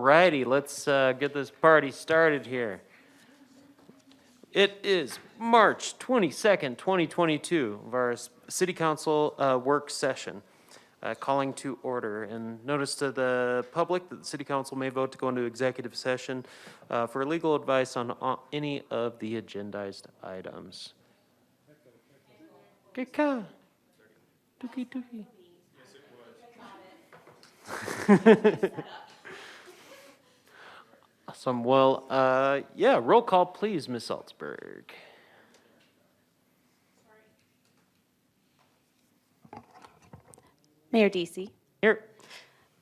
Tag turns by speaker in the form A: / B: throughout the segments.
A: righty, let's get this party started here. It is March 22nd, 2022, of our City Council work session. Calling to order, and notice to the public that the City Council may vote to go into executive session for legal advice on any of the agendized items. Kika. Dookie dookie. Awesome. Well, yeah, roll call, please, Ms. Salzberg.
B: Mayor Deasy.
A: Here.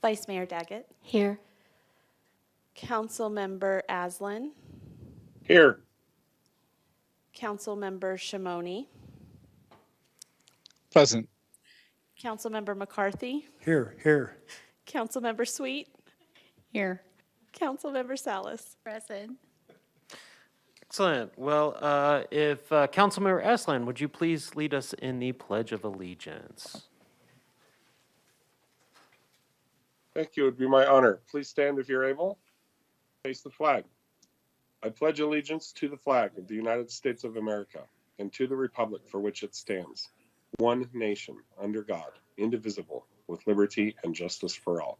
B: Vice Mayor Daggett.
C: Here.
B: Councilmember Aslan.
D: Here.
B: Councilmember Shimoni.
E: Present.
B: Councilmember McCarthy.
F: Here.
B: Councilmember Sweet.
C: Here.
B: Councilmember Salas.
C: Present.
A: Excellent. Well, if Councilmember Aslan, would you please lead us in the Pledge of Allegiance?
D: Thank you. It would be my honor. Please stand if you're able. Face the flag. I pledge allegiance to the flag of the United States of America and to the republic for which it stands, one nation, under God, indivisible, with liberty and justice for all.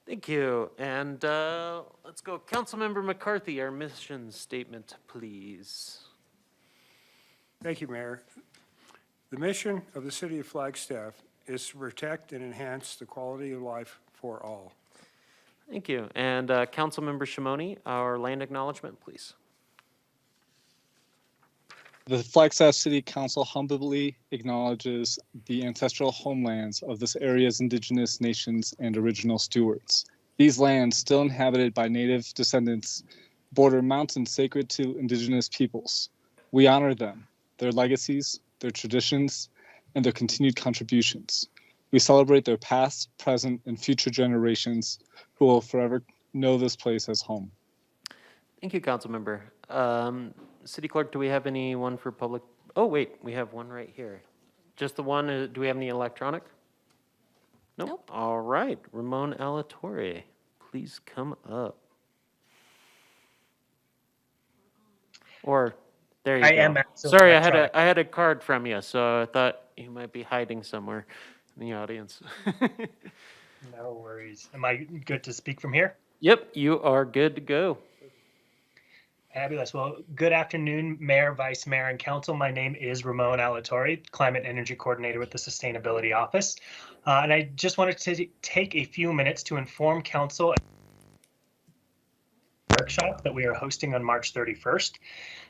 A: Thank you. And let's go. Councilmember McCarthy, our mission statement, please.
F: Thank you, Mayor. The mission of the City of Flagstaff is to protect and enhance the quality of life for all.
A: Thank you. And Councilmember Shimoni, our land acknowledgement, please.
E: The Flagstaff City Council humbly acknowledges the ancestral homelands of this area's indigenous nations and original stewards. These lands, still inhabited by native descendants, border mountains sacred to indigenous peoples. We honor them, their legacies, their traditions, and their continued contributions. We celebrate their past, present, and future generations who will forever know this place as home.
A: Thank you, Councilmember. City Clerk, do we have anyone for public? Oh, wait, we have one right here. Just the one? Do we have any electronic? Nope. All right. Ramon Alatorre, please come up. Or, there you go.
G: I am
A: Sorry, I had a card from you, so I thought you might be hiding somewhere in the audience.
G: No worries. Am I good to speak from here?
A: Yep, you are good to go.
G: Fabulous. Well, good afternoon, Mayor, Vice Mayor, and Council. My name is Ramon Alatorre, Climate Energy Coordinator with the Sustainability Office. And I just wanted to take a few minutes to inform Council workshop that we are hosting on March 31st.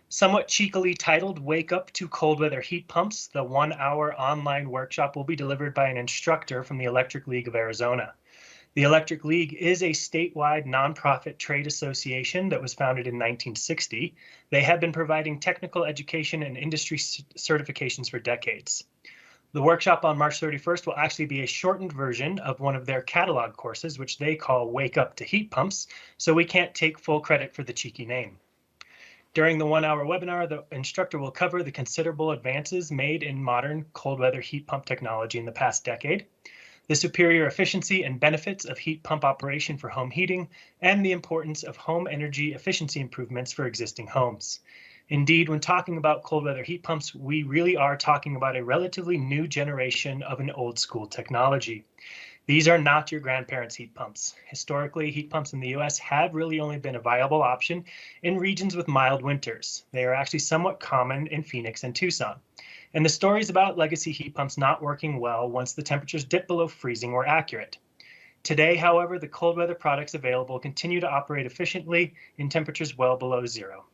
G: Somewhat cheekily titled Wake Up to Cold Weather Heat Pumps, the 1-hour online workshop will be delivered by an instructor from the Electric League of Arizona. The Electric League is a statewide nonprofit trade association that was founded in 1960. They have been providing technical education and industry certifications for decades. The workshop on March 31st will actually be a shortened version of one of their catalog courses, which they call Wake Up to Heat Pumps, so we can't take full credit for the cheeky name. During the 1-hour webinar, the instructor will cover the considerable advances made in modern cold weather heat pump technology in the past decade, the superior efficiency and benefits of heat pump operation for home heating, and the importance of home energy efficiency improvements for existing homes. Indeed, when talking about cold weather heat pumps, we really are talking about a relatively new generation of an old school technology. These are not your grandparents' heat pumps. Historically, heat pumps in the US have really only been a viable option in regions with mild winters. They are actually somewhat common in Phoenix and Tucson. And the stories about legacy heat pumps not working well once the temperatures dip below freezing were accurate. Today, however, the cold weather products available continue to operate efficiently in temperatures well below zero.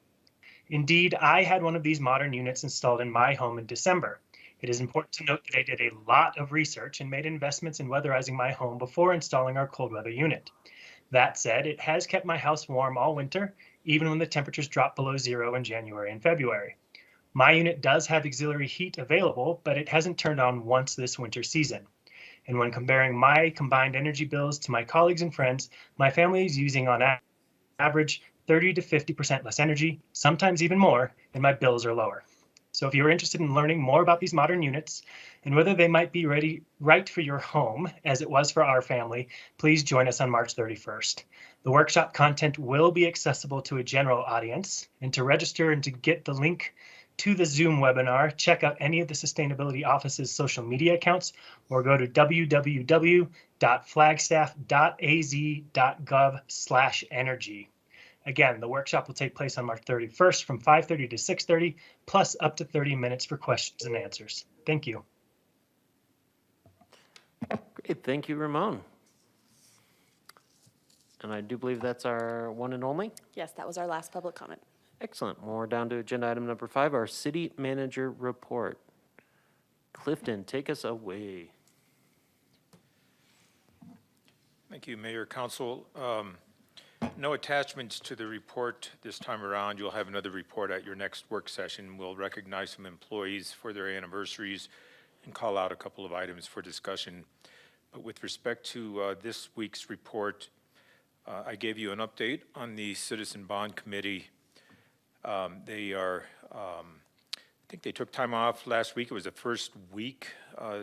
G: Indeed, I had one of these modern units installed in my home in December. It is important to note that I did a lot of research and made investments in weatherizing my home before installing our cold weather unit. That said, it has kept my house warm all winter, even when the temperatures drop below zero in January and February. My unit does have auxiliary heat available, but it hasn't turned on once this winter season. And when comparing my combined energy bills to my colleagues and friends, my family is using on average 30 to 50% less energy, sometimes even more, and my bills are lower. So if you're interested in learning more about these modern units and whether they might be right for your home, as it was for our family, please join us on March 31st. The workshop content will be accessible to a general audience, and to register and to get the link to the Zoom webinar, check out any of the Sustainability Office's social media accounts or go to www.flagstaff.az.gov/energy. Again, the workshop will take place on March 31st from 5:30 to 6:30, plus up to 30 minutes for questions and answers. Thank you.
A: Great, thank you, Ramon. And I do believe that's our one and only.
B: Yes, that was our last public comment.
A: Excellent. Well, we're down to agenda item number 5, our city manager report. Clifton, take us away.
C: Thank you, Mayor, Council. No attachments to the report this time around. You'll have another report at your next work session. We'll recognize some employees for their anniversaries and call out a couple of items for discussion. But with respect to this week's report, I gave you an update on the Citizen Bond Committee. I think they took time off last week. It was the first week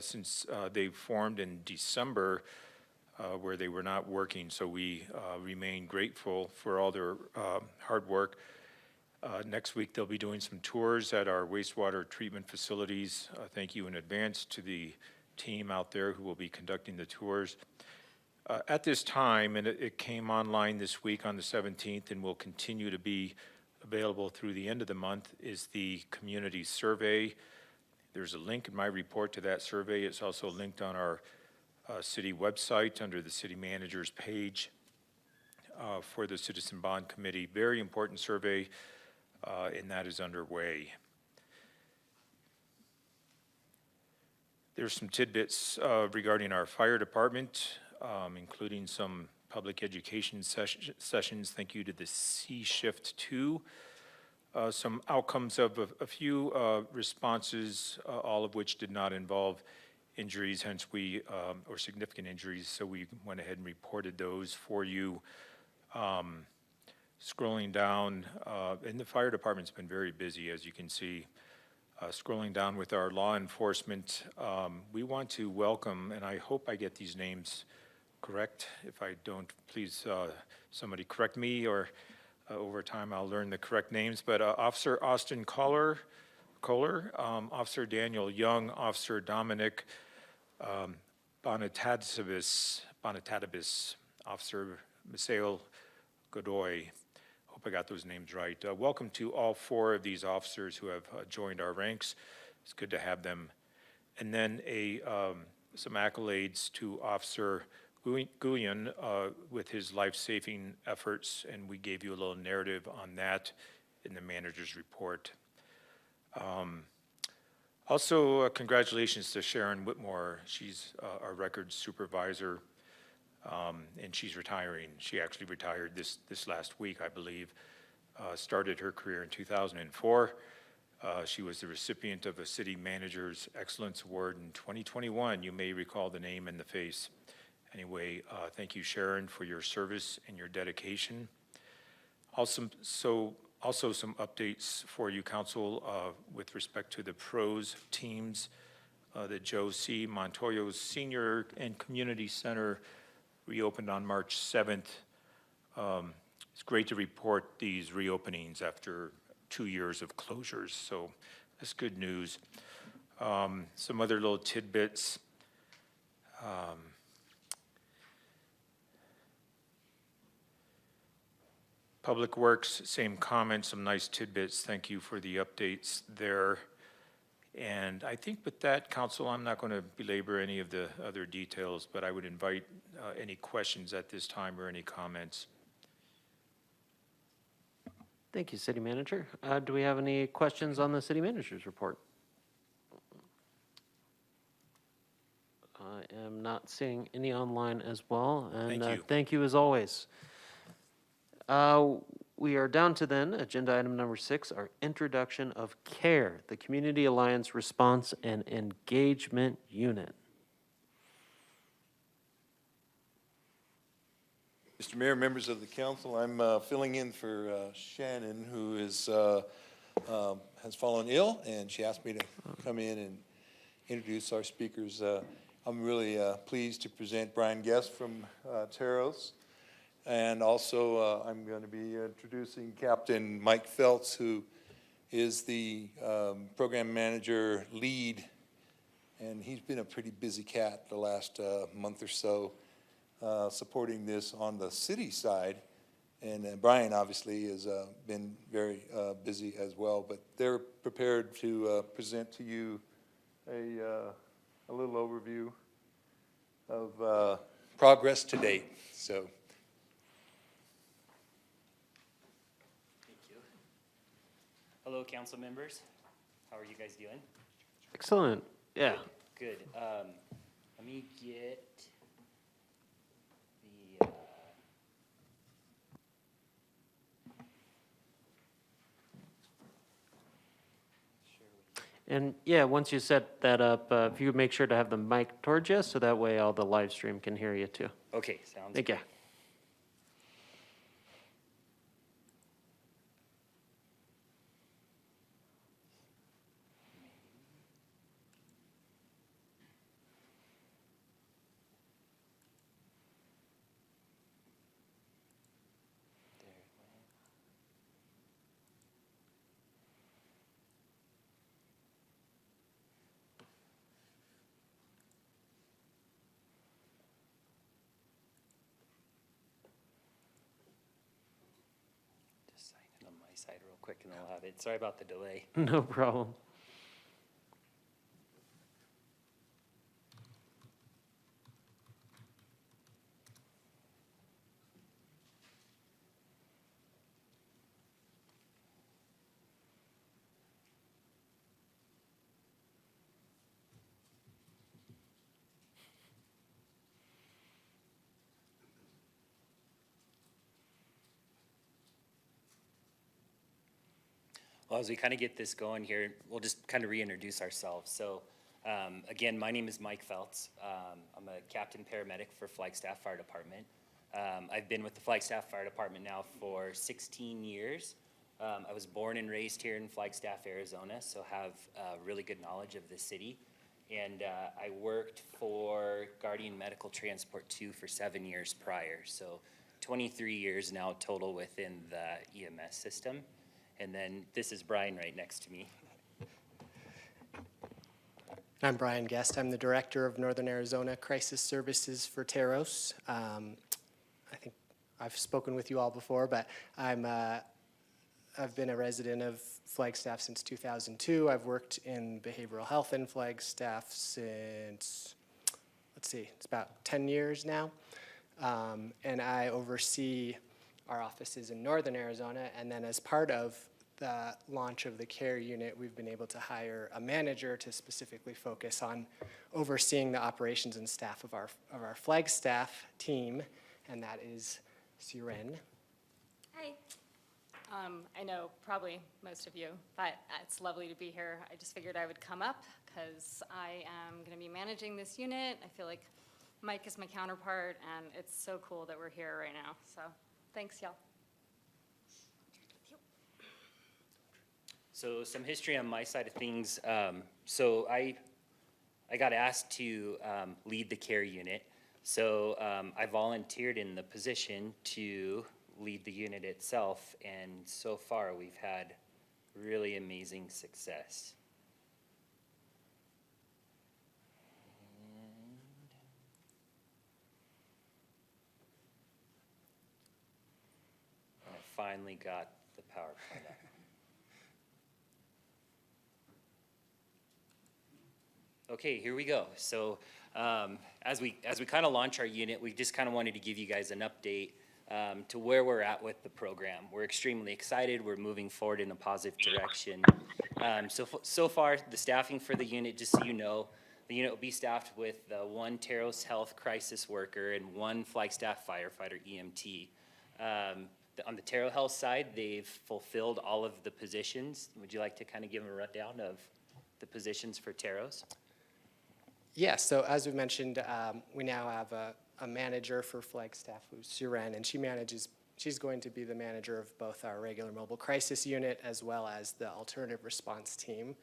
C: since they formed in December where they were not working. So we remain grateful for all their hard work. Next week, they'll be doing some tours at our wastewater treatment facilities. Thank you in advance to the team out there who will be conducting the tours. At this time, and it came online this week on the 17th and will continue to be available through the end of the month, is the community survey. There's a link in my report to that survey. It's also linked on our city website under the city manager's page for the Citizen Bond Committee. Very important survey, and that is underway. There's some tidbits regarding our fire department, including some public education sessions. Thank you to the C-Shift 2. Some outcomes of a few responses, all of which did not involve injuries, hence or significant injuries, so we went ahead and reported those for you. Scrolling down, and the fire department's been very busy, as you can see. Scrolling down with our law enforcement, we want to welcome, and I hope I get these names correct. If I don't, please somebody correct me, or over time I'll learn the correct names. But Officer Austin Kohler, Officer Daniel Young, Officer Dominic Bonatadibis, Officer Misael Godoy. Hope I got those names right. Welcome to all 4 of these officers who have joined our ranks. It's good to have them. And then some accolades to Officer Guyon with his life-saving efforts, and we gave you a little narrative on that in the manager's report. Also, congratulations to Sharon Whitmore. She's our records supervisor, and she's retiring. She actually retired this last week, I believe. Started her career in 2004. She was the recipient of a City Manager's Excellence Award in 2021. You may recall the name and the face. Anyway, thank you, Sharon, for your service and your dedication. Also some updates for you, Council, with respect to the pros teams. The Joe C. Montoyo Senior and Community Center reopened on March 7th. It's great to report these reopenings after 2 years of closures, so that's good news. Some other little tidbits. Public Works, same comments, some nice tidbits. Thank you for the updates there. And I think with that, Council, I'm not going to belabor any of the other details, but I would invite any questions at this time or any comments.
A: Thank you, City Manager. Do we have any questions on the City Manager's report? I am not seeing any online as well, and
C: Thank you.
A: Thank you as always. We are down to then agenda item number 6, our introduction of CARE, the Community Alliance Response and Engagement Unit.
H: Mr. Mayor, members of the council, I'm filling in for Shannon, who is has fallen ill, and she asked me to come in and introduce our speakers. I'm really pleased to present Brian Guest from Taros. And also, I'm going to be introducing Captain Mike Feltz, who is the program manager lead, and he's been a pretty busy cat the last month or so, supporting this on the city side. And Brian obviously has been very busy as well, but they're prepared to present to you a little overview of progress to date. So.
I: Thank you. Hello, council members. How are you guys doing?
A: Excellent. Yeah.
I: Good. Let me get the,
A: And yeah, once you set that up, if you would make sure to have the mic towards you, so that way all the live stream can hear you too.
I: okay, sounds
A: Thank you.
I: There it went. Just sign in on my side real quick and I'll have it. Sorry about the delay.
A: No problem.
I: Well, as we kind of get this going here, we'll just kind of reintroduce ourselves. So, again, my name is Mike Feltz. I'm a captain paramedic for Flagstaff Fire Department. I've been with the Flagstaff Fire Department now for 16 years. I was born and raised here in Flagstaff, Arizona, so have really good knowledge of the city. And I worked for Guardian Medical Transport 2 for 7 years prior. So 23 years now total within the EMS system. And then this is Brian right next to me.
J: I'm Brian Guest. I'm the Director of Northern Arizona Crisis Services for Taros. I think I've spoken with you all before, but I've been a resident of Flagstaff since 2002. I've worked in behavioral health in Flagstaff since, it's about 10 years now. And I oversee our offices in Northern Arizona, and then as part of the launch of the care unit, we've been able to hire a manager to specifically focus on overseeing the operations and staff of our Flagstaff team, and that is Siren.
B: Hi. I know probably most of you, but it's lovely to be here. I just figured I would come up because I am going to be managing this unit. I feel like Mike is my counterpart, and it's so cool that we're here right now. So thanks, y'all.
I: So some history on my side of things. So I got asked to lead the care unit. So I volunteered in the position to lead the unit itself, and so far we've had really amazing success. And I finally got the PowerPoint up. Okay, here we go. So as we kind of launch our unit, we just kind of wanted to give you guys an update to where we're at with the program. We're extremely excited. We're moving forward in a positive direction. So far, the staffing for the unit, just so you know, the unit will be staffed with one Taros Health crisis worker and one Flagstaff firefighter EMT. On the Taros Health side, they've fulfilled all of the positions. Would you like to kind of give them a rundown of the positions for Taros?
J: Yes, so as we mentioned, we now have a manager for Flagstaff who's Siren, and she manages she's going to be the manager of both our regular mobile crisis unit as well as the alternative response team.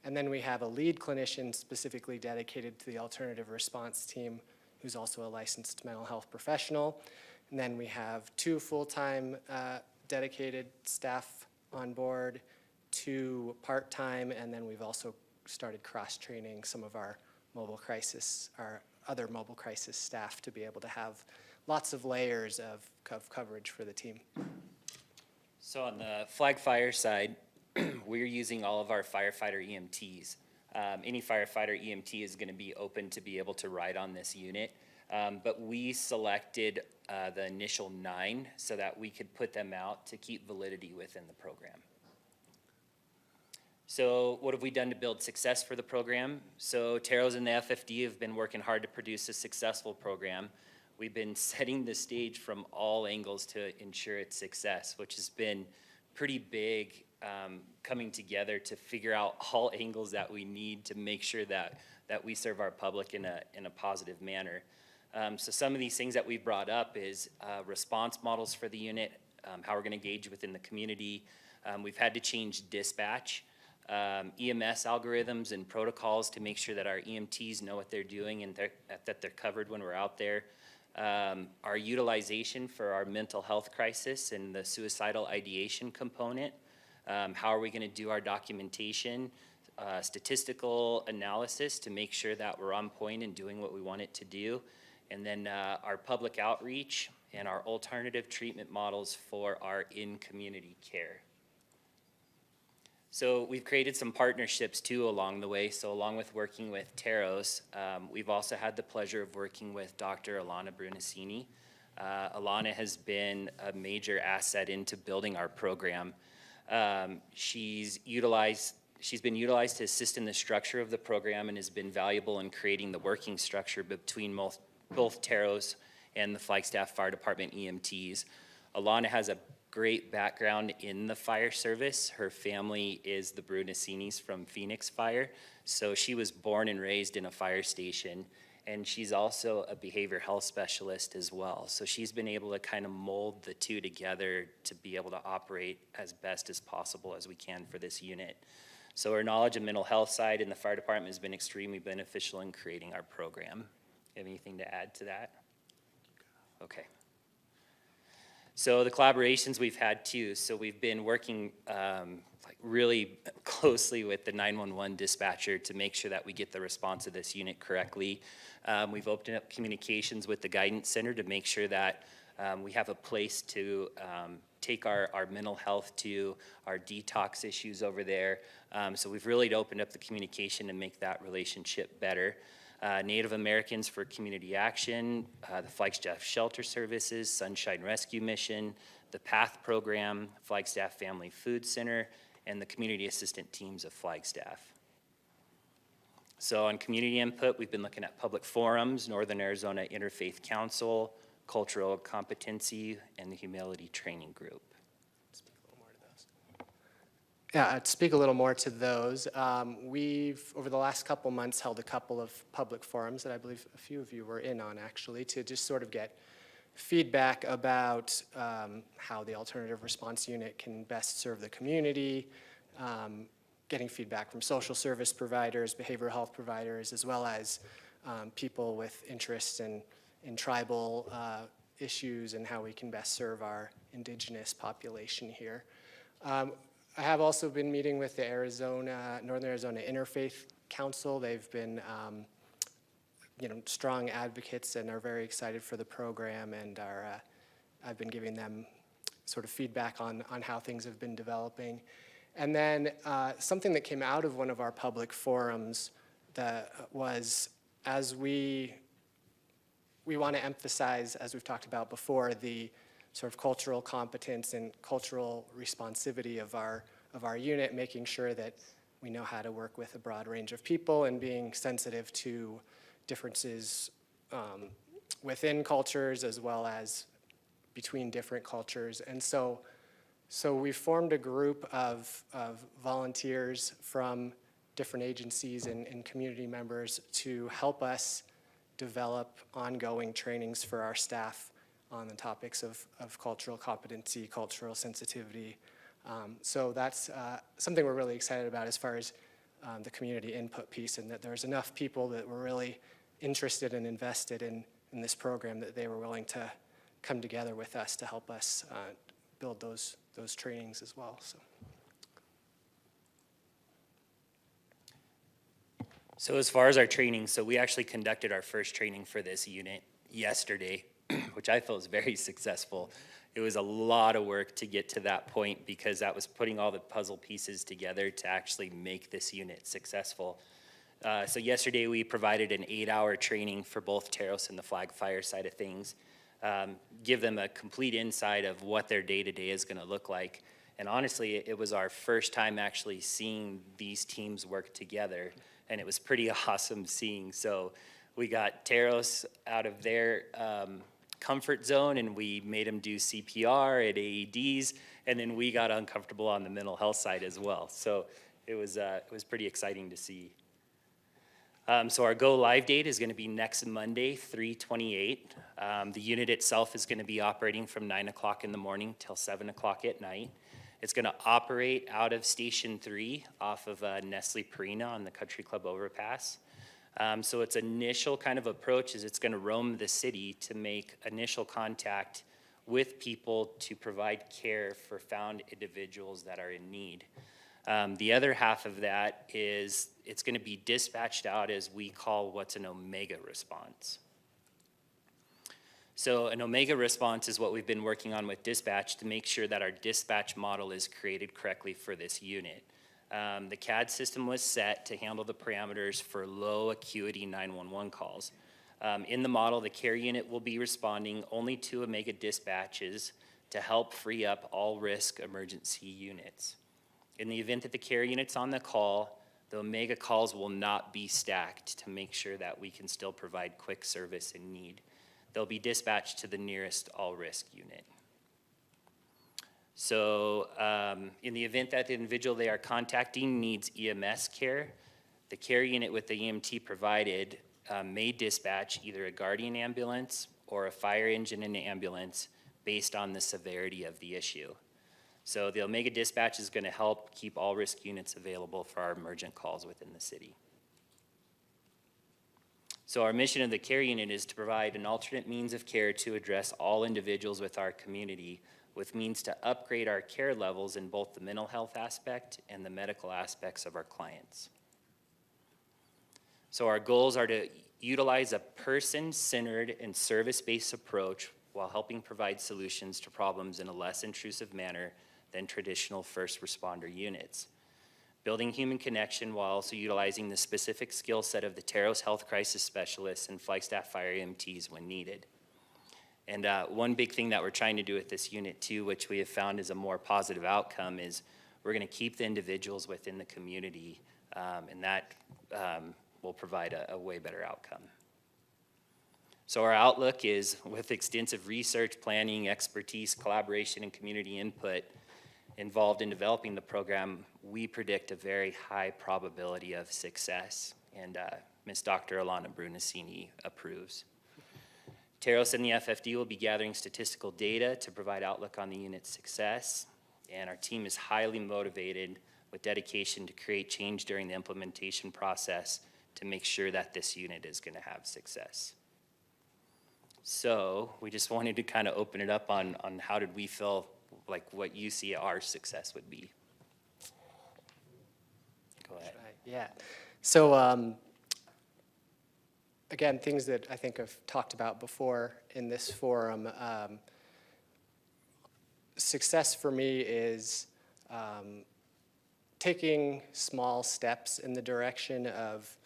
J: And then we have a lead clinician specifically dedicated to the alternative response team, who's also a licensed mental health professional. And then we have 2 full-time dedicated staff on board, 2 part-time, and then we've also started cross-training some of our other mobile crisis staff to be able to have lots of layers of coverage for the team.
I: So on the flag fire side, we're using all of our firefighter EMTs. Any firefighter EMT is going to be open to be able to ride on this unit, but we selected the initial 9 so that we could put them out to keep validity within the program. So what have we done to build success for the program? So Taros and the FFD have been working hard to produce a successful program. We've been setting the stage from all angles to ensure its success, which has been pretty big, coming together to figure out all angles that we need to make sure that we serve our public in a positive manner. So some of these things that we've brought up is response models for the unit, how we're going to engage within the community. We've had to change dispatch, EMS algorithms and protocols to make sure that our EMTs know what they're doing and that they're covered when we're out there. Our utilization for our mental health crisis and the suicidal ideation component. How are we going to do our documentation, statistical analysis to make sure that we're on point and doing what we want it to do. And then our public outreach and our alternative treatment models for our in-community care. So we've created some partnerships too along the way. So along with working with Taros, we've also had the pleasure of working with Dr. Alana Brunacini. Alana has been a major asset into building our program. She's been utilized to assist in the structure of the program and has been valuable in creating the working structure between both Taros and the Flagstaff Fire Department EMTs. Alana has a great background in the fire service. Her family is the Brunacinis from Phoenix Fire. So she was born and raised in a fire station, and she's also a behavioral health specialist as well. So she's been able to kind of mold the two together to be able to operate as best as possible as we can for this unit. So her knowledge of mental health side in the fire department has been extremely beneficial in creating our program. You have anything to add to that? Okay. So the collaborations we've had too, so we've been working really closely with the 911 dispatcher to make sure that we get the response of this unit correctly. We've opened up communications with the guidance center to make sure that we have a place to take our mental health to, our detox issues over there. So we've really opened up the communication to make that relationship better. Native Americans for Community Action, the Flagstaff Shelter Services, Sunshine Rescue Mission, the PATH Program, Flagstaff Family Food Center, and the Community Assistant Teams of Flagstaff. So on community input, we've been looking at public forums, Northern Arizona Interfaith Council, Cultural Competency, and the Humility Training Group.
J: Yeah, to speak a little more to those, we've, over the last couple months, held a couple of public forums that I believe a few of you were in on, actually, to just sort of get feedback about how the alternative response unit can best serve the community, getting feedback from social service providers, behavioral health providers, as well as people with interest in tribal issues and how we can best serve our indigenous population here. I have also been meeting with the Northern Arizona Interfaith Council. They've been, strong advocates and are very excited for the program, and I've been giving them sort of feedback on how things have been developing. And then something that came out of one of our public forums that was, as we want to emphasize, as we've talked about before, the sort of cultural competence and cultural responsivity of our unit, making sure that we know how to work with a broad range of people and being sensitive to differences within cultures as well as between different cultures. And so we formed a group of volunteers from different agencies and community members to help us develop ongoing trainings for our staff on the topics of cultural competency, cultural sensitivity. So that's something we're really excited about as far as the community input piece, and that there's enough people that were really interested and invested in this program that they were willing to come together with us to help us build those trainings as well.
I: So as far as our training, so we actually conducted our first training for this unit yesterday, which I feel is very successful. It was a lot of work to get to that point because that was putting all the puzzle pieces together to actually make this unit successful. So yesterday we provided an 8-hour training for both Taros and the flag fire side of things. Give them a complete insight of what their day-to-day is going to look like. And honestly, it was our first time actually seeing these teams work together, and it was pretty awesome seeing. So we got Taros out of their comfort zone, and we made them do CPR at AEDs, and then we got uncomfortable on the mental health side as well. So it was pretty exciting to see. So our go live date is going to be next Monday, 3/28. The unit itself is going to be operating from 9 o'clock in the morning till 7 o'clock at night. It's going to operate out of Station 3 off of Nestle Purina on the Country Club overpass. So its initial kind of approach is it's going to roam the city to make initial contact with people to provide care for found individuals that are in need. The other half of that is it's going to be dispatched out as we call what's an Omega response. So an Omega response is what we've been working on with dispatch to make sure that our dispatch model is created correctly for this unit. The CAD system was set to handle the parameters for low acuity 911 calls. In the model, the care unit will be responding only to Omega dispatches to help free up all risk emergency units. In the event that the care unit's on the call, the Omega calls will not be stacked to make sure that we can still provide quick service in need. They'll be dispatched to the nearest all-risk unit. So in the event that the individual they are contacting needs EMS care, the care unit with the EMT provided may dispatch either a Guardian ambulance or a fire engine and ambulance based on the severity of the issue. So the Omega dispatch is going to help keep all risk units available for our emergent calls within the city. So our mission of the care unit is to provide an alternate means of care to address all individuals with our community with means to upgrade our care levels in both the mental health aspect and the medical aspects of our clients. So our goals are to utilize a person-centered and service-based approach while helping provide solutions to problems in a less intrusive manner than traditional first responder units. Building human connection while also utilizing the specific skill set of the Taros Health Crisis Specialists and Flagstaff Fire EMTs when needed. And one big thing that we're trying to do with this unit too, which we have found is a more positive outcome, is we're going to keep the individuals within the community, and that will provide a way better outcome. So our outlook is, with extensive research, planning, expertise, collaboration, and community input involved in developing the program, we predict a very high probability of success, and Ms. Dr. Alana Brunacini approves. Taros and the FFD will be gathering statistical data to provide outlook on the unit's success, and our team is highly motivated with dedication to create change during the implementation process to make sure that this unit is going to have success. So we just wanted to kind of open it up on how did we feel like what you see our success would be. Go ahead.
J: Right, yeah. So again, things that I think I've talked about before in this forum. Success for me is taking small steps in the direction of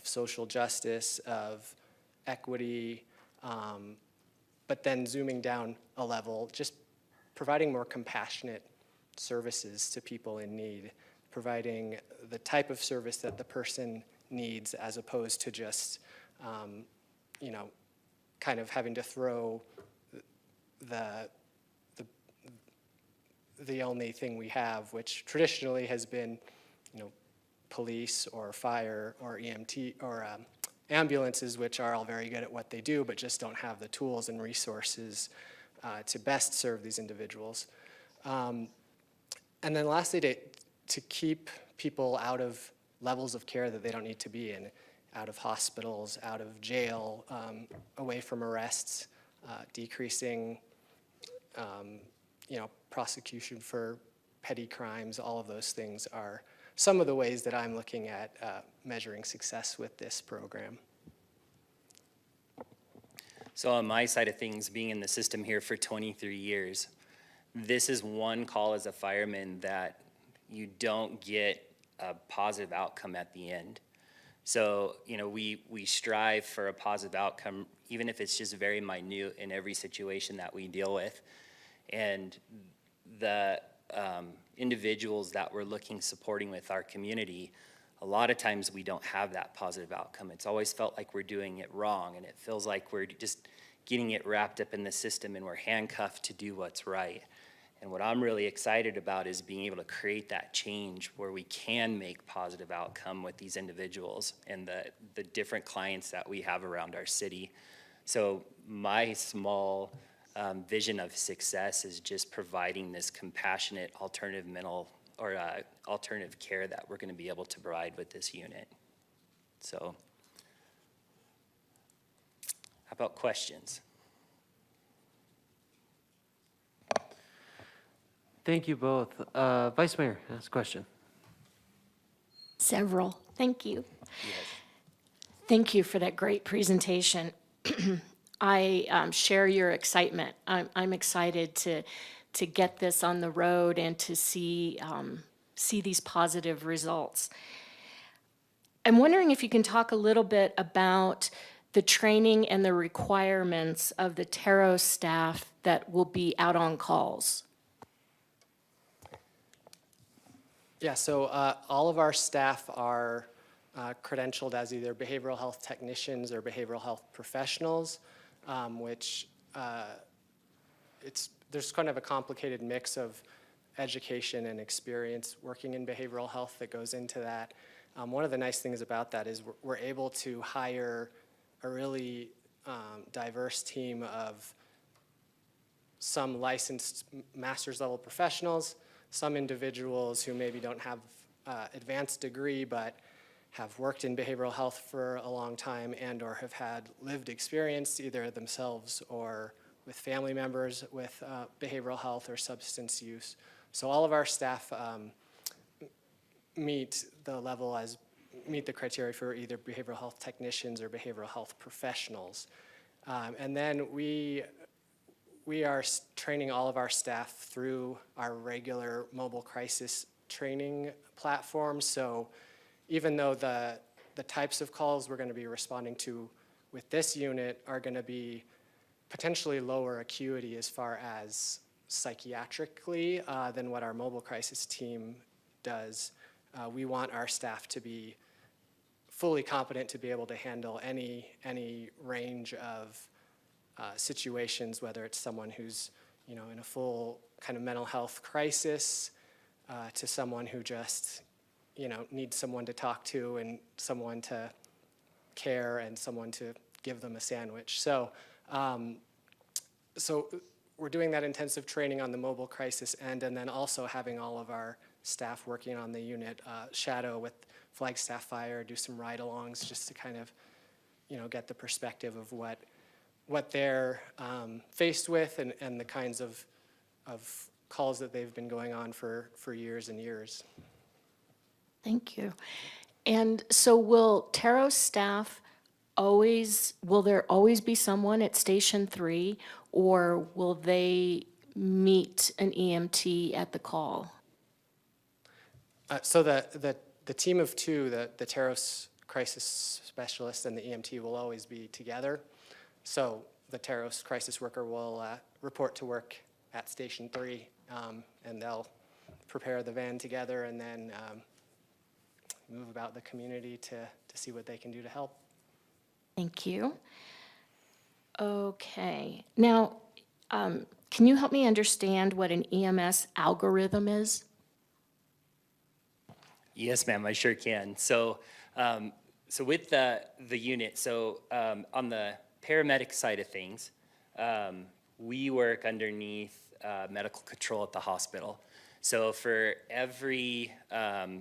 J: social justice, of equity, but then zooming down a level, just providing more compassionate services to people in need, providing the type of service that the person needs as opposed to just, kind of having to throw the only thing we have, which traditionally has been, police or fire or EMT or ambulances, which are all very good at what they do, but just don't have the tools and resources to best serve these individuals. And then lastly, to keep people out of levels of care that they don't need to be in, out of hospitals, out of jail, away from arrests, decreasing, prosecution for petty crimes. All of those things are some of the ways that I'm looking at measuring success with this program.
I: So on my side of things, being in the system here for 23 years, this is one call as a fireman that you don't get a positive outcome at the end. So, we strive for a positive outcome, even if it's just very minute in every situation that we deal with. And the individuals that we're supporting with our community, a lot of times we don't have that positive outcome. It's always felt like we're doing it wrong, and it feels like we're just getting it wrapped up in the system and we're handcuffed to do what's right. And what I'm really excited about is being able to create that change where we can make positive outcome with these individuals and the different clients that we have around our city. So my small vision of success is just providing this compassionate alternative alternative care that we're going to be able to provide with this unit. So, how about questions?
A: Thank you both. Vice Mayor, ask a question.
K: Several. Thank you.
I: Yes.
K: Thank you for that great presentation. I share your excitement. I'm excited to get this on the road and to see these positive results. I'm wondering if you can talk a little bit about the training and the requirements of the Taros staff that will be out on calls.
J: Yeah, so all of our staff are credentialed as either behavioral health technicians or behavioral health professionals, which there's kind of a complicated mix of education and experience working in behavioral health that goes into that. One of the nice things about that is we're able to hire a really diverse team of some licensed master's level professionals, some individuals who maybe don't have advanced degree but have worked in behavioral health for a long time and or have had lived experience either themselves or with family members with behavioral health or substance use. So all of our staff meet the criteria for either behavioral health technicians or behavioral health professionals. And then we are training all of our staff through our regular mobile crisis training platform. So even though the types of calls we're going to be responding to with this unit are going to be potentially lower acuity as far as psychiatrically than what our mobile crisis team does, we want our staff to be fully competent to be able to handle any range of situations, whether it's someone who's in a full kind of mental health crisis to someone who just needs someone to talk to and someone to care and someone to give them a sandwich. So we're doing that intensive training on the mobile crisis end, and then also having all of our staff working on the unit shadow with Flagstaff Fire, do some ride-alongs just to kind of get the perspective of what they're faced with and the kinds of calls that they've been going on for years and years.
K: Thank you. And so will Taros staff will there always be someone at Station 3, or will they meet an EMT at the call?
J: So the team of two, the Taros crisis specialist and the EMT will always be together. So the Taros crisis worker will report to work at Station 3, and they'll prepare the van together and then move about the community to see what they can do to help.
K: Thank you. Okay. Now, can you help me understand what an EMS algorithm is?
I: Yes, ma'am, I sure can. So, with the unit, on the paramedic side of things, we work underneath medical control at the hospital. So for every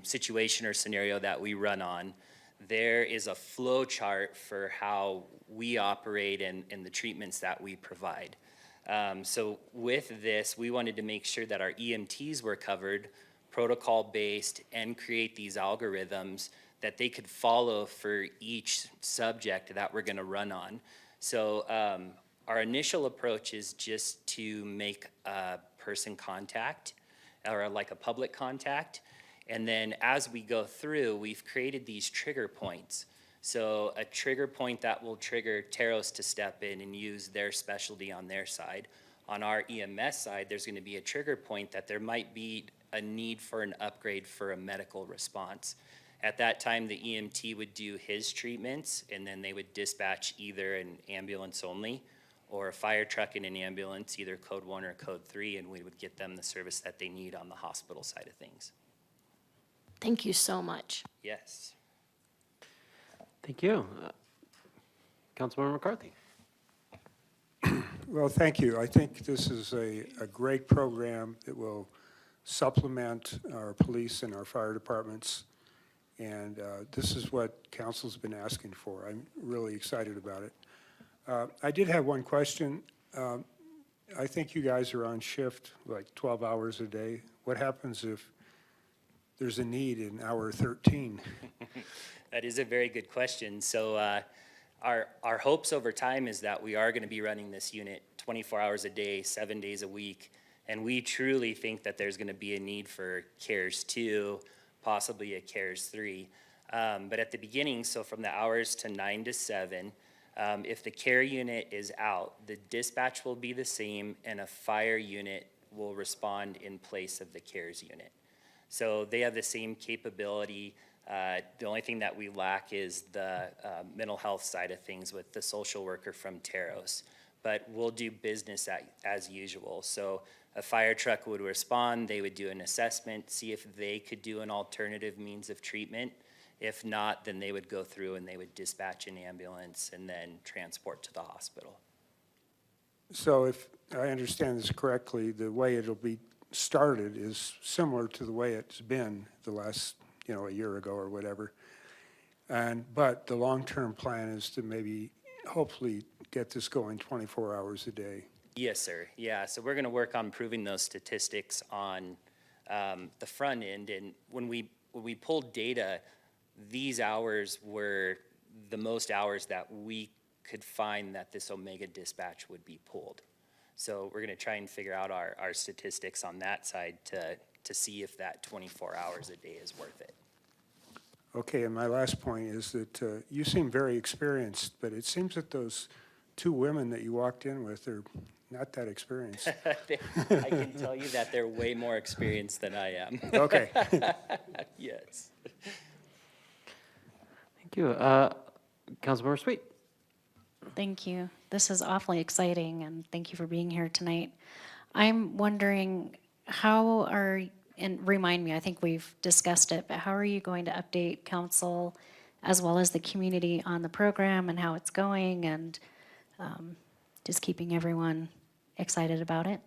I: situation or scenario that we run on, there is a flow chart for how we operate and the treatments that we provide. So with this, we wanted to make sure that our EMTs were covered, protocol-based, and create these algorithms that they could follow for each subject that we're gonna run on. So our initial approach is just to make a person contact, or like a public contact. And then as we go through, we've created these trigger points. So a trigger point that will trigger Teros to step in and use their specialty on their side. On our EMS side, there's gonna be a trigger point that there might be a need for an upgrade for a medical response. At that time, the EMT would do his treatments, and then they would dispatch either an ambulance only or a fire truck and an ambulance, either code 1 or code 3, and we would get them the service that they need on the hospital side of things.
K: Thank you so much.
I: Yes.
A: Thank you. Councilmember McCarthy.
F: Well, thank you. I think this is a great program that will supplement our police and our fire departments. And this is what council's been asking for. I'm really excited about it. I did have one question. I think you guys are on shift like 12 hours a day. What happens if there's a need in hour 13?
I: That is a very good question. So our hopes over time is that we are going to be running this unit 24 hours a day, 7 days a week. And we truly think that there's going to be a need for CARES 2, possibly a CARES 3. But at the beginning, so from the hours to 9 to 7, if the care unit is out, the dispatch will be the same and a fire unit will respond in place of the CARES unit. So they have the same capability. The only thing that we lack is the mental health side of things with the social worker from Teros. But we'll do business as usual. So a fire truck would respond, they would do an assessment, see if they could do an alternative means of treatment. If not, then they would go through and they would dispatch an ambulance and then transport to the hospital.
F: So if I understand this correctly, the way it'll be started is similar to the way it's been the last, a year ago or whatever. But the long-term plan is to maybe, hopefully, get this going 24 hours a day.
I: Yes, sir. Yeah, so we're gonna work on proving those statistics on the front end. And when we pulled data, these hours were the most hours that we could find that this Omega dispatch would be pulled. So we're gonna try and figure out our statistics on that side to see if that 24 hours a day is worth it.
F: Okay, and my last point is that you seem very experienced, but it seems that those two women that you walked in with are not that experienced.
I: I can tell you that they're way more experienced than I am.
F: Okay.
I: Yes.
A: Thank you. Councilmember Sweet.
L: Thank you. This is awfully exciting, and thank you for being here tonight. I'm wondering and remind me, I think we've discussed it, but how are you going to update council as well as the community on the program and how it's going, and just keeping everyone excited about it?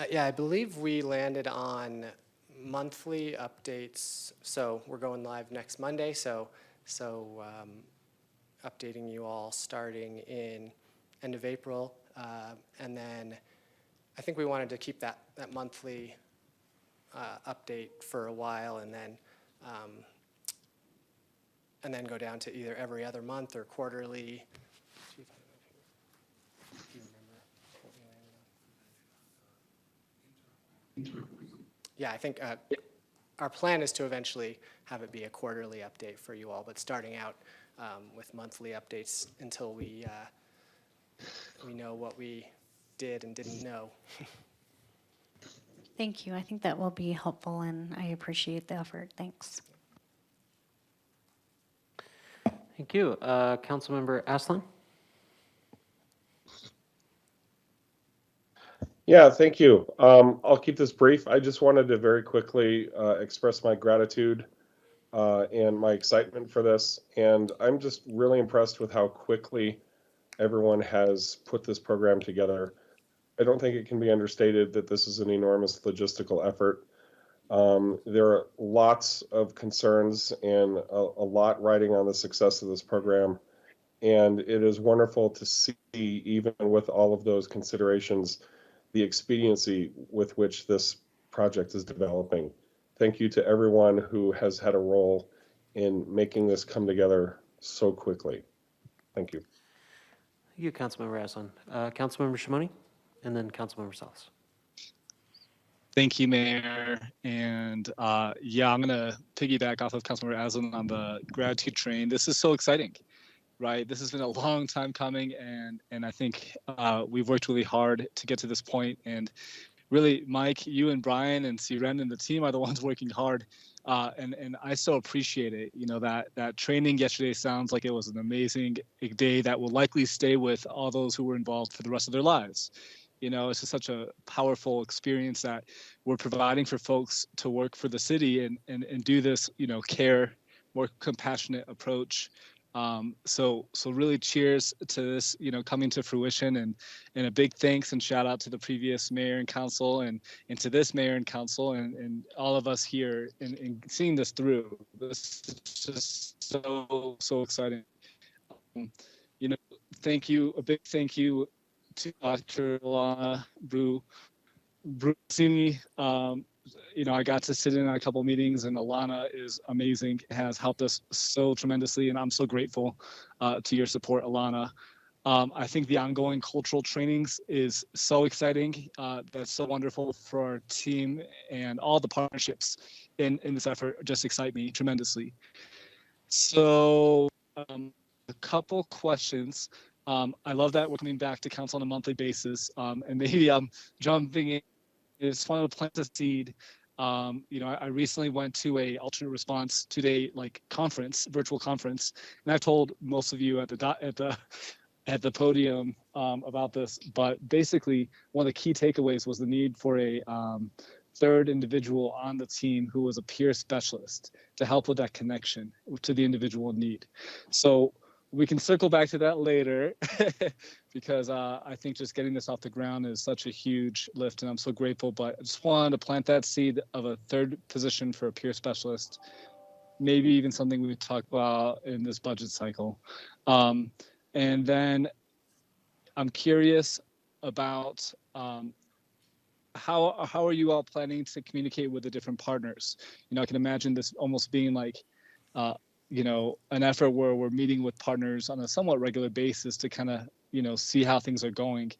J: Yeah, I believe we landed on monthly updates. So we're going live next Monday. So updating you all starting in end of April, and then I think we wanted to keep that monthly update for a while, and then go down to either every other month or quarterly. Yeah, I think our plan is to eventually have it be a quarterly update for you all, but starting out with monthly updates until we know what we did and didn't know.
L: Thank you. I think that will be helpful, and I appreciate the effort. Thanks.
A: Thank you. Councilmember Aslan.
D: Yeah, thank you. I'll keep this brief. I just wanted to very quickly express my gratitude and my excitement for this. And I'm just really impressed with how quickly everyone has put this program together. I don't think it can be understated that this is an enormous logistical effort. There are lots of concerns and a lot riding on the success of this program. And it is wonderful to see, even with all of those considerations, the expediency with which this project is developing. Thank you to everyone who has had a role in making this come together so quickly. Thank you.
A: Thank you, Councilmember Aslan. Councilmember Shimoni, and then Councilmember Salas.
E: Thank you, Mayor. And yeah, I'm going to piggyback off of Councilmember Aslan on the gratitude train. This is so exciting, right? This has been a long time coming, and I think we've worked really hard to get to this point. And really, Mike, you and Brian and Siren and the team are the ones working hard. And I so appreciate it. You know, that training yesterday sounds like it was an amazing day that will likely stay with all those who were involved for the rest of their lives. You know, it's just such a powerful experience that we're providing for folks to work for the city and do this, you know, care, more compassionate approach. So really cheers to this, you know, coming to fruition, and a big thanks and shout out to the previous mayor and council and to this mayor and council and all of us here in seeing this through. This is just so exciting. You know, thank you, a big thank you to Dr. Lana Brusini. You know, I got to sit in on a couple meetings, and Alana is amazing, has helped us so tremendously, and I'm so grateful to your support, Alana. I think the ongoing cultural trainings is so exciting. That's so wonderful for our team, and all the partnerships in this effort just excite me tremendously. So a couple questions. I love that we're coming back to council on a monthly basis, and maybe I'm jumping in. It's fun to plant a seed. You know, I recently went to a alternate response 2-day conference, virtual conference, and I've told most of you at the podium about this. But basically, one of the key takeaways was the need for a third individual on the team who was a peer specialist to help with that connection to the individual in need. So we can circle back to that later because I think just getting this off the ground is such a huge lift, and I'm so grateful. But I just wanted to plant that seed of a third position for a peer specialist, maybe even something we talk about in this budget cycle. And then I'm curious about how are you all planning to communicate with the different partners? You know, I can imagine this almost being like you know, an effort where we're meeting with partners on a somewhat regular basis to kind of, you know, see how things are going.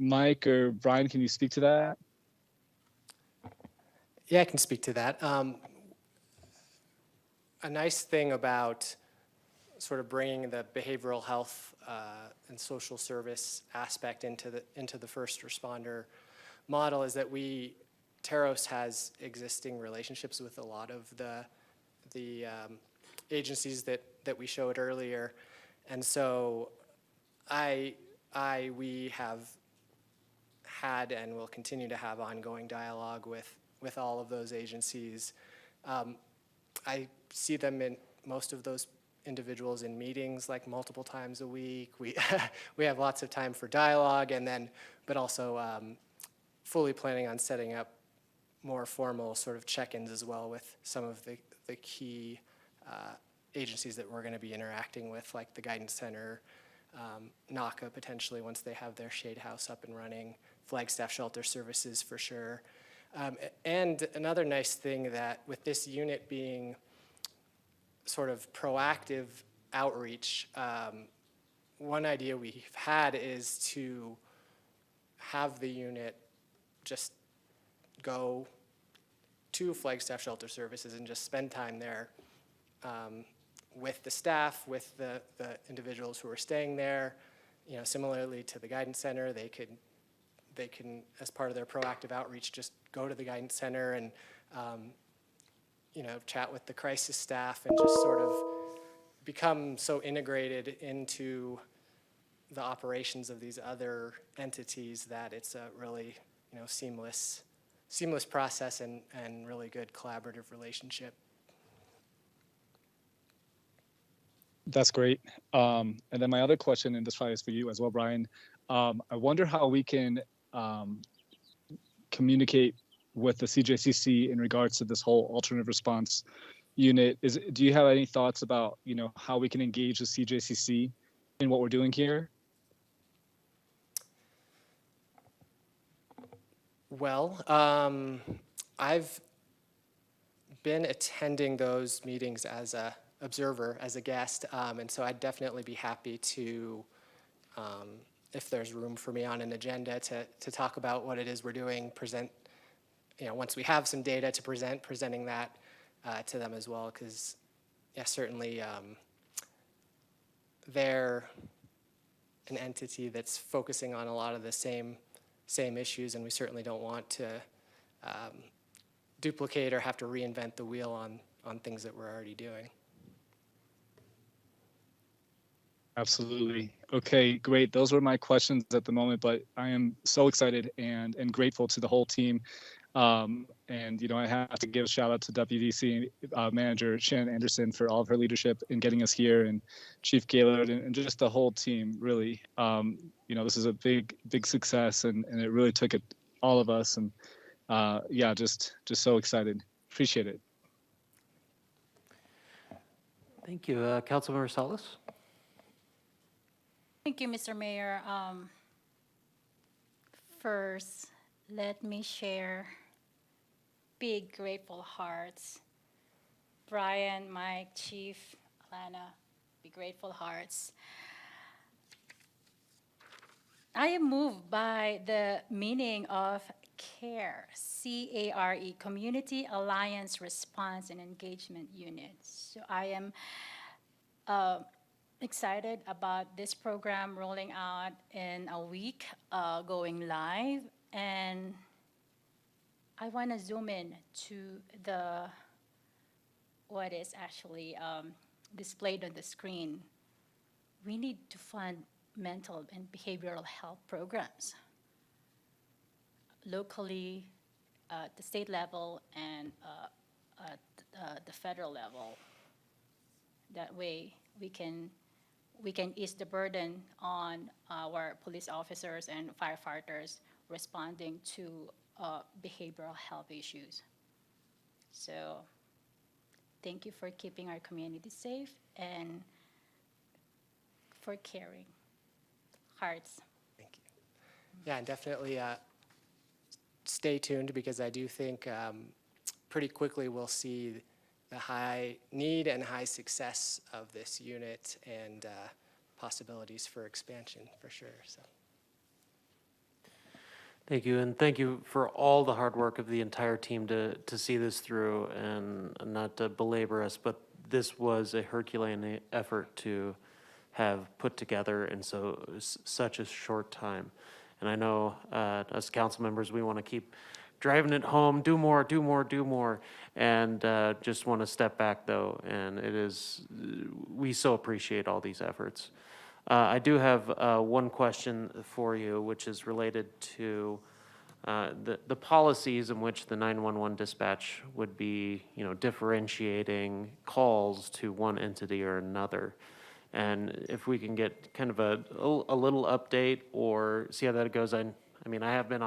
E: Mike or Brian, can you speak to that?
J: Yeah, I can speak to that. A nice thing about sort of bringing the behavioral health and social service aspect into the first responder model is that Taros has existing relationships with a lot of the agencies that we showed earlier, and so we have had and will continue to have ongoing dialogue with all of those agencies. I see them in most of those individuals in meetings like multiple times a week. We have lots of time for dialogue, but also fully planning on setting up more formal sort of check-ins as well with some of the key agencies that we're going to be interacting with, like the Guidance Center, NACA potentially once they have their shade house up and running, Flagstaff Shelter Services for sure. And another nice thing that with this unit being sort of proactive outreach, one idea we've had is to have the unit just go to Flagstaff Shelter Services and just spend time there with the staff, with the individuals who are staying there. You know, similarly to the Guidance Center, they can, as part of their proactive outreach, just go to the Guidance Center and, you know, chat with the crisis staff and just sort of become so integrated into the operations of these other entities that it's a really, you know, seamless process and really good collaborative relationship.
E: That's great. And then my other question, and this probably is for you as well, Brian. I wonder how we can communicate with the CJCC in regards to this whole alternative response unit. Do you have any thoughts about, how we can engage the CJCC in what we're doing here?
J: Well, I've been attending those meetings as a observer, as a guest, and so I'd definitely be happy to, if there's room for me on an agenda to talk about what it is we're doing, present, once we have some data to presenting that to them as well, because, yeah, certainly they're an entity that's focusing on a lot of the same issues, and we certainly don't want to duplicate or have to reinvent the wheel on things that we're already doing.
E: Absolutely. Okay, great. Those were my questions at the moment, but I am so excited and grateful to the whole team. And I have to give a shout out to WDC manager Shannon Anderson for all of her leadership in getting us here, and Chief Gaylord and just the whole team. Really, this is a big success, and it really took it all of us. And yeah, just so excited. Appreciate it.
A: Thank you. Councilmember Salas?
M: Thank you, Mr. Mayor. First, let me share big grateful hearts. Brian, Mike, Chief, Alana, big grateful hearts. I am moved by the meaning of CARE, C-A-R-E, Community Alliance Response and Engagement Unit. So I am excited about this program rolling out in a week, going live, and I want to zoom in to what is actually displayed on the screen. We need to fund mental and behavioral health programs locally, at the state level, and at the federal level. That way, we can ease the burden on our police officers and firefighters responding to behavioral health issues. So thank you for keeping our community safe and for caring. Hearts.
J: Thank you. Yeah, and definitely stay tuned, because I do think pretty quickly we'll see the high need and high success of this unit, and possibilities for expansion for sure. So.
A: Thank you, and thank you for all the hard work of the entire team to see this through, and not to belabor us, but this was a Herculean effort to have put together in such a short time. And I know as council members, we want to keep driving it home, do more, and just want to step back though, and we so appreciate all these efforts. I do have one question for you, which is related to the policies in which the 911 dispatch would be, differentiating calls to one entity or another. And if we can get kind of a little update or see how that goes. I have been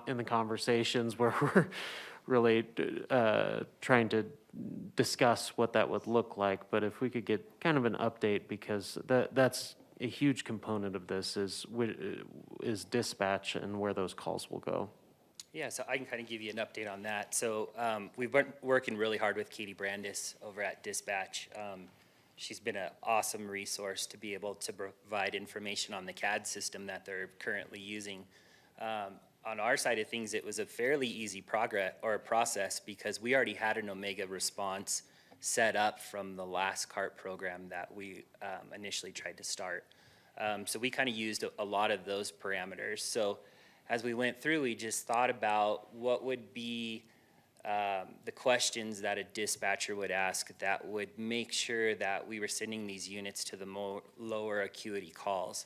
A: in the conversations where we're really trying to discuss what that would look like. But if we could get kind of an update, because that's a huge component of this is dispatch and where those calls will go.
I: Yeah, so I can kind of give you an update on that. So we've been working really hard with Katie Brandis over at Dispatch. She's been an awesome resource to be able to provide information on the CAD system that they're currently using. On our side of things, it was a fairly easy process, because we already had an Omega response set up from the last CART program that we initially tried to start. So we kind of used a lot of those parameters. So as we went through, we just thought about what would be the questions that a dispatcher would ask that would make sure that we were sending these units to the lower acuity calls.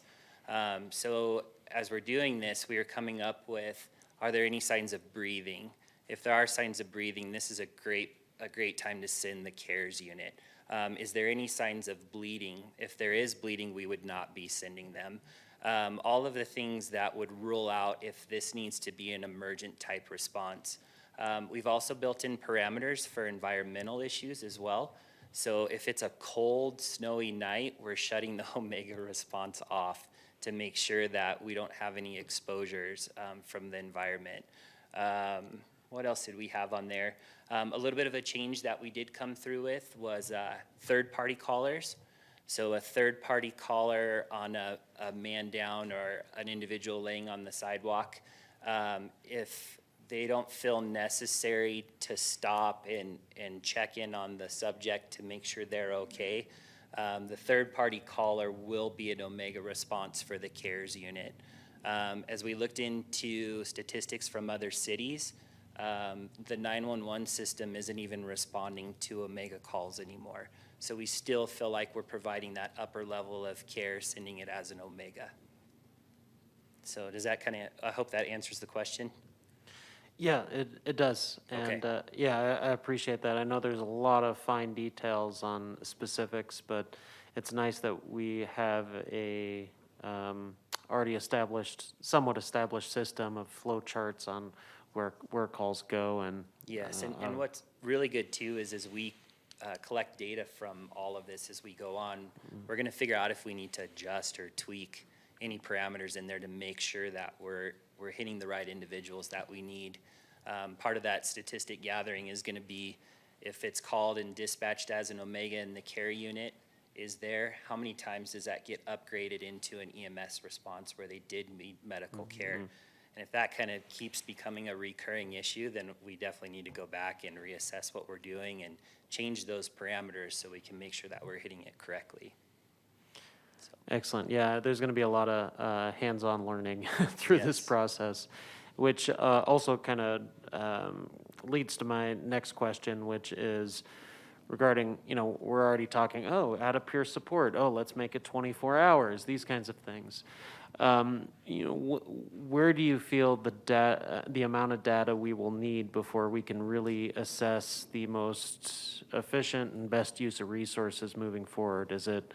I: So as we're doing this, we are coming up with, are there any signs of breathing? If there are signs of breathing, this is a great time to send the CARES unit. Is there any signs of bleeding? If there is bleeding, we would not be sending them. All of the things that would rule out if this needs to be an emergent type response. We've also built in parameters for environmental issues as well. So if it's a cold, snowy night, we're shutting the Omega response off to make sure that we don't have any exposures from the environment. What else did we have on there? A little bit of a change that we did come through with was third-party callers. So a third-party caller on a man down or an individual laying on the sidewalk, if they don't feel necessary to stop and check in on the subject to make sure they're okay, the third-party caller will be an Omega response for the CARES unit. As we looked into statistics from other cities, the 911 system isn't even responding to Omega calls anymore. So we still feel like we're providing that upper level of care, sending it as an Omega. So does that I hope that answers the question.
A: Yeah, it does. And yeah, I appreciate that. I know there's a lot of fine details on specifics, but it's nice that we have a already established, somewhat established system of flow charts on where calls go. And
I: yes, and what's really good too is as we collect data from all of this as we go on, we're going to figure out if we need to adjust or tweak any parameters in there to make sure that we're hitting the right individuals that we need. Part of that statistic gathering is going to be if it's called and dispatched as an Omega in the care unit is there, how many times does that get upgraded into an EMS response where they did need medical care? And if that kind of keeps becoming a recurring issue, then we definitely need to go back and reassess what we're doing and change those parameters so we can make sure that we're hitting it correctly. So.
A: Excellent. Yeah, there's going to be a lot of hands-on learning through this process, which also kind of leads to my next question, which is regarding, we're already talking, add a peer support. Let's make it 24 hours, these kinds of things. Where do you feel the amount of data we will need before we can really assess the most efficient and best use of resources moving forward? Is it,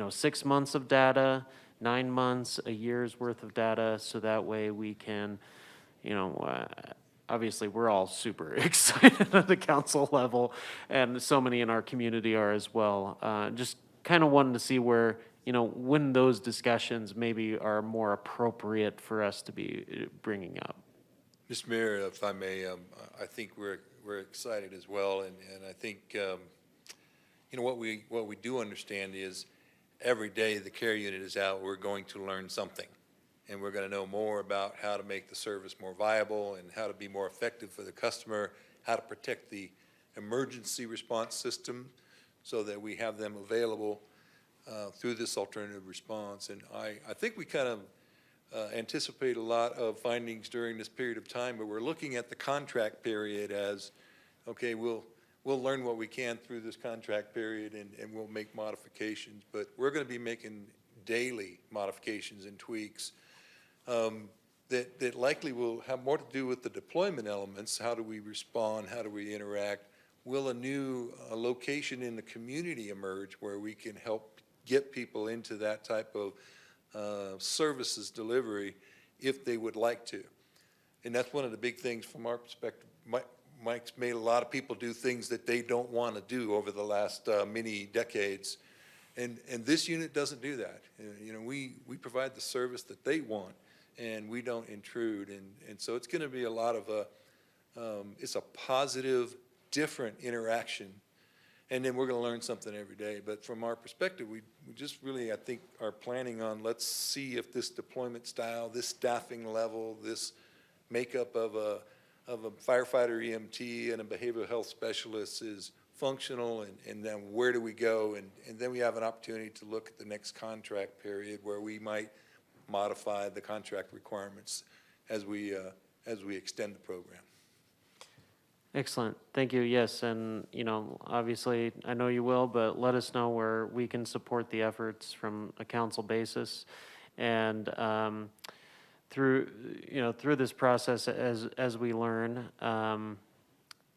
A: 6 months of data, 9 months, a year's worth of data, so that way we can, obviously we're all super excited at the council level, and so many in our community are as well. Just kind of wanted to see where, when those discussions maybe are more appropriate for us to be bringing up.
H: Mr. Mayor, if I may, I think we're excited as well, and I think what we do understand is every day the care unit is out, we're going to learn something, and we're going to know more about how to make the service more viable and how to be more effective for the customer, how to protect the emergency response system so that we have them available through this alternative response. And I think we kind of anticipate a lot of findings during this period of time, but we're looking at the contract period as, okay, we'll learn what we can through this contract period and we'll make modifications, but we're going to be making daily modifications and tweaks that likely will have more to do with the deployment elements. How do we respond? How do we interact? Will a new location in the community emerge where we can help get people into that type of services delivery if they would like to? And that's one of the big things from our perspective. Mike's made a lot of people do things that they don't want to do over the last many decades. And this unit doesn't do that. We provide the service that they want, and we don't intrude. And so it's going to be a lot of it's a positive, different interaction. And then we're going to learn something every day. But from our perspective, we just really, I think, are planning on, let's see if this deployment style, this staffing level, this makeup of a firefighter EMT and a behavioral health specialist is functional, and then where do we go? And then we have an opportunity to look at the next contract period where we might modify the contract requirements as we extend the program.
A: Excellent. Thank you. Yes, and obviously, I know you will, but let us know where we can support the efforts from a council basis, and through this process as we learn.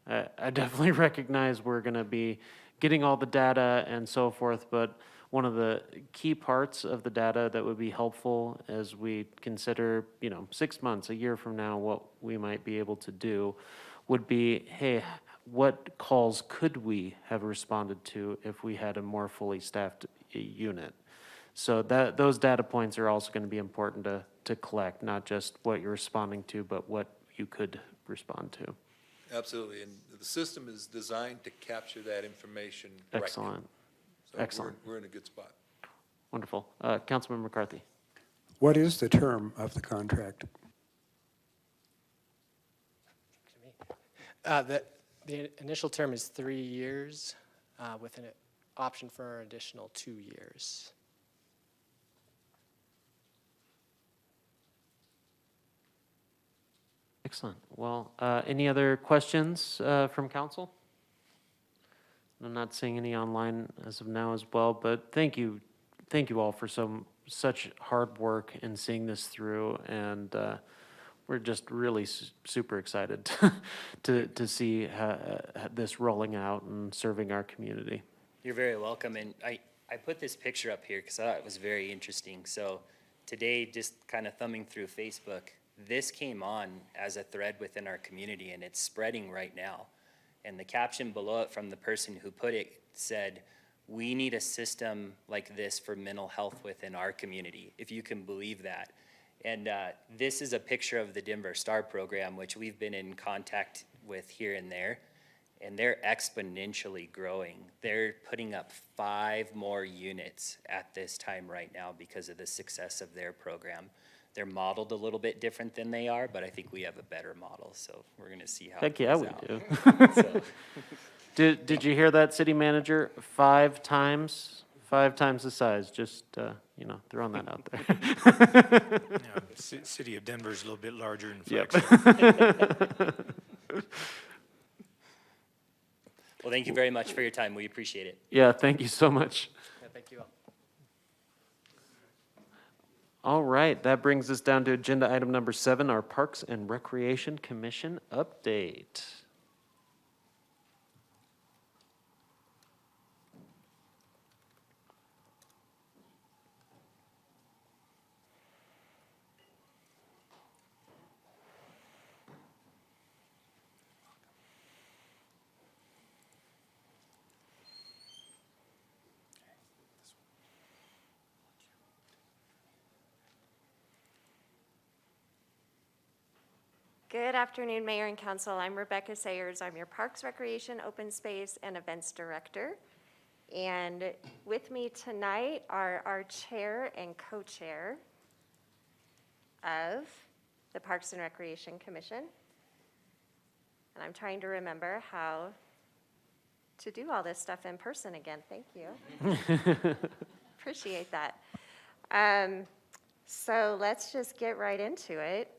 A: I definitely recognize we're going to be getting all the data and so forth, but one of the key parts of the data that would be helpful as we consider, 6 months, a year from now, what we might be able to do would be, hey, what calls could we have responded to if we had a more fully staffed unit? So those data points are also going to be important to collect, not just what you're responding to, but what you could respond to.
H: Absolutely, and the system is designed to capture that information right now.
A: Excellent.
H: So
A: Excellent.
H: We're in a good spot.
A: Wonderful. Councilman McCarthy.
F: What is the term of the contract?
J: The initial term is 3 years with an option for an additional 2 years.
A: Excellent. Well, any other questions from council? I'm not seeing any online as of now as well, but thank you all for such hard work in seeing this through, and we're just really super excited to see this rolling out and serving our community.
I: You're very welcome, and I put this picture up here because I thought it was very interesting. So today, just kind of thumbing through Facebook, this came on as a thread within our community, and it's spreading right now. And the caption below it from the person who put it said, "We need a system like this for mental health within our community," if you can believe that. And this is a picture of the Denver Star program, which we've been in contact with here and there, and they're exponentially growing. They're putting up 5 more units at this time right now because of the success of their program. They're modeled a little bit different than they are, but I think we have a better model, so we're gonna see how it
A: Heck yeah,
I: plays
A: we
I: out.
A: do.
I: So,
A: Did you hear that, city manager? 5 times the size, just, throwing that out there.
C: Yeah, City of Denver is a little bit larger than
A: Yep.
C: Flagstaff.
I: well, thank you very much for your time. We appreciate it.
A: Yeah, thank you so much.
J: Yeah, thank you all.
A: All right, that brings us down to agenda item number 7, our Parks and Recreation Commission update.
N: Good afternoon, Mayor and Council. I'm Rebecca Sayers. I'm your Parks, Recreation, Open Space, and Events Director. And with me tonight are our chair and co-chair of the Parks and Recreation Commission. And I'm trying to remember how to do all this stuff in person again. Thank you. Appreciate that. So let's just get right into it.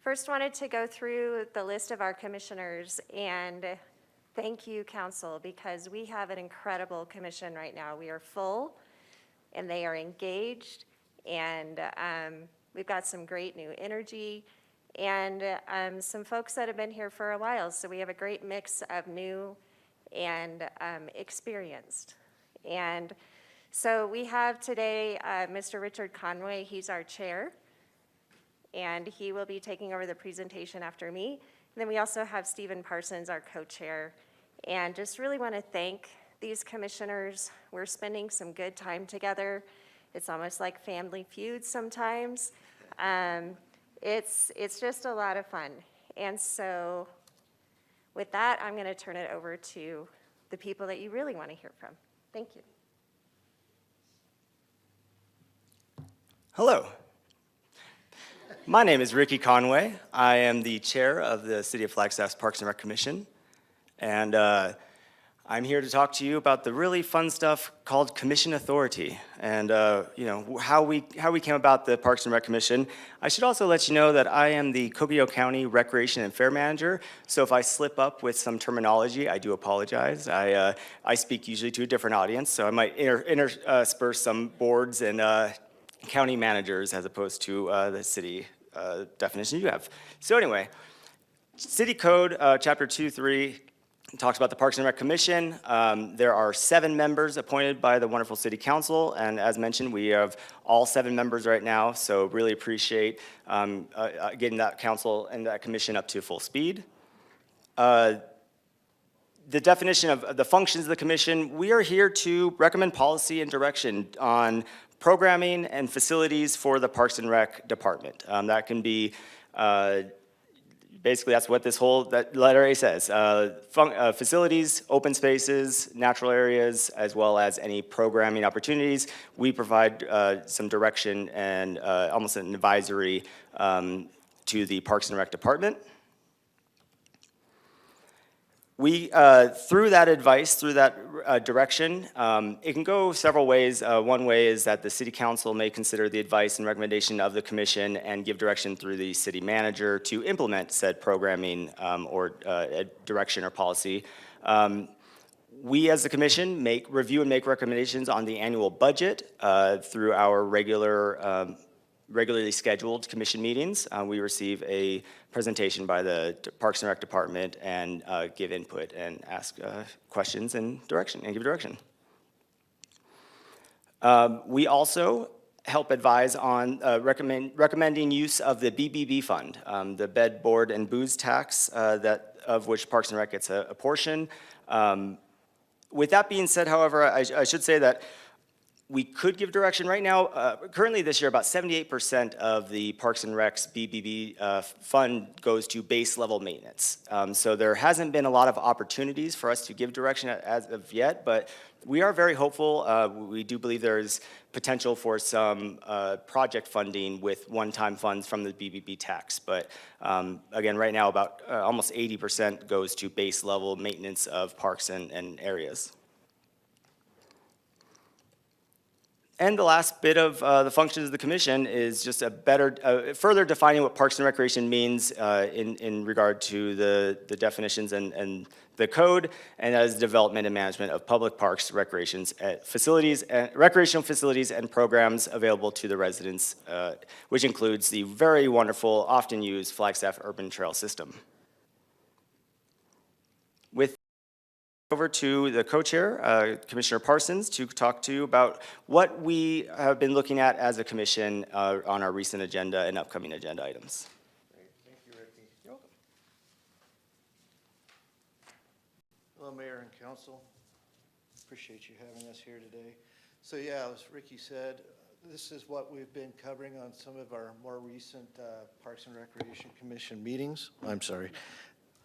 N: First, wanted to go through the list of our commissioners and thank you, council, because we have an incredible commission right now. We are full and they are engaged, and we've got some great new energy and some folks that have been here for a while. So we have a great mix of new and experienced. And so we have today Mr. Richard Conway. He's our chair, and he will be taking over the presentation after me. And then we also have Stephen Parsons, our co-chair. And just really want to thank these commissioners. We're spending some good time together. It's almost like Family Feud sometimes. It's just a lot of fun. And so with that, I'm going to turn it over to the people that you really want to hear from. Thank you.
O: Hello. My name is Ricky Conway. I am the chair of the City of Flagstaff's Parks and Rec Commission, and I'm here to talk to you about the really fun stuff called Commission Authority, and how we came about the Parks and Rec Commission. I should also let you know that I am the Coconino County Recreation and Fair Manager, so if I slip up with some terminology, I do apologize. I speak usually to a different audience, so I might intersperse some boards and county managers as opposed to the city definition you have. So anyway, City Code, Chapter 2.3 talks about the Parks and Rec Commission. There are 7 members appointed by the wonderful City Council, and as mentioned, we have all 7 members right now, so really appreciate getting that council and that commission up to full speed. The definition of the functions of the commission, we are here to recommend policy and direction on programming and facilities for the Parks and Rec department. That can be, basically that's what that letter A says. Facilities, open spaces, natural areas, as well as any programming opportunities. We provide some direction and almost an advisory to the Parks and Rec department. We, through that advice, through that direction, it can go several ways. One way is that the city council may consider the advice and recommendation of the commission and give direction through the city manager to implement said programming or direction or policy. We, as the commission, review and make recommendations on the annual budget through our regularly scheduled commission meetings. We receive a presentation by the Parks and Rec department and give input and ask questions and give direction. We also help advise on recommending use of the BBB fund, the bed, board, and booze tax of which Parks and Rec gets a portion. With that being said, however, I should say that we could give direction right now. Currently this year, about 78% of the Parks and Rec's BBB fund goes to base level maintenance. So there hasn't been a lot of opportunities for us to give direction as of yet, but we are very hopeful. We do believe there's potential for some project funding with one-time funds from the BBB tax. But again, right now about almost 80% goes to base level maintenance of parks and areas. And the last bit of the functions of the commission is just further defining what Parks and Recreation means in regard to the definitions and the code, and that is development and management of public parks, recreational facilities, and programs available to the residents, which includes the very wonderful, often used Flagstaff Urban Trail System. With over to the co-chair, Commissioner Parsons, to talk to you about what we have been looking at as a commission on our recent agenda and upcoming agenda items.
P: Great. Thank you, Ricky. You're welcome. Hello, Mayor and Council. Appreciate you having us here today. So yeah, as Ricky said, this is what we've been covering on some of our more recent Parks and Recreation Commission meetings. I'm sorry.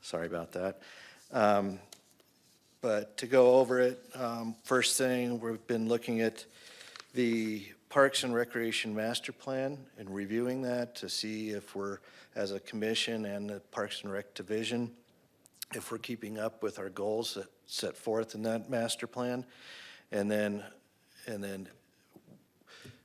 P: Sorry about that. But to go over it, first thing, we've been looking at the Parks and Recreation Master Plan and reviewing that to see if we're, as a commission and the Parks and Rec Division, if we're keeping up with our goals that set forth in that master plan, and then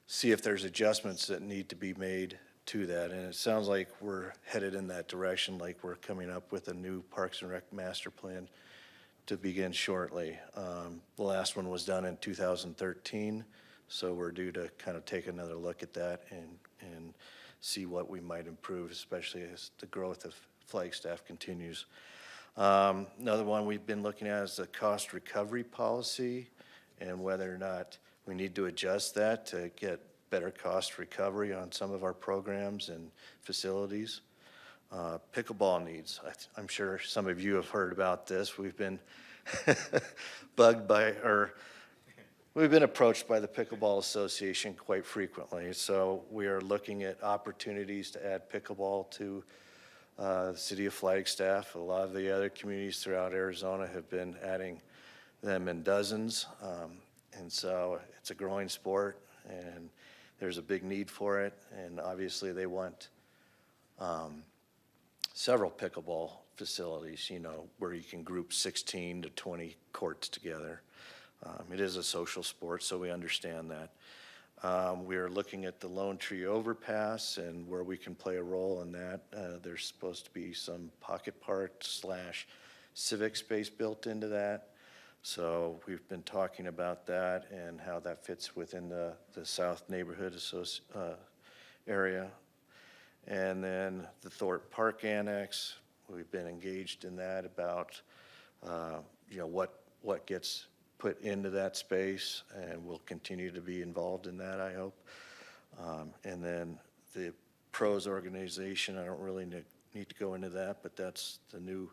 P: see if there's adjustments that need to be made to that. And it sounds like we're headed in that direction, like we're coming up with a new Parks and Rec Master Plan to begin shortly. The last one was done in 2013, so we're due to kind of take another look at that and see what we might improve, especially as the growth of Flagstaff continues. Another one we've been looking at is the cost recovery policy and whether or not we need to adjust that to get better cost recovery on some of our programs and facilities. Pickleball needs. I'm sure some of you have heard about this. We've been we've been approached by the Pickleball Association quite frequently. So we are looking at opportunities to add pickleball to the city of Flagstaff. A lot of the other communities throughout Arizona have been adding them in dozens. And so it's a growing sport and there's a big need for it. And obviously they want several pickleball facilities, you know, where you can group 16 to 20 courts together. It is a social sport, so we understand that. We are looking at the Lone Tree Overpass and where we can play a role in that. There's supposed to be some pocket park / civic space built into that. So we've been talking about that and how that fits within the South Neighborhood area. And then the Thorpe Park Annex, we've been engaged in that about what gets put into that space, and we'll continue to be involved in that, I hope. And then the pros organization, I don't really need to go into that, but that's the new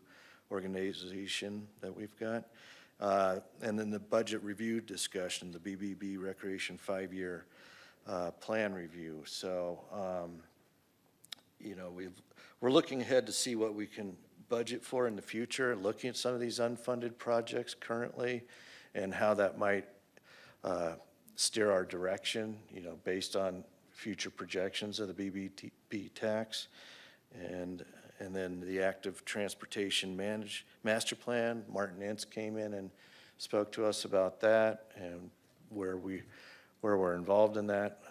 P: organization that we've got. And then the budget review discussion, the BBB Recreation 5-year plan review. So, we're looking ahead to see what we can budget for in the future, looking at some of these unfunded projects currently and how that might steer our direction, based on future projections of the BBB tax. And then the active transportation master plan, Martin Ince came in and spoke to us about that and where we're involved in that,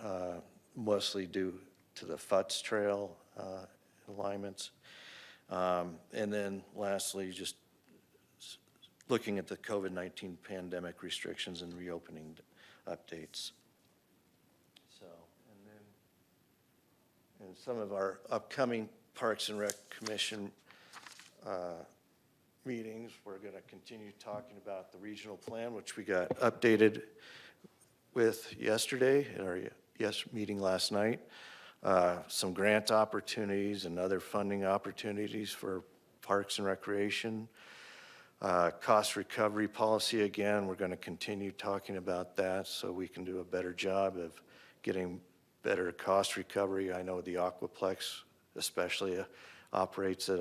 P: mostly due to the Futz Trail alignments. And then lastly, just looking at the COVID-19 pandemic restrictions and reopening updates. So, and some of our upcoming Parks and Rec Commission meetings, we're going to continue talking about the regional plan, which we got updated with yesterday at our meeting last night. Some grant opportunities and other funding opportunities for parks and recreation. Cost recovery policy, again, we're going to continue talking about that so we can do a better job of getting better cost recovery. I know the Aquaplex especially operates at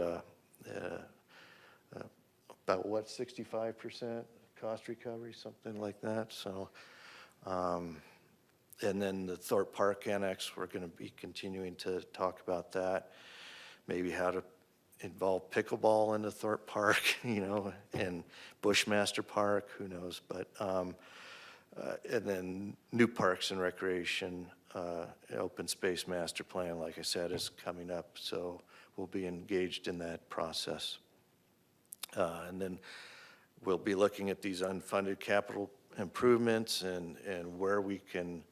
P: about 65% cost recovery, something like that. So, and then the Thorpe Park Annex, we're going to be continuing to talk about that, maybe how to involve pickleball in the Thorpe Park, and Bushmaster Park, who knows, but, and then new parks and recreation, open space master plan, like I said, is coming up, so we'll be engaged in that process. And then we'll be looking at these unfunded capital improvements and where we can,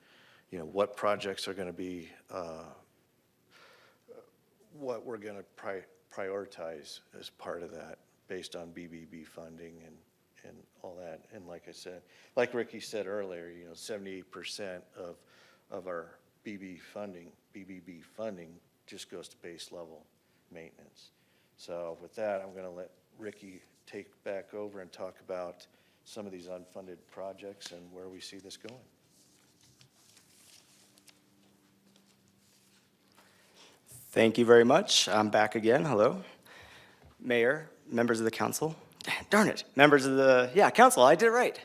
P: what projects are going to be, what we're going to prioritize as part of that based on BBB funding and all that. And like I said, like Ricky said earlier, 78% of our BBB funding just goes to base level maintenance. So with that, I'm going to let Ricky take back over and talk about some of these unfunded projects and where we see this going.
O: Thank you very much. I'm back again. Hello. Mayor, members of the council. Darn it. Members of the, council, I did it right.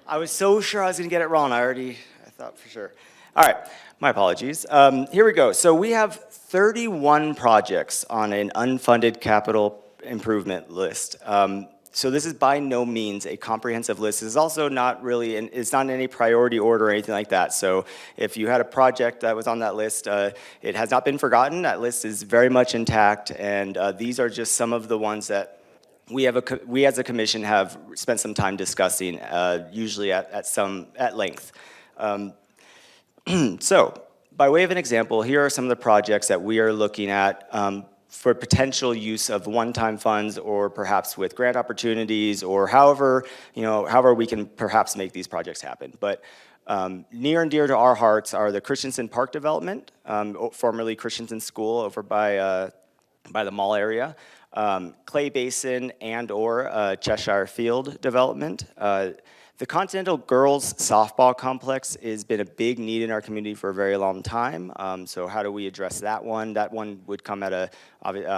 O: I was so sure I was going to get it wrong. I thought for sure. All right, my apologies. Here we go. So we have 31 projects on an unfunded capital improvement list. So this is by no means a comprehensive list. This is also not really, it's not in any priority order or anything like that. So if you had a project that was on that list, it has not been forgotten. That list is very much intact, and these are just some of the ones that we as a commission have spent some time discussing, usually at length. So by way of an example, here are some of the projects that we are looking at for potential use of one-time funds or perhaps with grant opportunities or however we can perhaps make these projects happen. But near and dear to our hearts are the Christensen Park development, formerly Christensen School over by the mall area, Clay Basin and or Cheshire Field development. The Continental Girls Softball Complex has been a big need in our community for a very long time. So how do we address that one? That one would come at a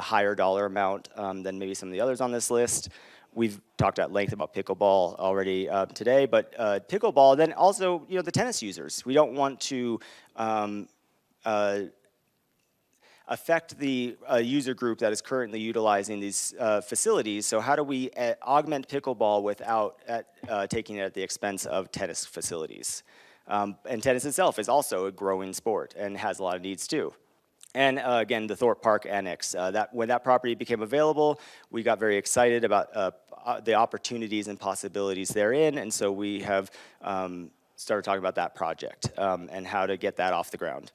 O: higher dollar amount than maybe some of the others on this list. We've talked at length about pickleball already today, but pickleball, then also the tennis users. We don't want to affect the user group that is currently utilizing these facilities. So how do we augment pickleball without taking it at the expense of tennis facilities? And tennis itself is also a growing sport and has a lot of needs too. And again, the Thorpe Park Annex. When that property became available, we got very excited about the opportunities and possibilities therein, and so we have started talking about that project and how to get that off the ground.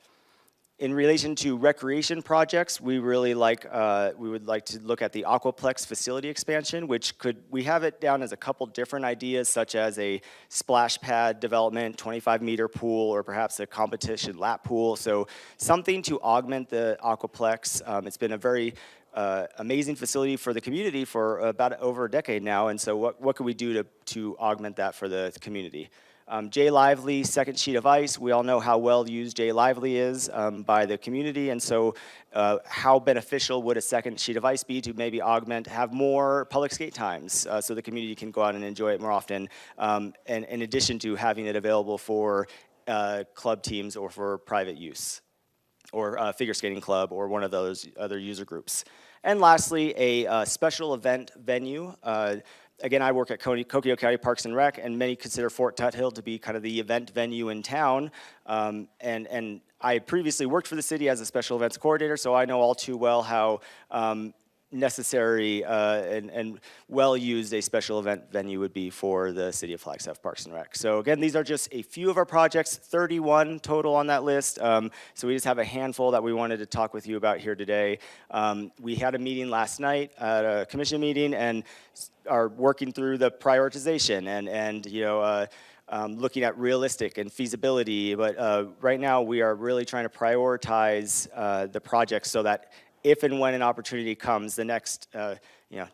O: In relation to recreation projects, we really like, we would like to look at the Aquaplex facility expansion, we have it down as a couple different ideas, such as a splash pad development, 25-meter pool, or perhaps a competition lap pool. So something to augment the Aquaplex. It's been a very amazing facility for the community for about over a decade now, and so what can we do to augment that for the community? J Lively, second sheet of ice. We all know how well used J Lively is by the community, and so how beneficial would a second sheet of ice be to maybe have more public skate times so the community can go out and enjoy it more often, and in addition to having it available for club teams or for private use, or figure skating club or one of those other user groups. And lastly, a special event venue. Again, I work at Coquille County Parks and Rec, and many consider Fort Tuthill to be kind of the event venue in town. And I previously worked for the city as a special events coordinator, so I know all too well how necessary and well-used a special event venue would be for the City of Flagstaff Parks and Rec. So again, these are just a few of our projects, 31 total on that list. So we just have a handful that we wanted to talk with you about here today. We had a meeting last night, a commission meeting, and are working through the prioritization and you know, looking at realistic and feasibility. But right now, we are really trying to prioritize the projects so that if and when an opportunity comes, the next, you know,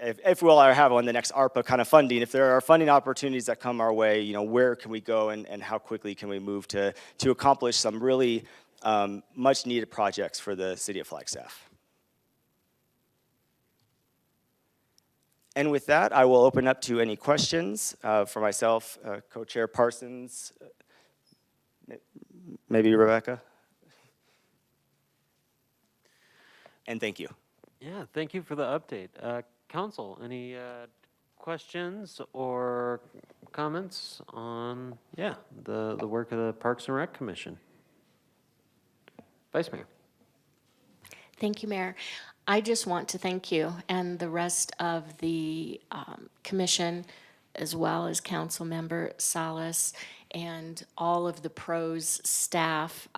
O: if we'll ever have one, the next ARPA kind of funding, if there are funding opportunities that come our way, you know, where can we go and how quickly can we move to accomplish some really much needed projects for the City of Flagstaff. And with that, I will open up to any questions for myself, Co-Chair Parsons, maybe Rebecca. And thank you.
A: Yeah, thank you for the update. Council, any questions or comments on, the work of the Parks and Rec Commission? Vice Mayor.
K: Thank you, Mayor. I just want to thank you and the rest of the commission, as well as Council Member Salas and all of the pros staff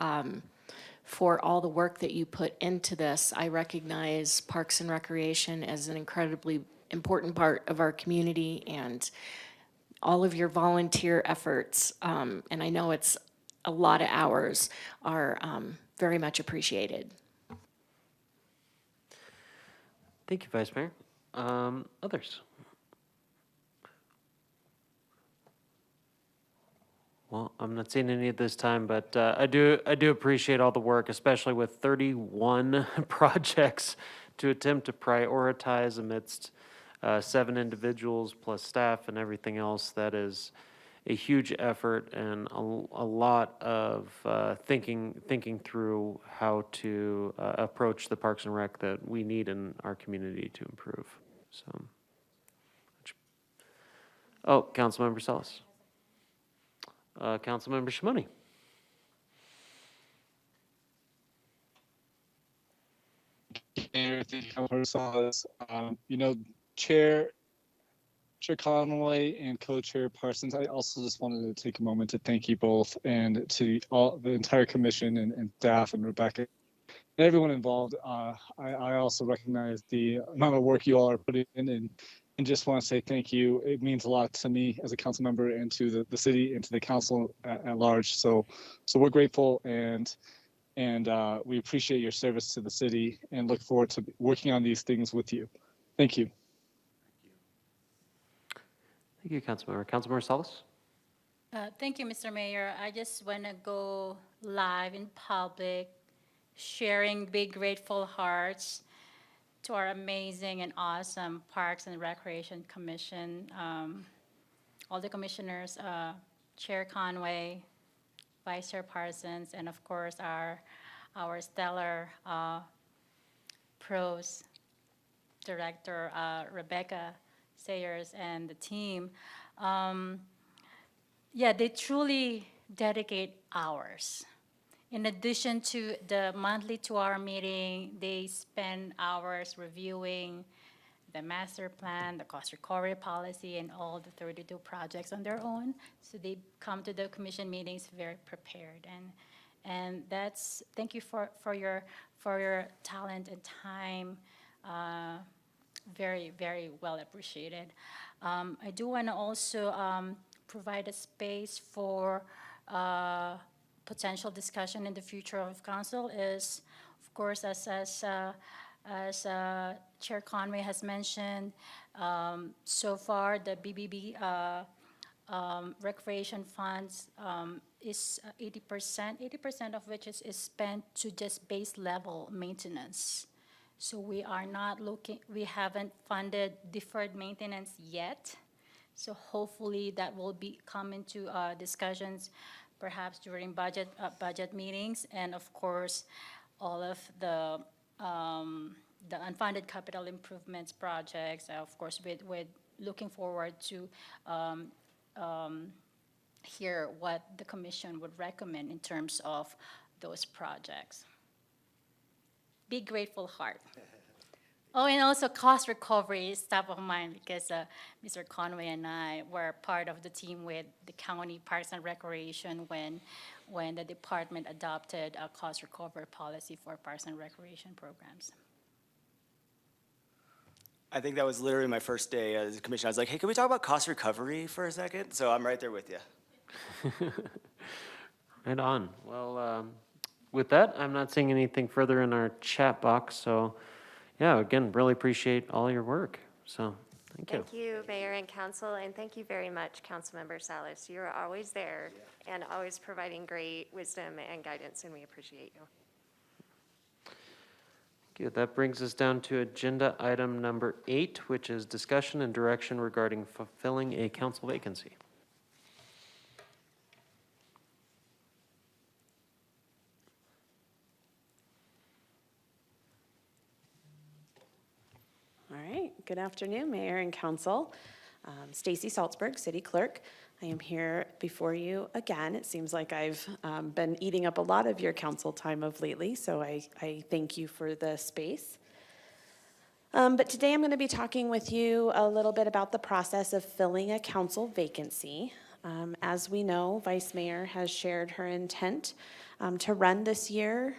K: for all the work that you put into this. I recognize Parks and Recreation as an incredibly important part of our community, and all of your volunteer efforts, and I know it's a lot of hours, are very much appreciated.
A: Thank you, Vice Mayor. Others? Well, I'm not seeing any at this time, but I do appreciate all the work, especially with 31 projects to attempt to prioritize amidst 7 individuals plus staff and everything else. That is a huge effort and a lot of thinking through how to approach the Parks and Rec that we need in our community to improve. So, Councilmember Salas. Councilmember Shimoni.
E: Mayor, thank you, Councilmember Salas. You know, Chair Conway and Co-Chair Parsons, I also just wanted to take a moment to thank you both, and to the entire commission and staff and Rebecca and everyone involved. I also recognize the amount of work you all are putting in, and just want to say thank you. It means a lot to me as a council member and to the city and to the council at large. So we're grateful, and we appreciate your service to the city and look forward to working on these things with you. Thank you.
A: Thank you, Councilmember. Councilmember Salas?
M: Thank you, Mr. Mayor. I just want to go live in public, sharing big grateful hearts to our amazing and awesome Parks and Recreation Commission, all the commissioners, Chair Conway, Vice Chair Parsons, and of course our stellar pros director, Rebecca Sayers, and the team. They truly dedicate hours. In addition to the monthly 2-hour meeting, they spend hours reviewing the master plan, the cost recovery policy, and all the 32 projects on their own. So they come to the commission meetings very prepared. And thank you for your talent and time. Very, very well appreciated. I do want to also provide a space for potential discussion in the future of council is, of course, as Chair Conway has mentioned, so far the BBB recreation funds is 80% of which is spent to just base level maintenance. So we haven't funded deferred maintenance yet. So hopefully that will come into discussions perhaps during budget meetings, and of course, all of the unfunded capital improvements projects, of course, with looking forward to hear what the commission would recommend in terms of those projects. Big grateful heart. Oh, and also cost recovery is top of mind because Mr. Conway and I were part of the team with the county Parks and Recreation when the department adopted a cost recovery policy for Parks and Recreation programs.
O: I think that was literally my first day as a commissioner. I was like, hey, can we talk about cost recovery for a second? So I'm right there with you.
A: Right on. Well, with that, I'm not seeing anything further in our chat box, so yeah, again, really appreciate all your work. So thank you.
N: Thank you, Mayor and Council, and thank you very much, Councilmember Salas. You're always there and always providing great wisdom and guidance, and we appreciate you.
A: Thank you. That brings us down to agenda item number 8, which is discussion and direction regarding fulfilling a council vacancy.
Q: All right, good afternoon, Mayor and Council. Stacy Salzberg, City Clerk. I am here before you again. It seems like I've been eating up a lot of your council time of lately, so I thank you for the space. But today I'm going to be talking with you a little bit about the process of filling a council vacancy. As we know, Vice Mayor has shared her intent to run this year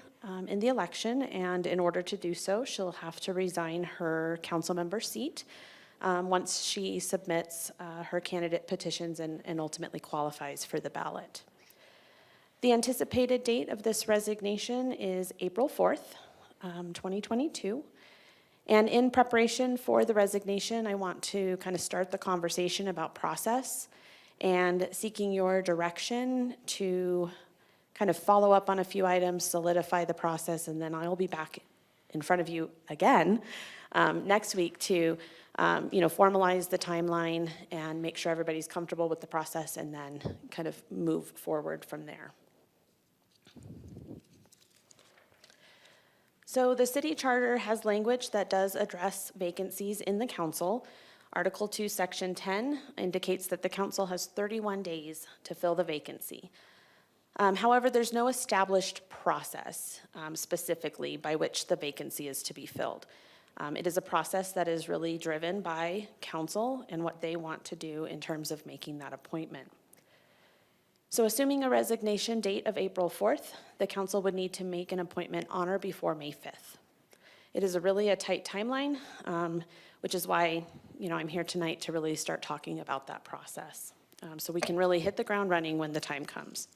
Q: in the election, and in order to do so, she'll have to resign her council member seat once she submits her candidate petitions and ultimately qualifies for the ballot. The anticipated date of this resignation is April 4th, 2022. And in preparation for the resignation, I want to kind of start the conversation about process and seeking your direction to kind of follow up on a few items, solidify the process, and then I'll be back in front of you again next week to formalize the timeline and make sure everybody's comfortable with the process, and then kind of move forward from there. So the city charter has language that does address vacancies in the council. Article 2, Section 10 indicates that the council has 31 days to fill the vacancy. However, there's no established process specifically by which the vacancy is to be filled. It is a process that is really driven by council and what they want to do in terms of making that appointment. So assuming a resignation date of April 4th, the council would need to make an appointment on or before May 5th. It is really a tight timeline, which is why I'm here tonight to really start talking about that process. So we can really hit the ground running when the time comes.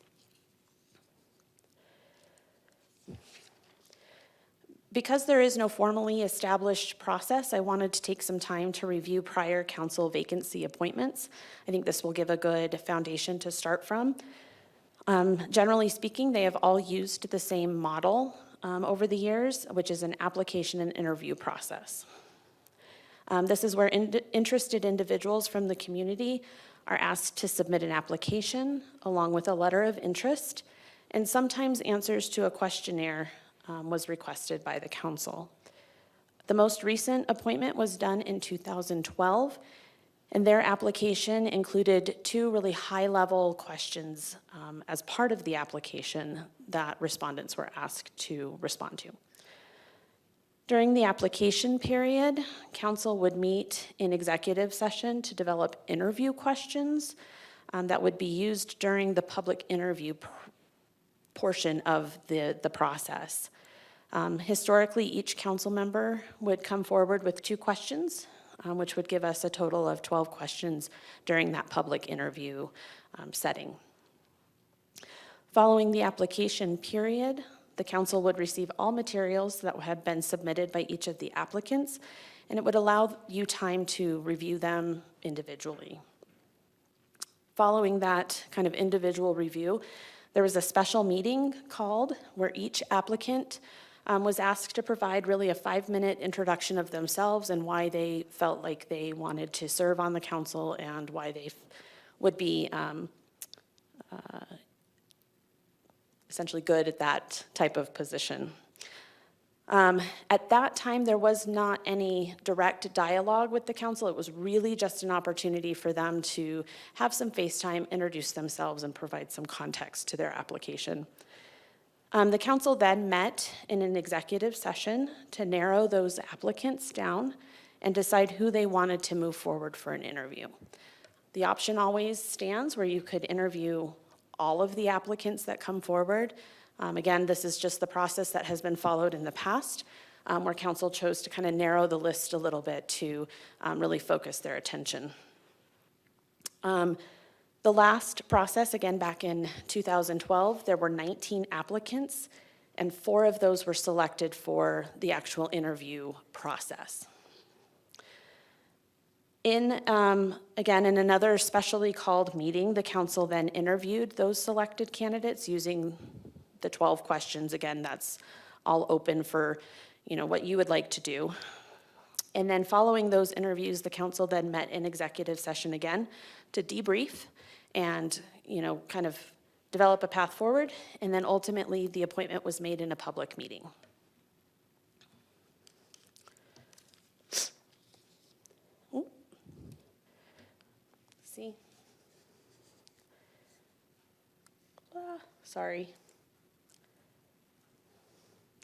Q: Because there is no formally established process, I wanted to take some time to review prior council vacancy appointments. I think this will give a good foundation to start from. Generally speaking, they have all used the same model over the years, which is an application and interview process. This is where interested individuals from the community are asked to submit an application along with a letter of interest, and sometimes answers to a questionnaire was requested by the council. The most recent appointment was done in 2012, and their application included 2 really high-level questions as part of the application that respondents were asked to respond to. During the application period, council would meet in executive session to develop interview questions that would be used during the public interview portion of the process. Historically, each council member would come forward with 2 questions, which would give us a total of 12 questions during that public interview setting. Following the application period, the council would receive all materials that had been submitted by each of the applicants, and it would allow you time to review them individually. Following that kind of individual review, there was a special meeting called where each applicant was asked to provide really a 5-minute introduction of themselves and why they felt like they wanted to serve on the council and why they would be essentially good at that type of position. At that time, there was not any direct dialogue with the council. It was really just an opportunity for them to have some face time, introduce themselves, and provide some context to their application. The council then met in an executive session to narrow those applicants down and decide who they wanted to move forward for an interview. The option always stands where you could interview all of the applicants that come forward. Again, this is just the process that has been followed in the past, where council chose to kind of narrow the list a little bit to really focus their attention. The last process, again, back in 2012, there were 19 applicants, and 4 of those were selected for the actual interview process. Again, in another specially called meeting, the council then interviewed those selected candidates using the 12 questions. Again, that's all open for, what you would like to do. And then following those interviews, the council then met in executive session again to debrief and, kind of develop a path forward. And then ultimately, the appointment was made in a public meeting. Ooh. See? Sorry.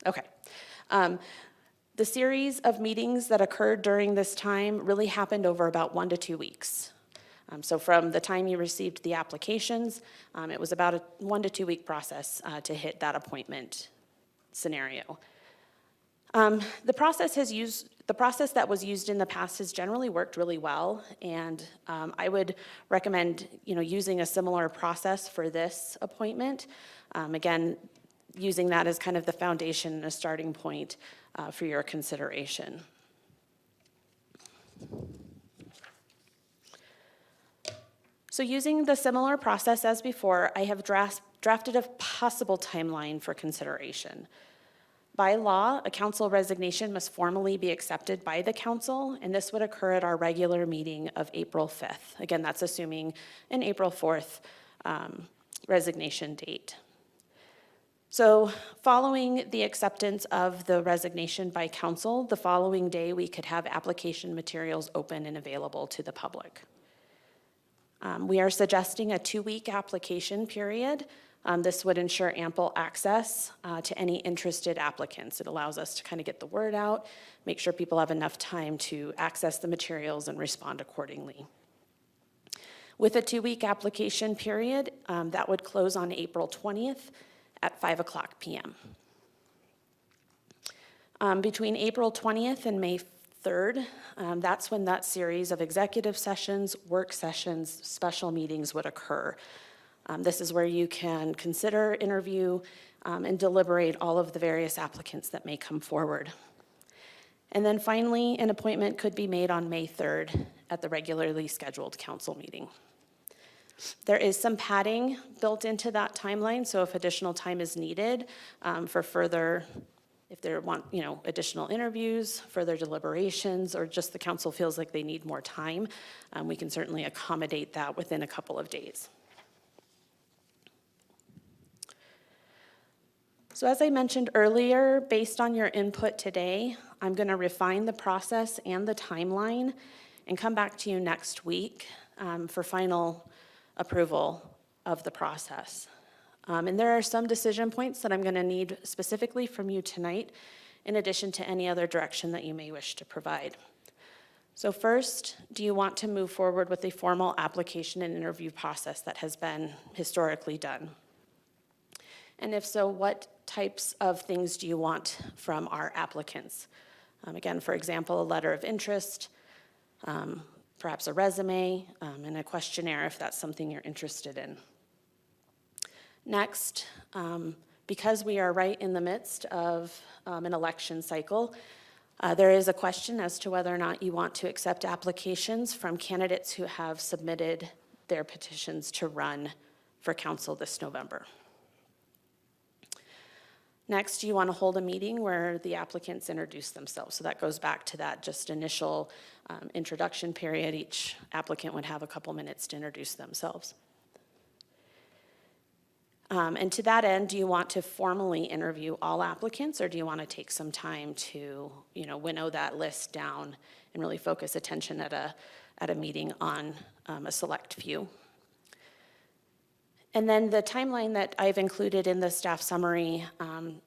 Q: Okay. The series of meetings that occurred during this time really happened over about 1 to 2 weeks. So from the time you received the applications, it was about a 1 to 2 week process to hit that appointment scenario. The process that was used in the past has generally worked really well, and I would recommend using a similar process for this appointment. Again, using that as kind of the foundation and a starting point for your consideration. So using the similar process as before, I have drafted a possible timeline for consideration. By law, a council resignation must formally be accepted by the council, and this would occur at our regular meeting of April 5th. Again, that's assuming an April 4th resignation date. So following the acceptance of the resignation by council, the following day we could have application materials open and available to the public. We are suggesting a 2-week application period. This would ensure ample access to any interested applicants. It allows us to kind of get the word out, make sure people have enough time to access the materials and respond accordingly. With a 2-week application period, that would close on April 20th at 5:00 p.m. Between April 20th and May 3rd, that's when that series of executive sessions, work sessions, special meetings would occur. This is where you can consider, interview, and deliberate all of the various applicants that may come forward. And then finally, an appointment could be made on May 3rd at the regularly scheduled council meeting. There is some padding built into that timeline, so if additional time is needed for further, if they want, additional interviews, further deliberations, or just the council feels like they need more time, we can certainly accommodate that within a couple of days. So as I mentioned earlier, based on your input today, I'm going to refine the process and the timeline and come back to you next week for final approval of the process. And there are some decision points that I'm going to need specifically from you tonight, in addition to any other direction that you may wish to provide. So first, do you want to move forward with a formal application and interview process that has been historically done? And if so, what types of things do you want from our applicants? Again, for example, a letter of interest, perhaps a resume, and a questionnaire if that's something you're interested in. Next, because we are right in the midst of an election cycle, there is a question as to whether or not you want to accept applications from candidates who have submitted their petitions to run for council this November. Next, you want to hold a meeting where the applicants introduce themselves. So that goes back to that just initial introduction period. Each applicant would have a couple minutes to introduce themselves. And to that end, do you want to formally interview all applicants, or do you want to take some time to, winnow that list down and really focus attention at a meeting on a select few? And then the timeline that I've included in the staff summary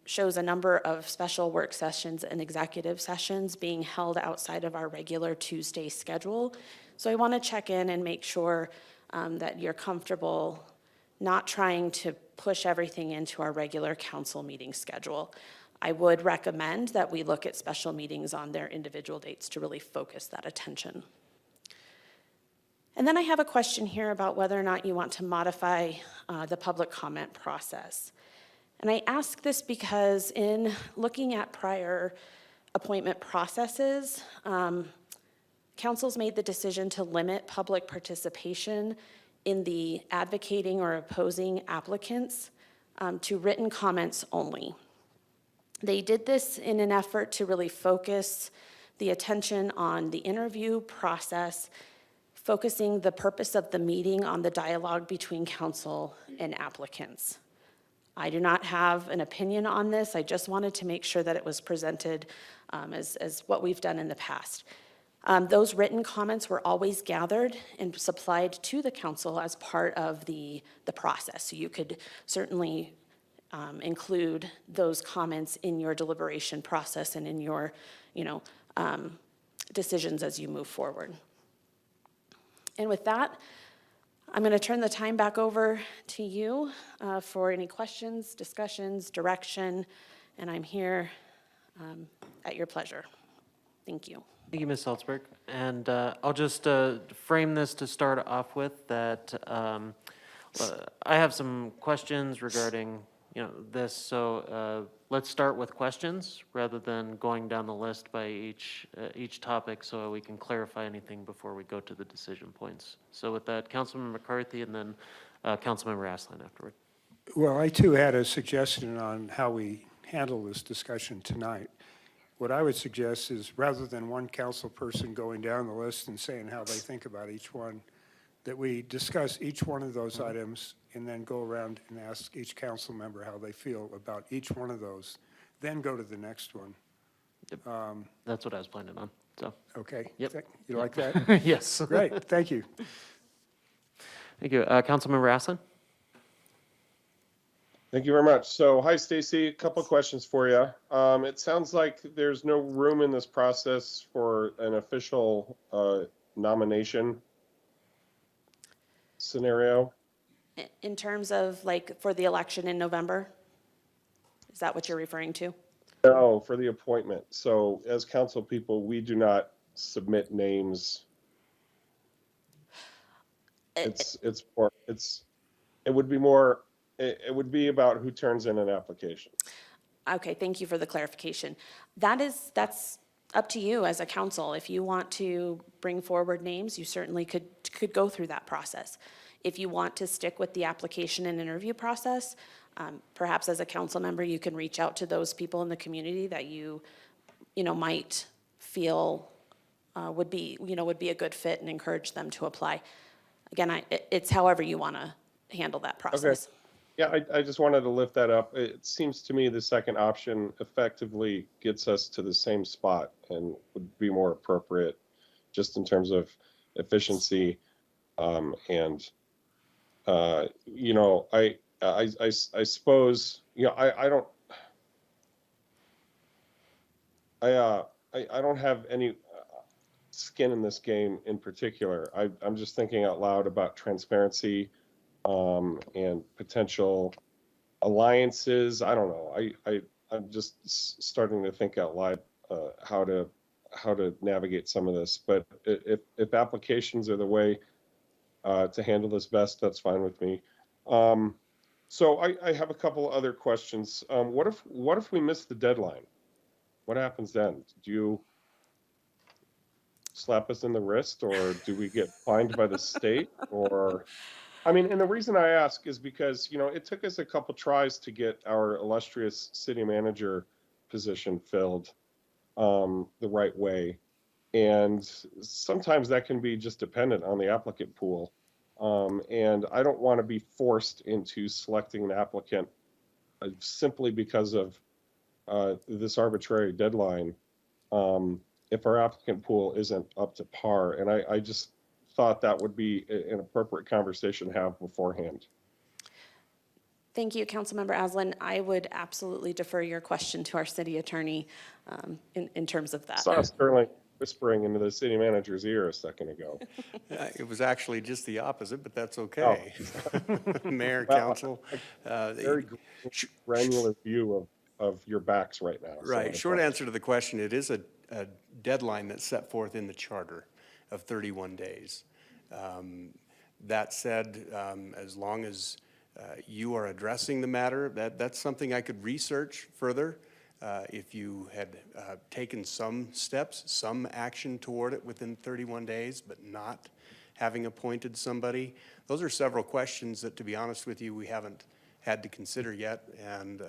Q: shows a number of special work sessions and executive sessions being held outside of our regular Tuesday schedule. So I want to check in and make sure that you're comfortable not trying to push everything into our regular council meeting schedule. I would recommend that we look at special meetings on their individual dates to really focus that attention. And then I have a question here about whether or not you want to modify the public comment process. And I ask this because in looking at prior appointment processes, council's made the decision to limit public participation in the advocating or opposing applicants to written comments only. They did this in an effort to really focus the attention on the interview process, focusing the purpose of the meeting on the dialogue between council and applicants. I do not have an opinion on this. I just wanted to make sure that it was presented as what we've done in the past. Those written comments were always gathered and supplied to the council as part of the process. So you could certainly include those comments in your deliberation process and in your, decisions as you move forward. And with that, I'm going to turn the time back over to you for any questions, discussions, direction, and I'm here at your pleasure. Thank you.
A: Thank you, Ms. Salzberg. And I'll just frame this to start off with that I have some questions regarding this. So let's start with questions rather than going down the list by each topic, so we can clarify anything before we go to the decision points. So with that, Councilman McCarthy and then Councilmember Aslan afterward.
F: Well, I too had a suggestion on how we handle this discussion tonight. What I would suggest is, rather than one council person going down the list and saying how they think about each one, that we discuss each one of those items and then go around and ask each council member how they feel about each one of those, then go to the next one.
A: That's what I was planning on, so.
F: Okay?
A: Yep.
F: You like that?
A: Yes.
F: Great, thank you.
A: Thank you. Councilmember Aslan?
D: Thank you very much. So, hi, Stacy. A couple questions for you. It sounds like there's no room in this process for an official nomination scenario.
Q: In terms of for the election in November? Is that what you're referring to?
D: No, for the appointment. So, as council people, we do not submit names. It would be about who turns in an application.
Q: Okay, thank you for the clarification. That's up to you as a council. If you want to bring forward names, you certainly could go through that process. If you want to stick with the application and interview process, perhaps as a council member, you can reach out to those people in the community that you might feel would be a good fit and encourage them to apply. Again, it's however you want to handle that process.
D: Okay. Yeah, I just wanted to lift that up. It seems to me the second option effectively gets us to the same spot and would be more appropriate just in terms of efficiency. I suppose, I don't have any skin in this game in particular. I'm just thinking out loud about transparency and potential alliances. I don't know. I'm just starting to think out loud how to navigate some of this. But if applications are the way to handle this best, that's fine with me. So I have a couple other questions. What if we miss the deadline? What happens then? Do you slap us in the wrist, or do we get fined by the state? Or, I mean, and the reason I ask is because, you know, it took us a couple tries to get our illustrious city manager position filled the right way. And sometimes that can be just dependent on the applicant pool. And I don't want to be forced into selecting an applicant simply because of this arbitrary deadline if our applicant pool isn't up to par. And I just thought that would be an appropriate conversation to have beforehand.
Q: Thank you, Councilmember Aslan. I would absolutely defer your question to our city attorney in terms of that.
D: Saw Sterling whispering into the city manager's ear a second ago.
R: It was actually just the opposite, but that's okay. Mayor,
D: Well,
R: council.
D: Very granular view of your backs right now. so
R: Right.
D: I
R: Short
D: apologize.
R: answer to the question, it is a deadline that's set forth in the charter of 31 days. That said, as long as you are addressing the matter, that's something I could research further. If you had taken some steps, some action toward it within 31 days, but not having appointed somebody, those are several questions that, to be honest with you, we haven't had to consider yet. And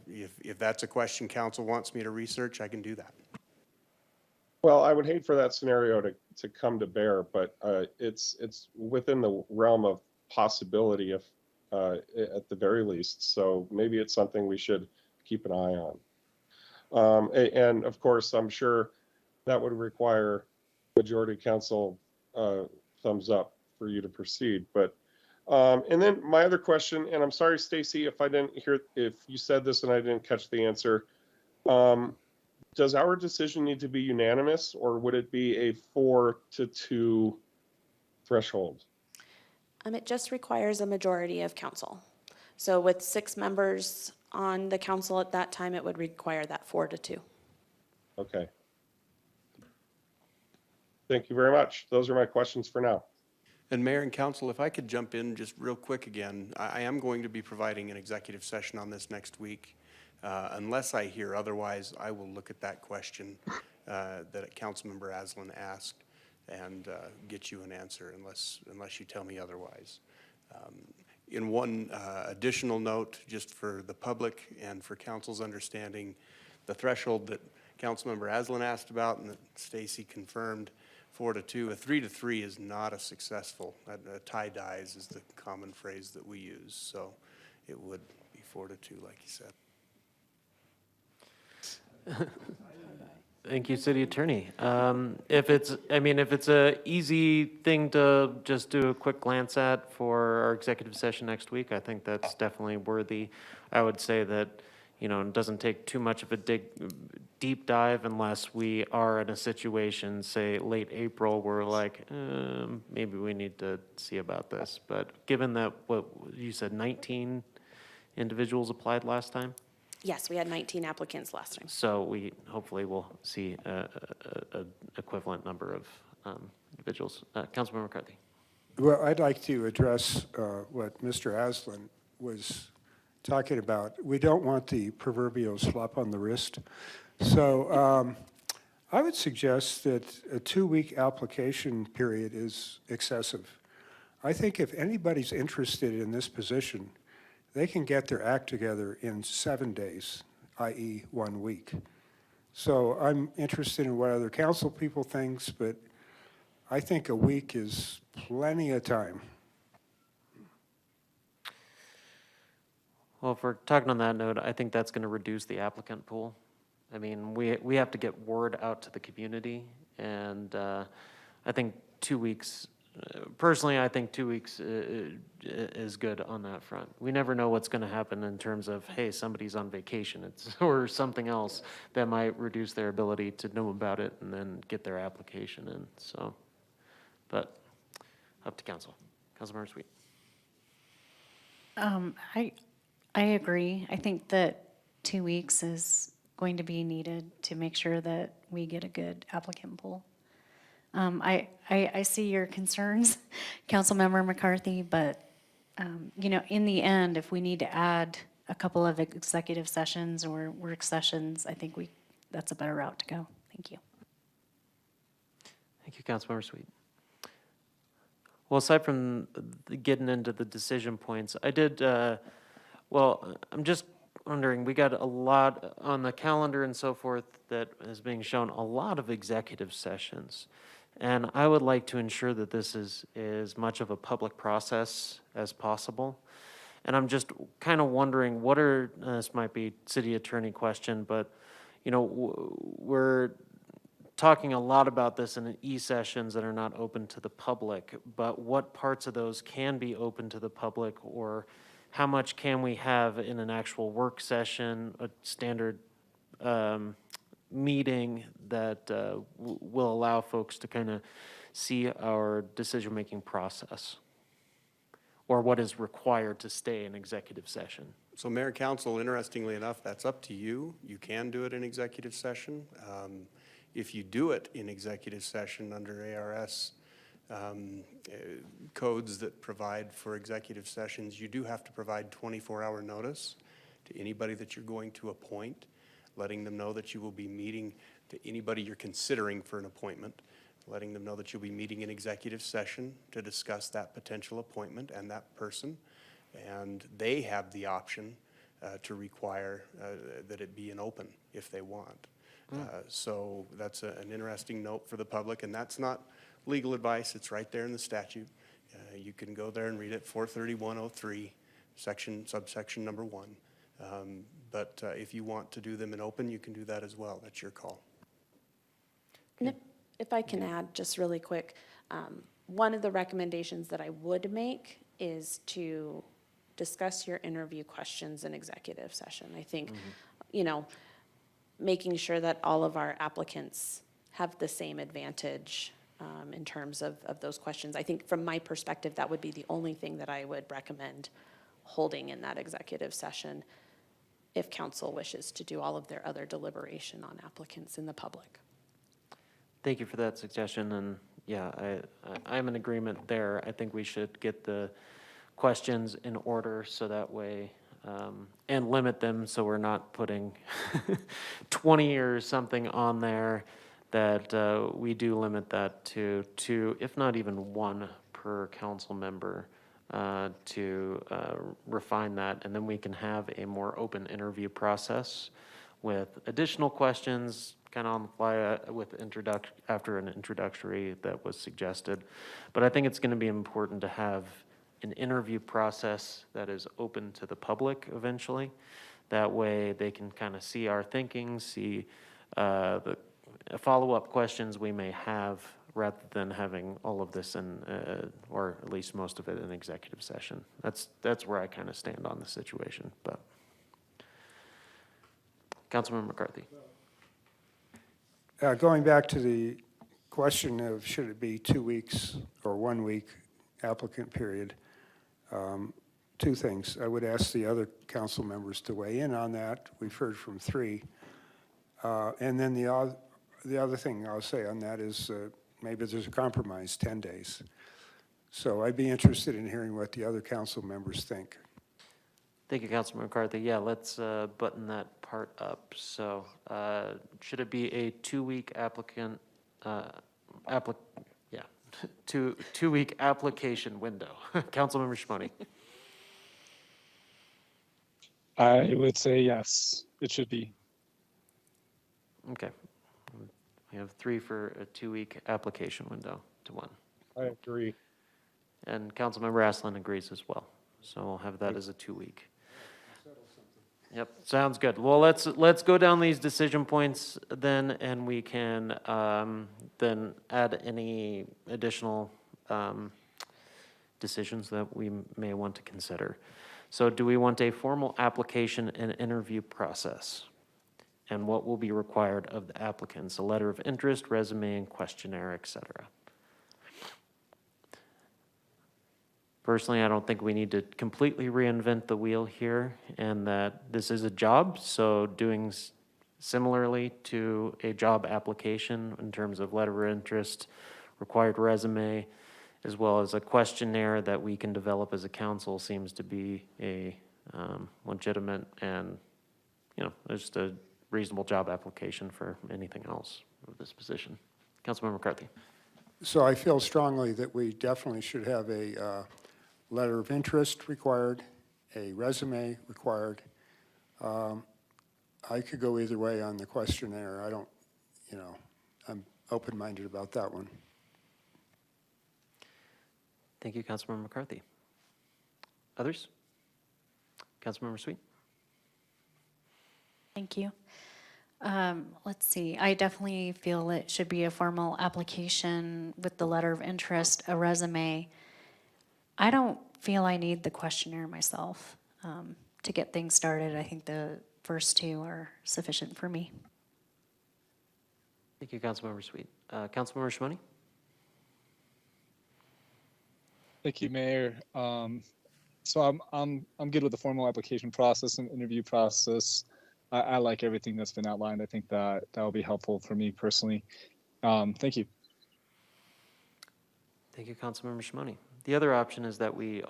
R: if that's a question council wants me to research, I can do that.
D: Well, I would hate for that scenario to come to bear, but it's within the realm of possibility if at the very least. So maybe it's something we should keep an eye on. And of course, I'm sure that would require majority council thumbs up for you to proceed. But and then my other question, and I'm sorry, Stacy, if I didn't hear, if you said this and I didn't catch the answer. Does our decision need to be unanimous, or would it be a 4-2 threshold?
Q: It just requires a majority of council. So with 6 members on the council at that time, it would require that 4-2.
D: Okay. Thank you very much. Those are my questions for now.
R: And Mayor and Council, if I could jump in just real quick again, I am going to be providing an executive session on this next week. Unless I hear otherwise, I will look at that question that Councilmember Aslan asked and get you an answer unless you tell me otherwise. In one additional note, just for the public and for council's understanding, the threshold that Councilmember Aslan asked about and that Stacy confirmed, 4-2, a 3-3 is not a successful, a tie dies is the common phrase that we use. So it would be 4-2, like you said.
A: Thank you, City Attorney. If it's a easy thing to just do a quick glance at for our executive session next week, I think that's definitely worthy. I would say that, you know, it doesn't take too much of a deep dive unless we are in a situation, say, late April, where we're like, maybe we need to see about this. But given that, what you said, 19 individuals applied last time?
Q: Yes, we had 19 applicants last time.
A: So we hopefully will see an equivalent number of individuals. Councilmember McCarthy.
F: Well, I'd like to address what Mr. Aslan was talking about. We don't want the proverbial slap on the wrist. So I would suggest that a 2-week application period is excessive. I think if anybody's interested in this position, they can get their act together in 7 days, i.e. 1 week. So I'm interested in what other council people think, but I think a week is plenty of time.
A: Well, if we're talking on that note, I think that's going to reduce the applicant pool. I mean, we have to get word out to the community, and I think 2 weeks. Personally, I think 2 weeks is good on that front. We never know what's going to happen in terms of, hey, somebody's on vacation or something else that might reduce their ability to know about it and then get their application in. So, but up to council. Councilmember Sweet.
L: I agree. I think that 2 weeks is going to be needed to make sure that we get a good applicant pool. I see your concerns, Councilmember McCarthy, but, you know, in the end, if we need to add a couple of executive sessions or work sessions, I think that's a better route to go. Thank you.
A: Thank you, Councilmember Sweet. Well, aside from getting into the decision points, I did, well, I'm just wondering, we got a lot on the calendar and so forth that is being shown, a lot of executive sessions. And I would like to ensure that this is as much of a public process as possible. And I'm just kind of wondering, what are, this might be city attorney question, but, you know, we're talking a lot about this in e-sessions that are not open to the public, but what parts of those can be open to the public, or how much can we have in an actual work session, a standard meeting that will allow folks to kind of see our decision-making process, or what is required to stay in executive session?
R: So Mayor and Council, interestingly enough, that's up to you. You can do it in executive session. If you do it in executive session under ARS codes that provide for executive sessions, you do have to provide 24-hour notice to anybody that you're going to appoint, letting them know that you will be meeting, to anybody you're considering for an appointment, letting them know that you'll be meeting in executive session to discuss that potential appointment and that person. And they have the option to require that it be an open if they want. So that's an interesting note for the public, and that's not legal advice. It's right there in the statute. You can go there and read it, 43103, subsection number 1. But if you want to do them in open, you can do that as well. That's your call.
Q: And if I can add just really quick, one of the recommendations that I would make is to discuss your interview questions in executive session. I think, you know, making sure that all of our applicants have the same advantage in terms of those questions. I think from my perspective, that would be the only thing that I would recommend holding in that executive session if council wishes to do all of their other deliberation on applicants in the public.
A: Thank you for that suggestion, and yeah, I'm in agreement there. I think we should get the questions in order so that way, and limit them so we're not putting 20 or something on there, that we do limit that to two, if not even one per council member, to refine that, and then we can have a more open interview process with additional questions kind of on the fly with after an introductory that was suggested. But I think it's going to be important to have an interview process that is open to the public eventually. That way they can kind of see our thinking, see the follow-up questions we may have, rather than having all of this in, or at least most of it in executive session. That's where I kind of stand on the situation, but. Councilman McCarthy.
F: Going back to the question of should it be 2 weeks or 1 week applicant period, 2 things. I would ask the other council members to weigh in on that. We've heard from 3. And then the other thing I'll say on that is maybe there's a compromise, 10 days. So I'd be interested in hearing what the other council members think.
A: Thank you, Councilman McCarthy. Yeah, let's button that part up. So should it be a 2-week applicant, two-week application window? Councilmember Shimoni.
E: I would say yes, it should be.
A: Okay. We have 3 for a 2-week application window to 1.
D: I agree.
A: And Councilmember Aslan agrees as well. So we'll have that as a 2-week. Yep, sounds good. Well, let's go down these decision points then, and we can then add any additional decisions that we may want to consider. So do we want a formal application and interview process? And what will be required of the applicants? A letter of interest, resume, and questionnaire, et cetera. Personally, I don't think we need to completely reinvent the wheel here, and that this is a job, so doing similarly to a job application in terms of letter of interest, required resume, as well as a questionnaire that we can develop as a council seems to be a legitimate and, just a reasonable job application for anything else of this position. Councilmember McCarthy.
F: So I feel strongly that we definitely should have a letter of interest required, a resume required. I could go either way on the questionnaire. I don't, I'm open-minded about that one.
A: Thank you, Councilmember McCarthy. Others? Councilmember Sweet.
L: Thank you. Let's see, I definitely feel it should be a formal application with the letter of interest, a resume. I don't feel I need the questionnaire myself to get things started. I think the first two are sufficient for me.
A: Thank you, Councilmember Sweet. Councilmember Shimoni?
E: Thank you, Mayor. So I'm good with the formal application process and interview process. I like everything that's been outlined. I think that will be helpful for me personally. Thank you.
A: Thank you, Councilmember Shimoni. The other option is that we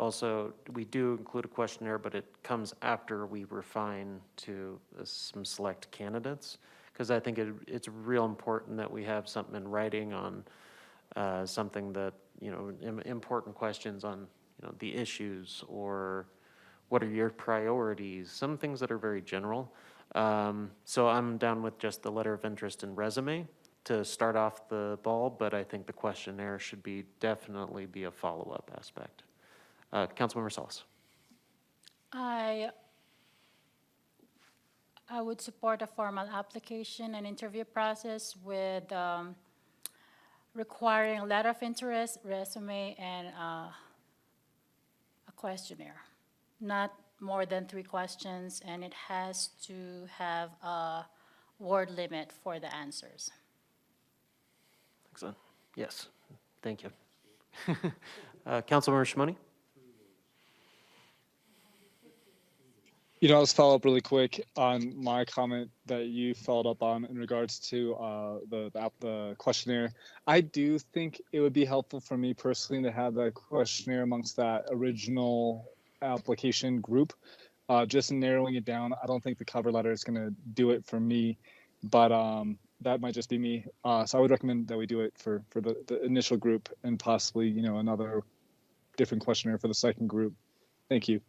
A: do include a questionnaire, but it comes after we refine to some select candidates, because I think it's real important that we have something in writing on something that, important questions on, the issues or what are your priorities, some things that are very general. So I'm down with just the letter of interest and resume to start off the ball, but I think the questionnaire should definitely be a follow-up aspect. Councilmember Salas.
M: I would support a formal application and interview process with requiring a letter of interest, resume, and a questionnaire. Not more than 3 questions, and it has to have a word limit for the answers.
A: Excellent. Yes, thank you. Councilmember Shimoni?
E: I'll just follow up really quick on my comment that you followed up on in regards to the questionnaire. I do think it would be helpful for me personally to have that questionnaire amongst that original application group. Just narrowing it down, I don't think the cover letter is going to do it for me, but that might just be me. So I would recommend that we do it for the initial group and possibly, another different questionnaire for the second group. Thank you.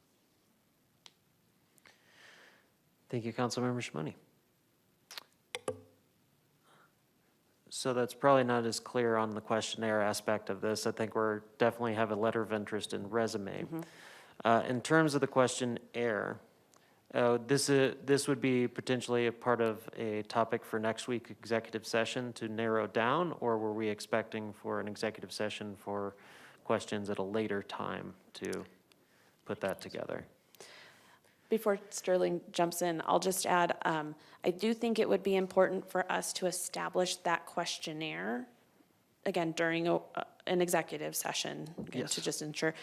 A: Thank you, Councilmember Shimoni. So that's probably not as clear on the questionnaire aspect of this. I think we're definitely have a letter of interest and resume. In terms of the questionnaire, this would be potentially a part of a topic for next week executive session to narrow down, or were we expecting for an executive session for questions at a later time to put that together?
Q: Before Sterling jumps in, I'll just add, I do think it would be important for us to establish that questionnaire, again, during an executive session, again,
A: Yes.
Q: to just ensure.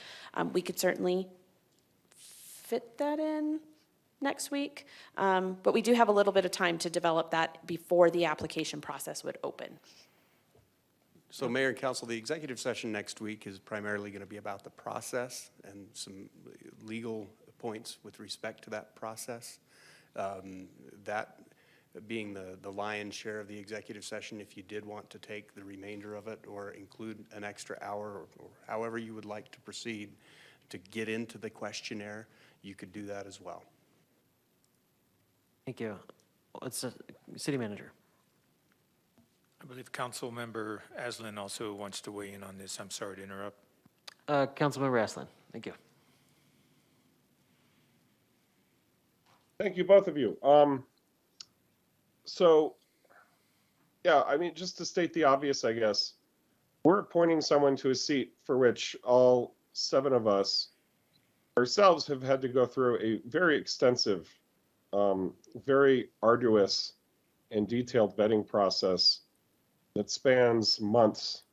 Q: We could certainly fit that in next week, but we do have a little bit of time to develop that before the application process would open.
R: So Mayor and Council, the executive session next week is primarily going to be about the process and some legal points with respect to that process. That being the lion's share of the executive session, if you did want to take the remainder of it or include an extra hour or however you would like to proceed to get into the questionnaire, you could do that as well.
A: Thank you. It's City Manager.
C: I believe Councilmember Aslan also wants to weigh in on this. I'm sorry to interrupt.
A: Councilmember Aslan, thank you.
D: Thank you, both of you. So, yeah, I mean, just to state the obvious, I guess, we're appointing someone to a seat for which all 7 of us ourselves have had to go through a very extensive, very arduous and detailed vetting process that spans months,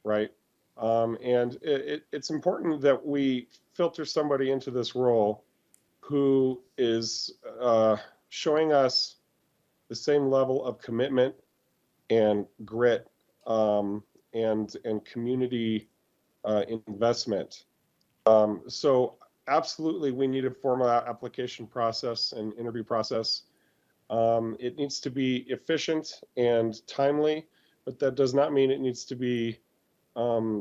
D: right? And it's important that we filter somebody into this role who is showing us the same level of commitment and grit and community investment. So absolutely, we need a formal application process and interview process. It needs to be efficient and timely, but that does not mean it needs to be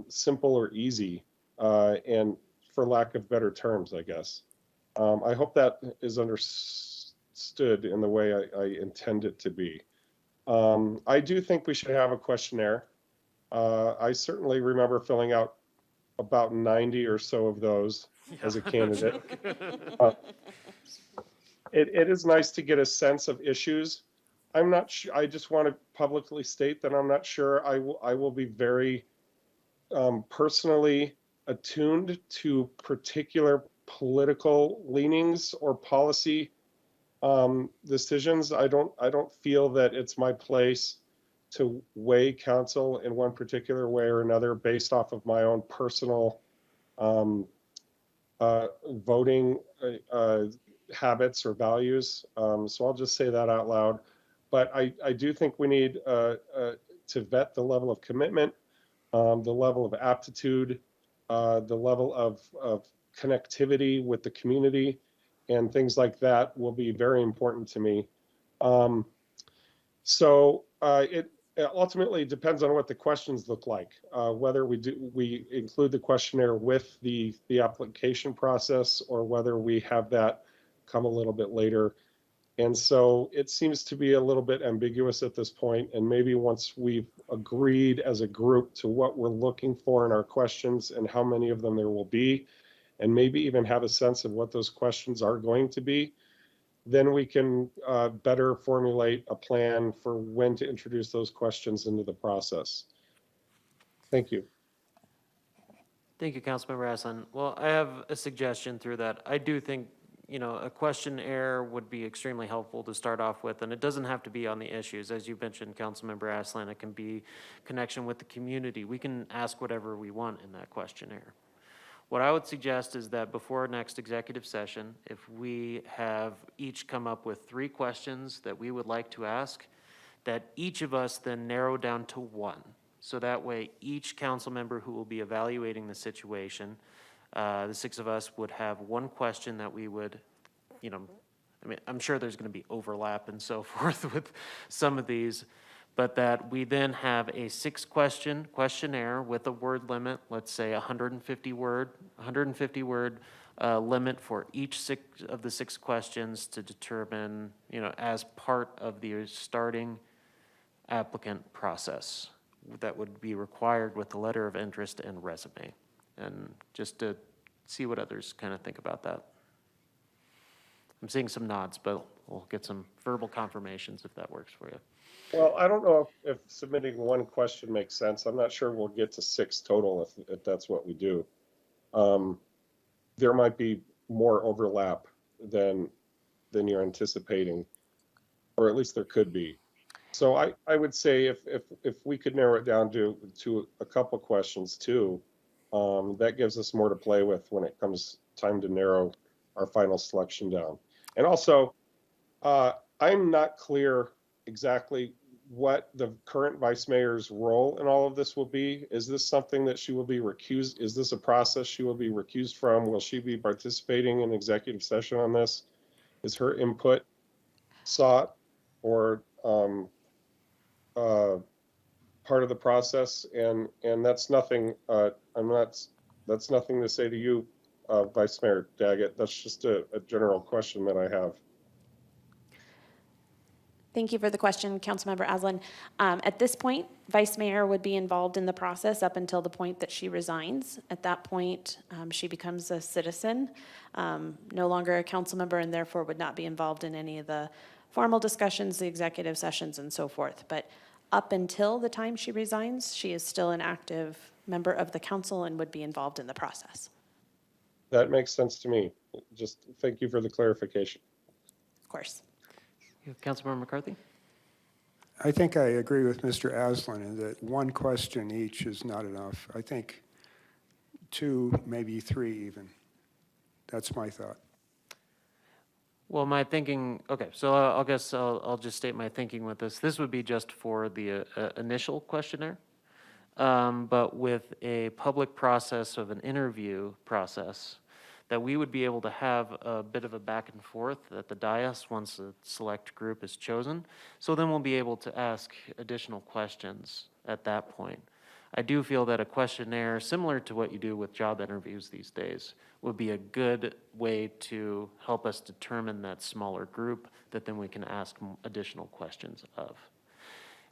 D: simple or easy, and for lack of better terms, I guess. I hope that is understood in the way I intend it to be. I do think we should have a questionnaire. I certainly remember filling out about 90 or so of those as a candidate. It is nice to get a sense of issues. I'm not sure. I just want to publicly state that I'm not sure I will be very personally attuned to particular political leanings or policy decisions. I don't feel that it's my place to weigh council in one particular way or another based off of my own personal voting habits or values. So I'll just say that out loud. But I do think we need to vet the level of commitment, the level of aptitude, the level of connectivity with the community, and things like that will be very important to me. So it ultimately depends on what the questions look like, whether we include the questionnaire with the application process or whether we have that come a little bit later. And so it seems to be a little bit ambiguous at this point. And maybe once we've agreed as a group to what we're looking for in our questions and how many of them there will be, and maybe even have a sense of what those questions are going to be, then we can better formulate a plan for when to introduce those questions into the process. Thank you.
A: Thank you, Councilmember Aslan. Well, I have a suggestion through that. I do think, you know, a questionnaire would be extremely helpful to start off with, and it doesn't have to be on the issues. As you mentioned, Councilmember Aslan, it can be connection with the community. We can ask whatever we want in that questionnaire. What I would suggest is that before our next executive session, if we have each come up with 3 questions that we would like to ask, that each of us then narrow down to 1. So that way, each council member who will be evaluating the situation, the 6 of us would have 1 question that we would, you know, I mean, I'm sure there's going to be overlap and so forth with some of these, but that we then have a 6-question questionnaire with a word limit, let's say 150 word limit for each 6 of the 6 questions to determine, you know, as part of the starting applicant process that would be required with the letter of interest and resume. And just to see what others kind of think about that. I'm seeing some nods, but we'll get some verbal confirmations if that works for you.
D: Well, I don't know if submitting 1 question makes sense. I'm not sure we'll get to 6 total if that's what we do. There might be more overlap than you're anticipating, or at least there could be. So I would say if we could narrow it down to a couple questions too, that gives us more to play with when it comes time to narrow our final selection down. And also, I'm not clear exactly what the current vice mayor's role in all of this will be. Is this something that she will be recused? Is this a process she will be recused from? Will she be participating in executive session on this? Is her input sought or part of the process? And that's nothing. That's nothing to say to you, Vice Mayor Daggett. That's just a general question that I have.
Q: Thank you for the question, Councilmember Aslan. At this point, Vice Mayor would be involved in the process up until the point that she resigns. At that point, she becomes a citizen, no longer a council member, and therefore would not be involved in any of the formal discussions, the executive sessions, and so forth. But up until the time she resigns, she is still an active member of the council and would be involved in the process.
D: That makes sense to me. Just thank you for the clarification.
Q: Of course.
A: Councilmember McCarthy?
F: I think I agree with Mr. Aslan in that one question each is not enough. I think 2, maybe 3 even. That's my thought.
A: Well, my thinking, okay, so I'll guess I'll just state my thinking with this. This would be just for the initial questionnaire, but with a public process of an interview process, that we would be able to have a bit of a back and forth at the dais once a select group is chosen. So then we'll be able to ask additional questions at that point. I do feel that a questionnaire, similar to what you do with job interviews these days, would be a good way to help us determine that smaller group that then we can ask additional questions of.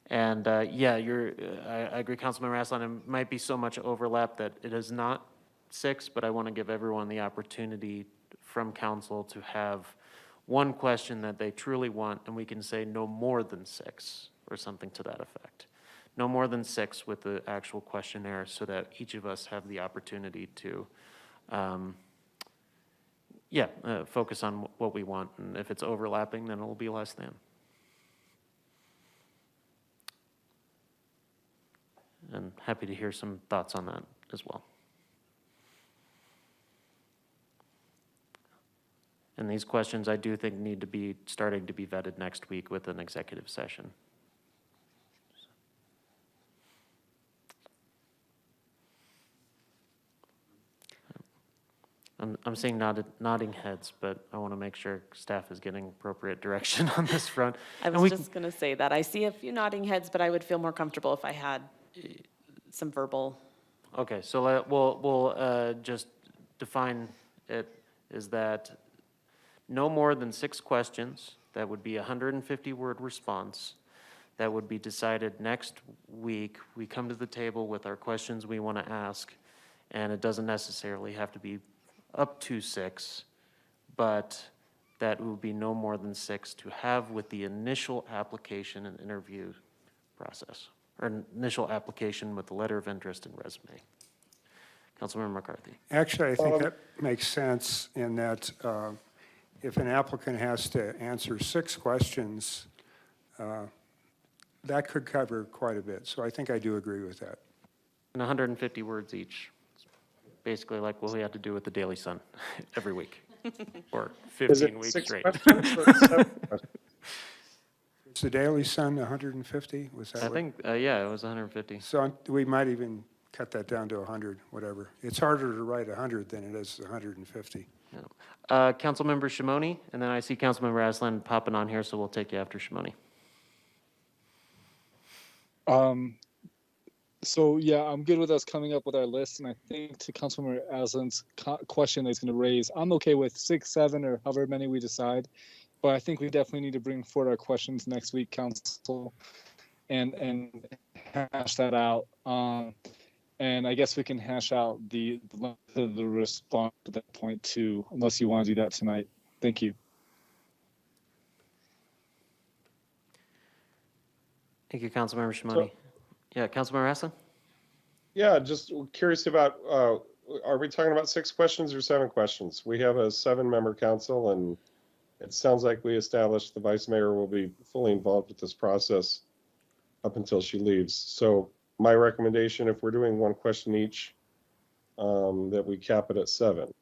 A: And yeah, I agree, Councilmember Aslan, it might be so much overlap that it is not 6, but I want to give everyone the opportunity from council to have one question that they truly want, and we can say no more than 6 or something to that effect. No more than 6 with the actual questionnaire so that each of us have the opportunity to, focus on what we want. And if it's overlapping, then it will be less than. And happy to hear some thoughts on that as well. And these questions, I do think, need to be starting to be vetted next week with an executive session. I'm seeing nodding heads, but I want to make sure staff is getting appropriate direction on this front.
Q: I was just going to say that. I see a few nodding heads, but I would feel more comfortable if I had some verbal.
A: Okay, so we'll just define it is that no more than 6 questions, that would be a 150-word response, that would be decided next week. We come to the table with our questions we want to ask, and it doesn't necessarily have to be up to 6, but that would be no more than 6 to have with the initial application and interview process, or initial application with the letter of interest and resume. Councilmember McCarthy.
F: Actually, I think that makes sense in that if an applicant has to answer 6 questions, that could cover quite a bit. So I think I do agree with that.
A: And 150 words each. It's basically like what we have to do with the Daily Sun every week, or 15 weeks straight.
F: Is the Daily Sun 150? Was that?
A: I think, yeah, it was 150.
F: So we might even cut that down to 100, whatever. It's harder to write 100 than it is 150.
A: Councilmember Shimoni, and then I see Councilmember Aslan popping on here, so we'll take you after Shimoni.
E: So yeah, I'm good with us coming up with our list, and I think to Councilmember Aslan's question that he's going to raise, I'm okay with 6, 7, or however many we decide, but I think we definitely need to bring forward our questions next week, Council, and hash that out. And I guess we can hash out the response at that point too, unless you want to do that tonight. Thank you.
A: Thank you, Councilmember Shimoni. Yeah, Councilmember Aslan?
D: Yeah, just curious about, are we talking about 6 questions or 7 questions? We have a 7-member council, and it sounds like we established the vice mayor will be fully involved with this process up until she leaves. So my recommendation, if we're doing 1 question each, that we cap it at 7.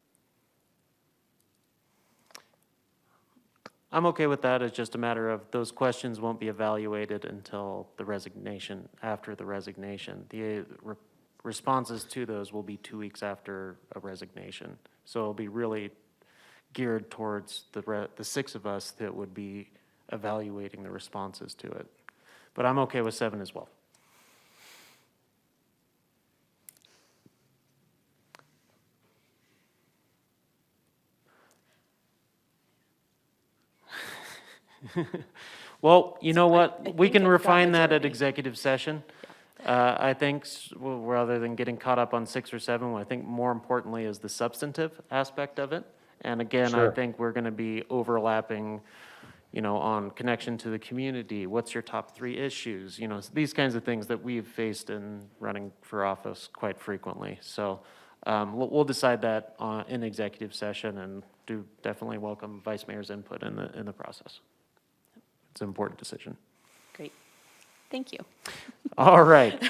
A: I'm okay with that. It's just a matter of those questions won't be evaluated until the resignation, after the resignation. The responses to those will be 2 weeks after a resignation. So it'll be really geared towards the 6 of us that would be evaluating the responses to it. But I'm okay with 7 as well. Well, you know what? We can refine that at executive session. I think rather than getting caught up on 6 or 7, what I think more importantly is the substantive aspect of it. And again, I think we're going to be overlapping, on connection to the community. What's your top 3 issues? These kinds of things that we've faced in running for office quite frequently. So we'll decide that in executive session, and do definitely welcome Vice Mayor's input in the process. It's an important decision.
Q: Great. Thank you.
A: All right.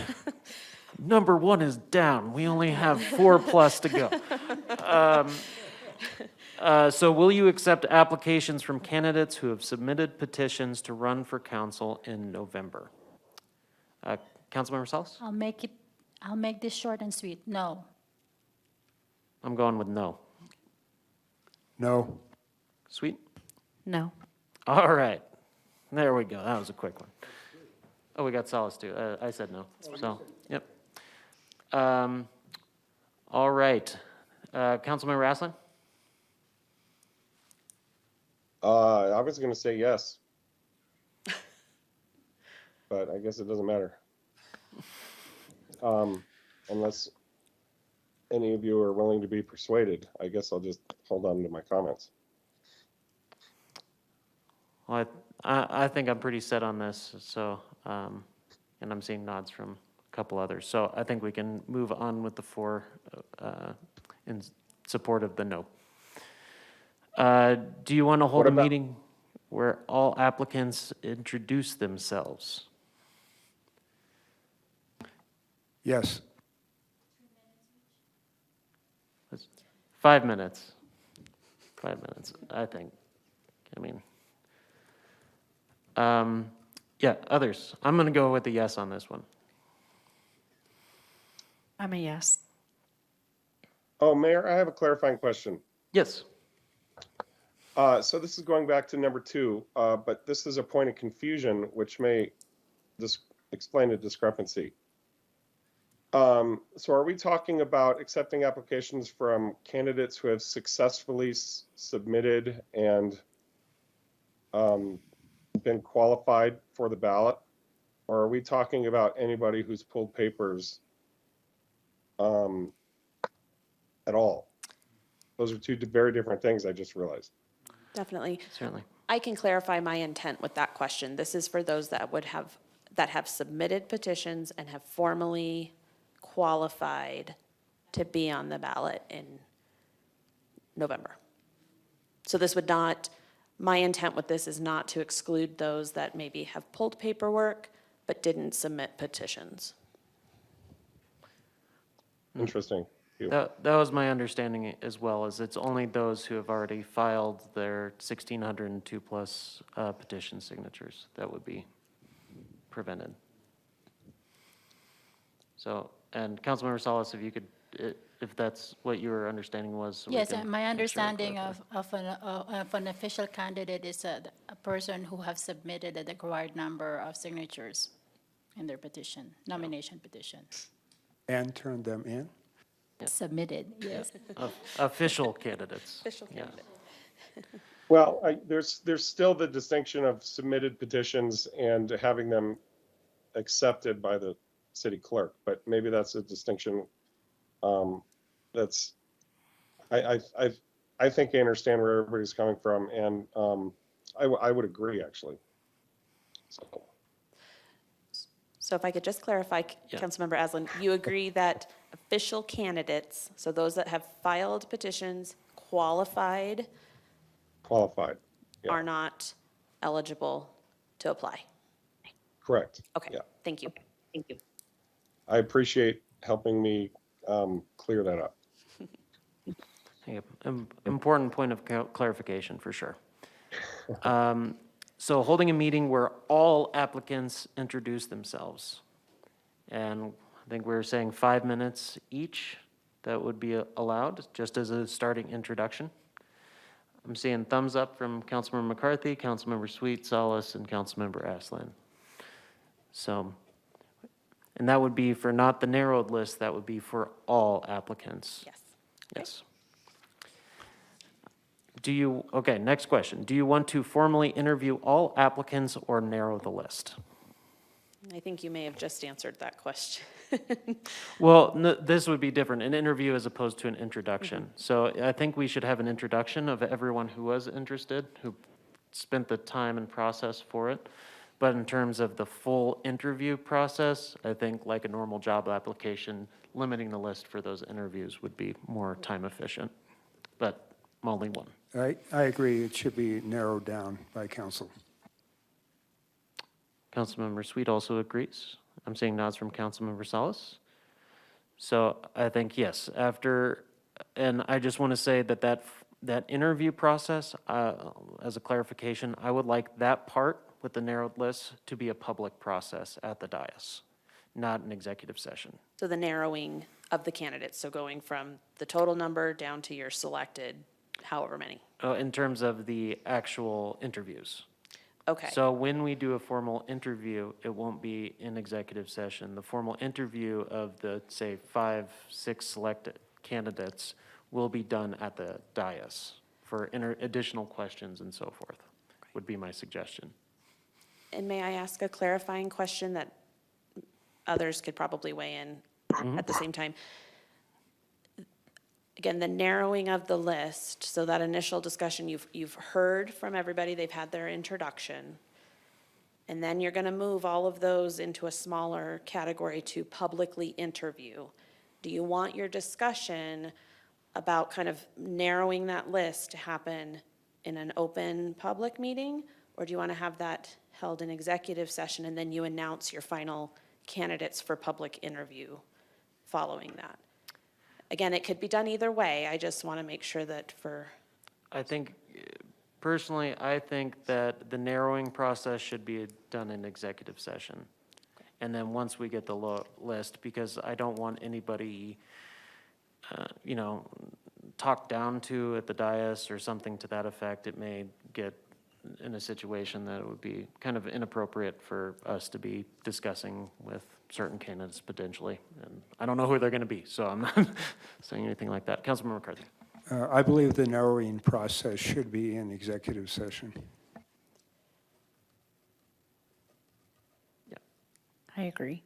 A: Number one is down. We only have 4+ to go. So will you accept applications from candidates who have submitted petitions to run for council in November? Councilmember Salas?
M: I'll make this short and sweet. No.
A: I'm going with no.
F: No.
A: Sweet?
L: No.
A: All right. There we go. That was a quick one. Oh, we got Salas too. I said no. So, yep. All right. Councilmember Aslan?
D: I was going to say yes, but I guess it doesn't matter. Unless any of you are willing to be persuaded, I guess I'll just hold on to my comments.
A: Well, I think I'm pretty set on this, so, and I'm seeing nods from a couple others. So I think we can move on with the 4 in support of the no. Do you want to hold a meeting where all applicants introduce themselves?
F: Yes.
A: 5 minutes. 5 minutes, I think. I mean, yeah, others. I'm going to go with a yes on this one.
L: I'm a yes.
D: Oh, Mayor, I have a clarifying question.
A: Yes.
D: So this is going back to number 2, but this is a point of confusion, which may explain a discrepancy. So are we talking about accepting applications from candidates who have successfully submitted and been qualified for the ballot? Or are we talking about anybody who's pulled papers at all? Those are 2 very different things, I just realized.
Q: Definitely.
A: Certainly.
Q: I can clarify my intent with that question. This is for those that have submitted petitions and have formally qualified to be on the ballot in November. So this would not, my intent with this is not to exclude those that maybe have pulled paperwork but didn't submit petitions.
D: Interesting.
A: That was my understanding as well, is it's only those who have already filed their 1,602+ petition signatures that would be prevented. So, and Councilmember Salas, if you could, if that's what your understanding was. So
M: Yes, my understanding of an official candidate is a person who have submitted the required number of signatures in their petition, nomination petition.
F: And turn them in?
M: Submitted, yes.
A: Official candidates.
Q: Official candidate.
D: Well, there's still the distinction of submitted petitions and having them accepted by the city clerk, but maybe that's a distinction that's, I think I understand where everybody's coming from, and I would agree, actually.
Q: So if I could just clarify,
A: Yeah.
Q: Councilmember Aslan, you agree that official candidates, so those that have filed petitions, qualified,
D: Yeah.
Q: are not eligible to apply?
D: Correct.
Q: Okay,
D: Yeah.
Q: thank you.
M: Thank you.
D: I appreciate helping me clear that up.
A: Yep. Important point of clarification, for sure. So holding a meeting where all applicants introduce themselves. And I think we're saying 5 minutes each that would be allowed, just as a starting introduction. I'm seeing thumbs up from Councilmember McCarthy, Councilmember Sweet, Salas, and Councilmember Aslan. So, and that would be for not the narrowed list, that would be for all applicants.
Q: Yes.
A: Yes. Okay, next question. Do you want to formally interview all applicants or narrow the list?
Q: I think you may have just answered that question.
A: Well, this would be different, an interview as opposed to an introduction. So I think we should have an introduction of everyone who was interested, who spent the time and process for it. But in terms of the full interview process, I think like a normal job application, limiting the list for those interviews would be more time efficient. But only one.
F: I agree, it should be narrowed down by council.
A: Councilmember Sweet also agrees. I'm seeing nods from Councilmember Salas. So I think, yes, after, and I just want to say that interview process, as a clarification, I would like that part with the narrowed list to be a public process at the dais, not an executive session.
Q: So the narrowing of the candidates, so going from the total number down to your selected however many.
A: In terms of the actual interviews.
Q: Okay.
A: So when we do a formal interview, it won't be in executive session. The formal interview of the, say, 5, 6 selected candidates will be done at the dais for additional questions and so forth, would be my suggestion.
Q: And may I ask a clarifying question that others could probably weigh in at the same time? Again, the narrowing of the list, so that initial discussion, you've heard from everybody, they've had their introduction. And then you're gonna move all of those into a smaller category to publicly interview. Do you want your discussion about kind of narrowing that list to happen in an open public meeting? Or do you wanna have that held in executive session and then you announce your final candidates for public interview following that? Again, it could be done either way. I just want to make sure that
A: I think, personally, I think that the narrowing process should be done in executive session. And then once we get the list, because I don't want anybody, talked down to at the dais or something to that effect. It may get in a situation that it would be kind of inappropriate for us to be discussing with certain candidates potentially. And I don't know who they're going to be, so I'm not saying anything like that. Councilmember McCarthy.
F: I believe the narrowing process should be in executive session.
L: I agree.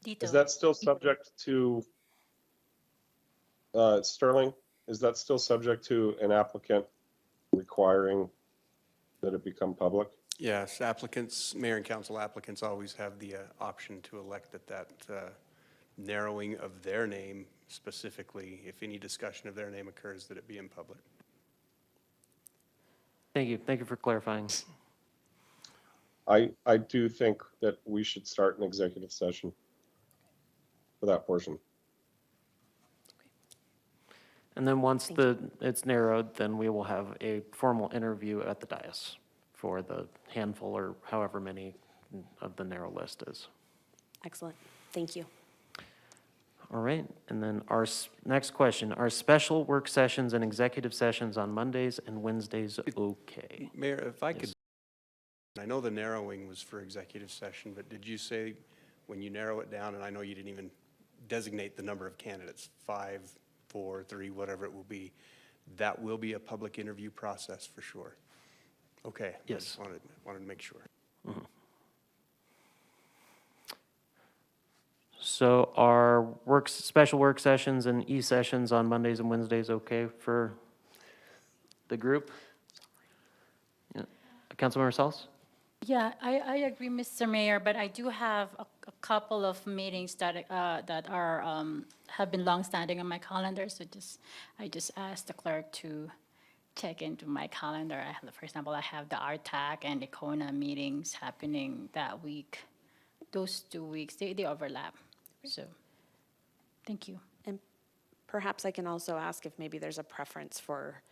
D: Is that still subject to, Sterling, is that still subject to an applicant requiring that it become public?
R: Yes, applicants, mayor and council applicants always have the option to elect that narrowing of their name specifically, if any discussion of their name occurs, that it be in public.
A: Thank you. Thank you for clarifying.
D: I do think that we should start an executive session for that portion.
A: And then once it's narrowed, then we will have a formal interview at the dais for the handful or however many of the narrow list is.
Q: excellent. Thank you.
A: All right, and then our next question, are special work sessions and executive sessions on Mondays and Wednesdays okay?
R: Mayor, if I could,
A: Yes.
R: I know the narrowing was for executive session, but did you say when you narrow it down, and I know you didn't even designate the number of candidates, 5, 4, 3, whatever it will be, that will be a public interview process for sure? Okay.
A: Yes.
R: I just wanted to make sure.
A: So are special work sessions and e-sessions on Mondays and Wednesdays okay for the group? Yeah. Councilmember Salas?
M: Yeah, I agree, Mr. Mayor, but I do have a couple of meetings that have been longstanding on my calendar, so I just asked the clerk to check into my calendar. For example, I have the RTAC and the CONA meetings happening that week. Those 2 weeks, they overlap, so, thank you.
Q: And perhaps I can also ask if maybe there's a preference for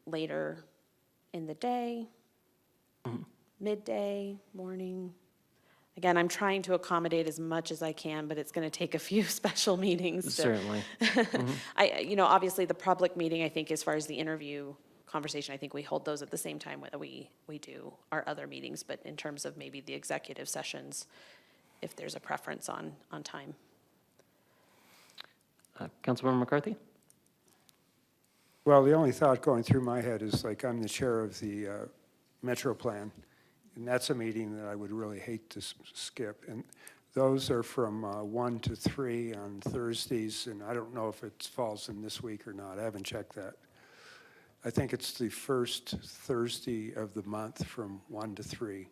Q: later in the day, midday, morning. Again, I'm trying to accommodate as much as I can, but it's going to take a few special meetings. To,
A: Certainly.
Q: Obviously the public meeting, I think as far as the interview conversation, I think we hold those at the same time that we do our other meetings, but in terms of maybe the executive sessions, if there's a preference on time.
A: Councilmember McCarthy?
F: Well, the only thought going through my head is like I'm the chair of the Metro Plan, and that's a meeting that I would really hate to skip. And those are from 1 to 3 on Thursdays, and I don't know if it falls in this week or not. I haven't checked that. I think it's the first Thursday of the month from 1 to 3.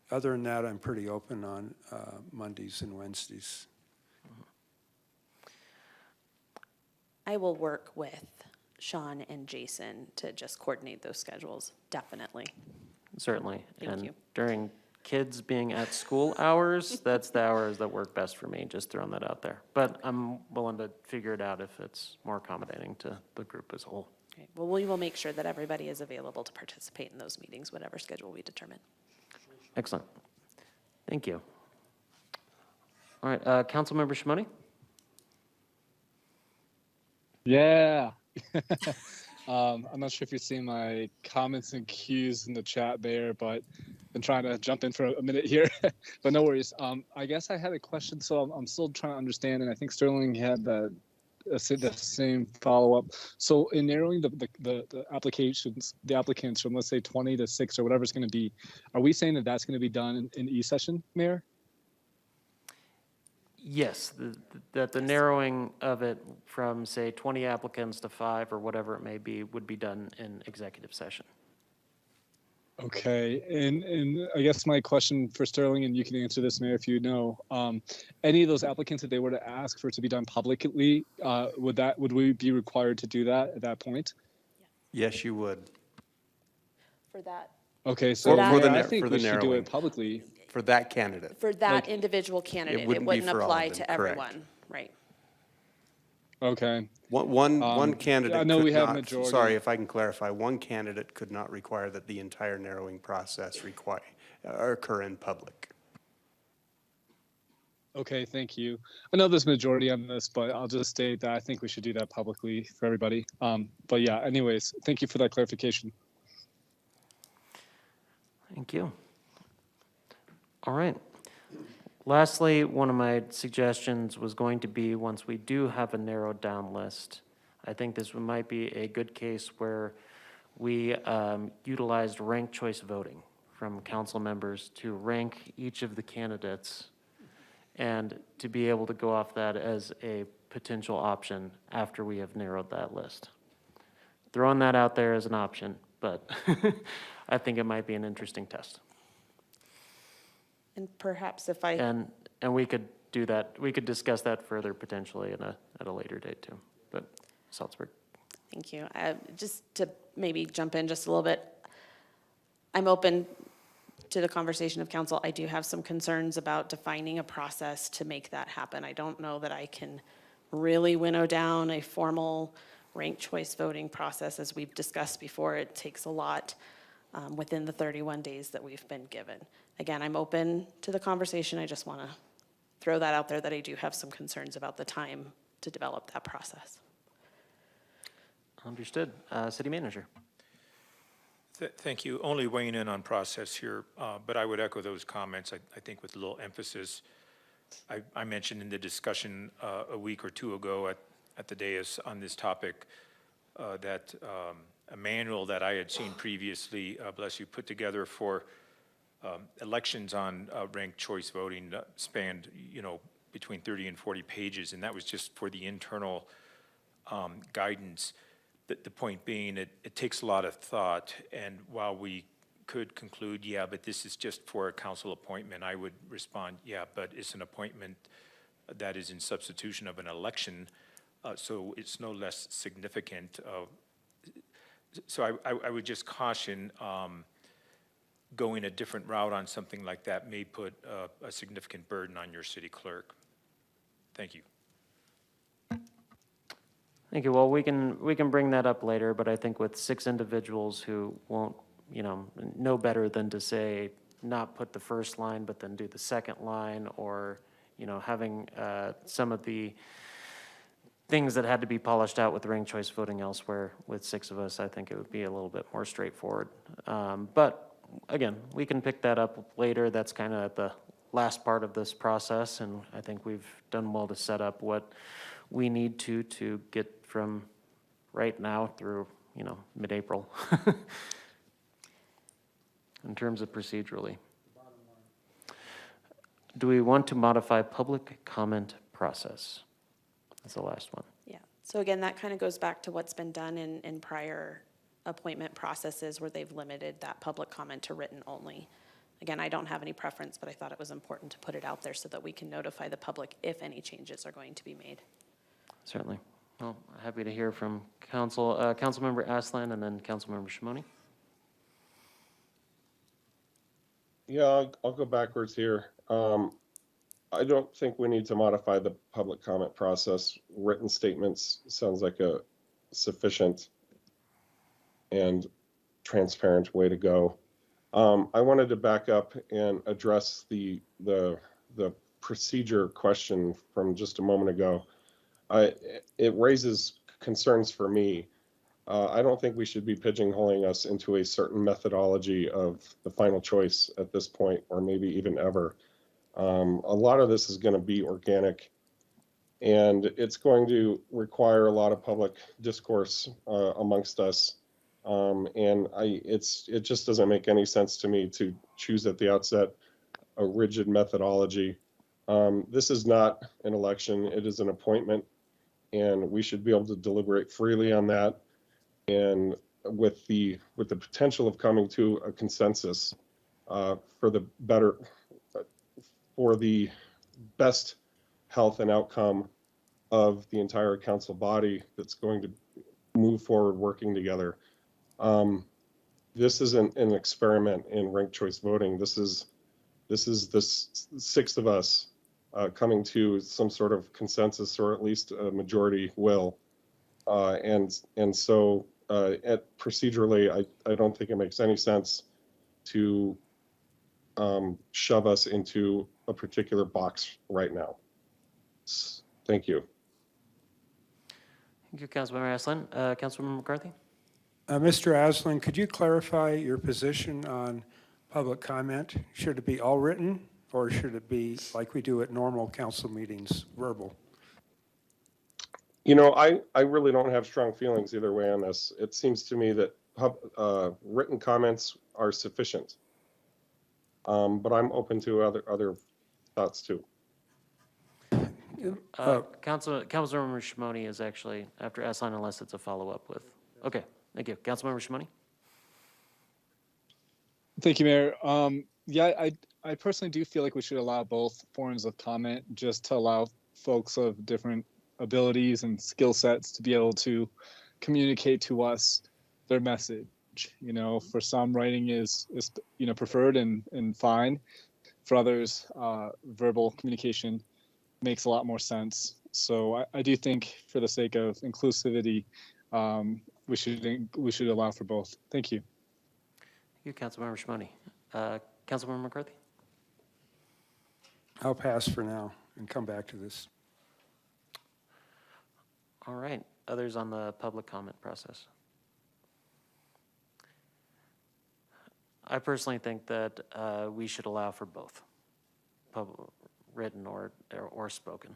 F: Other than that, I'm pretty open on Mondays and Wednesdays.
Q: I will work with Sean and Jason to just coordinate those schedules, definitely.
A: certainly.
Q: Thank
A: And
Q: you.
A: during kids being at school hours, that's the hours that work best for me, just throwing that out there. But I'm willing to figure it out if it's more accommodating to the group as a whole.
Q: Okay, well, we will make sure that everybody is available to participate in those meetings, whatever schedule we determine.
A: Excellent. Thank you. All right, Councilmember Shimoni?
E: Yeah. I'm not sure if you're seeing my comments and cues in the chat there, but been trying to jump in for a minute here, but no worries. I guess I had a question, so I'm still trying to understand, and I think Sterling had the same follow-up. So in narrowing the applications, the applicants from, let's say, 20 to 6 or whatever it's going to be, are we saying that that's going to be done in e-session, Mayor?
A: Yes, that the narrowing of it from, say, 20 applicants to 5 or whatever it may be would be done in executive session.
E: Okay, and I guess my question for Sterling, and you can answer this, Mayor, if you know, any of those applicants, if they were to ask for it to be done publicly, would we be required to do that at that point?
R: Yes, you would.
Q: For that,
E: Okay, so
Q: that-
E: Mayor,
R: the
E: I
R: nar-
E: think
R: for
E: we
R: the
E: should do
R: narrowing.
E: it publicly.
R: For that candidate.
Q: for that individual candidate, it
R: wouldn't be
Q: wouldn't
R: for all of
Q: apply
R: them,
Q: to
R: correct.
Q: everyone, right?
E: Okay,
R: One candidate
E: I know
R: could
E: we have
R: not-
E: majority.
R: Sorry, if I can clarify, one candidate could not require that the entire narrowing process occur in public.
E: okay, thank you. I know there's majority on this, but I'll just state that I think we should do that publicly for everybody. But yeah, anyways, thank you for that clarification.
A: Thank you. All right. Lastly, one of my suggestions was going to be, once we do have a narrowed down list, I think this might be a good case where we utilized ranked choice voting from council members to rank each of the candidates and to be able to go off that as a potential option after we have narrowed that list. Throwing that out there as an option, but I think it might be an interesting test.
Q: And perhaps if I,
A: And we could do that, we could discuss that further potentially at a later date too, but Salzburg.
Q: thank you. Just to maybe jump in just a little bit, I'm open to the conversation of council. I do have some concerns about defining a process to make that happen. I don't know that I can really winnow down a formal ranked choice voting process. As we've discussed before, it takes a lot within the 31 days that we've been given. Again, I'm open to the conversation. I just want to throw that out there that I do have some concerns about the time to develop that process.
A: Understood. City Manager.
C: Thank you. Only weighing in on process here, but I would echo those comments, I think with a little emphasis. I mentioned in the discussion a week or two ago at the dais on this topic that a manual that I had seen previously, bless you, put together for elections on ranked choice voting spanned, between 30 and 40 pages, and that was just for the internal guidance. The point being, it takes a lot of thought, and while we could conclude, yeah, but this is just for a council appointment, I would respond, yeah, but it's an appointment that is in substitution of an election, so it's no less significant. So I would just caution going a different route on something like that may put a significant burden on your city clerk. Thank you.
A: Thank you. Well, we can bring that up later, but I think with 6 individuals who won't, know better than to say, not put the first line, but then do the second line, or, having some of the things that had to be polished out with ranked choice voting elsewhere, with 6 of us, I think it would be a little bit more straightforward. But again, we can pick that up later. That's kind of the last part of this process, and I think we've done well to set up what we need to get from right now through, mid-April in terms of procedurally. Do we want to modify public comment process? That's the last one.
Q: Yeah, so again, that kind of goes back to what's been done in prior appointment processes where they've limited that public comment to written only. Again, I don't have any preference, but I thought it was important to put it out there so that we can notify the public if any changes are going to be made.
A: Certainly. Well, happy to hear from Councilmember Aslan and then Councilmember Shimoni.
D: Yeah, I'll go backwards here. I don't think we need to modify the public comment process. Written statements sounds like a sufficient and transparent way to go. I wanted to back up and address the procedure question from just a moment ago. It raises concerns for me. I don't think we should be pigeonholing us into a certain methodology of the final choice at this point, or maybe even ever. A lot of this is going to be organic, and it's going to require a lot of public discourse amongst us. It just doesn't make any sense to me to choose at the outset a rigid methodology. This is not an election; it is an appointment, and we should be able to deliberate freely on that, and with the potential of coming to a consensus for the better, for the best health and outcome of the entire council body that's going to move forward working together. This isn't an experiment in ranked choice voting. This is the six of us coming to some sort of consensus, or at least a majority will. So procedurally, I don't think it makes any sense to shove us into a particular box right now. Thank you.
A: Thank you, Councilmember Aslan. Councilmember McCarthy?
F: Mr. Aslan, could you clarify your position on public comment? Should it be all written, or should it be like we do at normal council meetings, verbal?
D: You know, I really don't have strong feelings either way on this. It seems to me that written comments are sufficient. But I'm open to other thoughts too.
A: Councilmember Shimoni is actually after Aslan, unless it's a follow-up with. Okay, thank you. Councilmember Shimoni?
E: Thank you, Mayor. Yeah, I personally do feel like we should allow both forms of comment, just to allow folks of different abilities and skill sets to be able to communicate to us their message. You know, for some, writing is preferred and fine. For others, verbal communication makes a lot more sense. So I do think, for the sake of inclusivity, we should allow for both. Thank you.
A: Thank you, Councilmember Shimoni. Councilmember McCarthy?
F: I'll pass for now and come back to this.
A: All right. Others on the public comment process? I personally think that we should allow for both, written or spoken.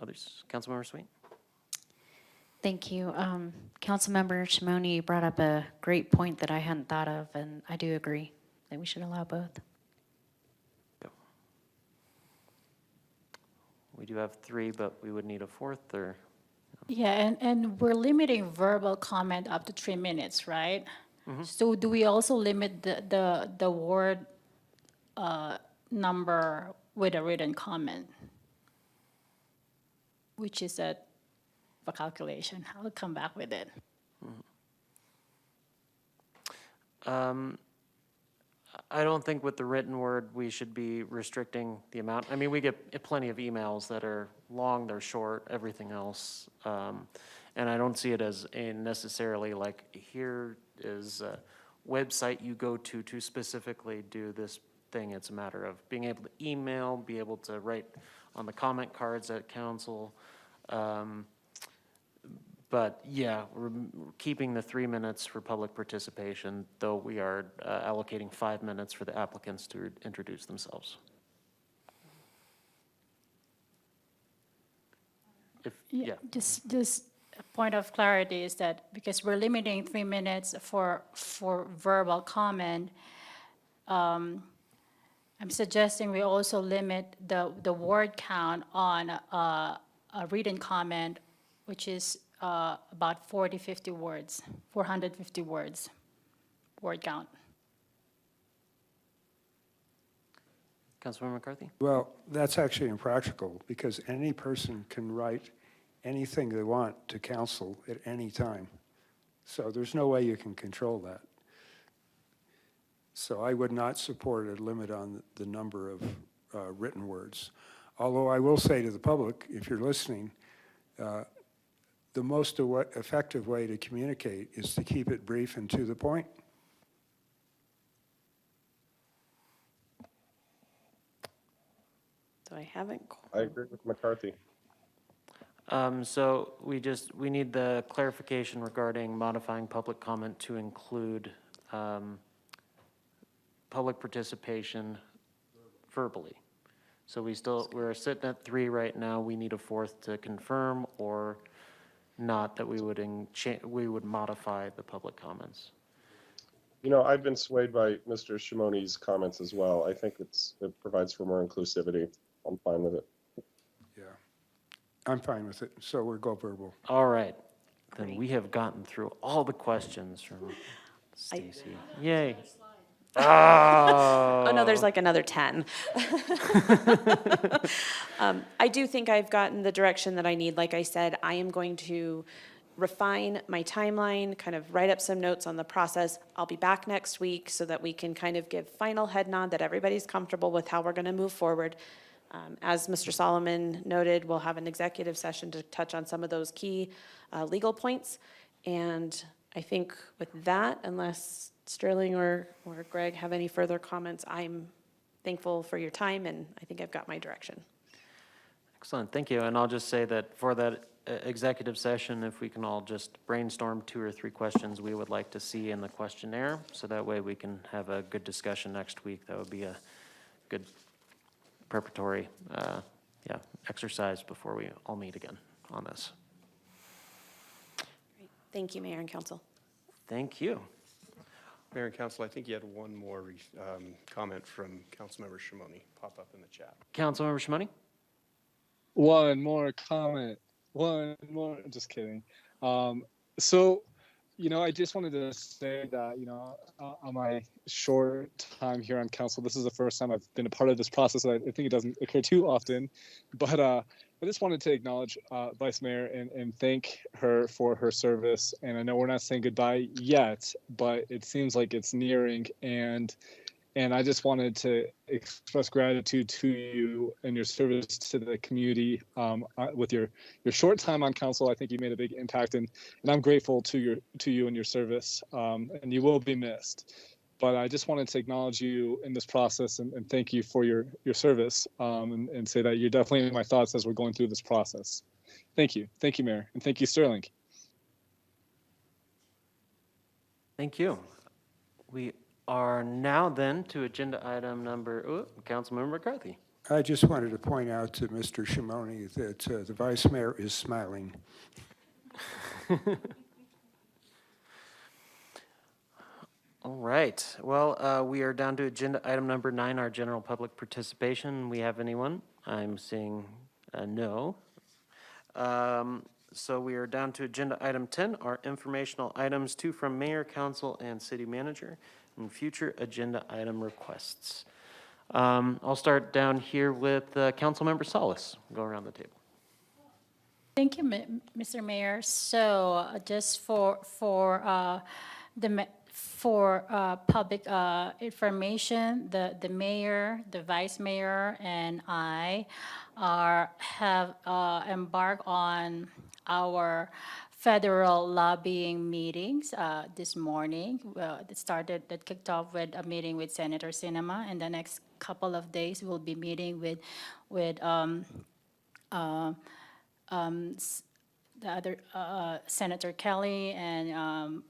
A: Others? Councilmember Sweet?
L: Thank you. Councilmember Shimoni brought up a great point that I hadn't thought of, and I do agree that we should allow both.
A: We do have three, but we would need a fourth, or?
M: Yeah, and we're limiting verbal comment up to 3 minutes, right? So do we also limit the word number with a written comment? Which is a calculation. I'll come back with it.
A: I don't think with the written word we should be restricting the amount. I mean, we get plenty of emails that are long, they're short, everything else. And I don't see it as a necessarily like, here is a website you go to specifically do this thing. It's a matter of being able to email, be able to write on the comment cards at council. But yeah, we're keeping the 3 minutes for public participation, though we are allocating 5 minutes for the applicants to introduce themselves.
M: Just a point of clarity is that because we're limiting 3 minutes for verbal comment, I'm suggesting we also limit the word count on a written comment, which is about 450 words, word count.
A: Councilmember McCarthy?
F: Well, that's actually impractical, because any person can write anything they want to council at any time. So there's no way you can control that. So I would not support a limit on the number of written words. Although I will say to the public, if you're listening, the most effective way to communicate is to keep it brief and to the point.
Q: So I haven't.
D: I agree with McCarthy.
A: So we need the clarification regarding modifying public comment to include public participation verbally. So we're sitting at 3 right now. We need a 4th to confirm or not, that we would modify the public comments.
D: You know, I've been swayed by Mr. Shimoni's comments as well. I think it provides for more inclusivity. I'm fine with it.
F: Yeah, I'm fine with it. So we'll go verbal.
A: All right, then we have gotten through all the questions from Stacy. Yay.
Q: Oh, no, there's like another 10. I do think I've gotten the direction that I need. Like I said, I am going to refine my timeline, kind of write up some notes on the process. I'll be back next week so that we can kind of give final head nod that everybody's comfortable with how we're going to move forward. As Mr. Solomon noted, we'll have an executive session to touch on some of those key legal points. And I think with that, unless Sterling or Greg have any further comments, I'm thankful for your time, and I think I've got my direction.
A: Excellent, thank you. And I'll just say that for that executive session, if we can all just brainstorm 2 or 3 questions we would like to see in the questionnaire, so that way we can have a good discussion next week. That would be a good preparatory exercise before we all meet again on this.
Q: Great. Thank you, Mayor and Council.
A: Thank you.
R: Mayor and Council, I think you had one more comment from Councilmember Shimoni pop up in the chat.
A: Councilmember Shimoni?
E: One more comment. Just kidding. So, I just wanted to say that, on my short time here on council, this is the first time I've been a part of this process. I think it doesn't occur too often, but I just wanted to acknowledge Vice Mayor and thank her for her service. And I know we're not saying goodbye yet, but it seems like it's nearing. And I just wanted to express gratitude to you and your service to the community with your short time on council. I think you made a big impact, and I'm grateful to you and your service. And you will be missed. But I just wanted to acknowledge you in this process and thank you for your service and say that you're definitely in my thoughts as we're going through this process. Thank you, Mayor, and thank you, Sterling.
A: Thank you. We are now then to agenda item number, Councilmember McCarthy.
F: I just wanted to point out to Mr. Shimoni that the Vice Mayor is smiling.
A: All right. Well, we are down to agenda item number 9, our general public participation. We have anyone? I'm seeing no. So we are down to agenda item 10, our informational items, 2 from Mayor, Council, and City Manager, and future agenda item requests. I'll start down here with Councilmember Salas. Go around the table.
M: Thank you, Mr. Mayor. So just for public information, the mayor, the vice mayor, and I have embarked on our federal lobbying meetings this morning. That kicked off with a meeting with Senator Sinema, and the next couple of days we'll be meeting with the other Senator Kelly and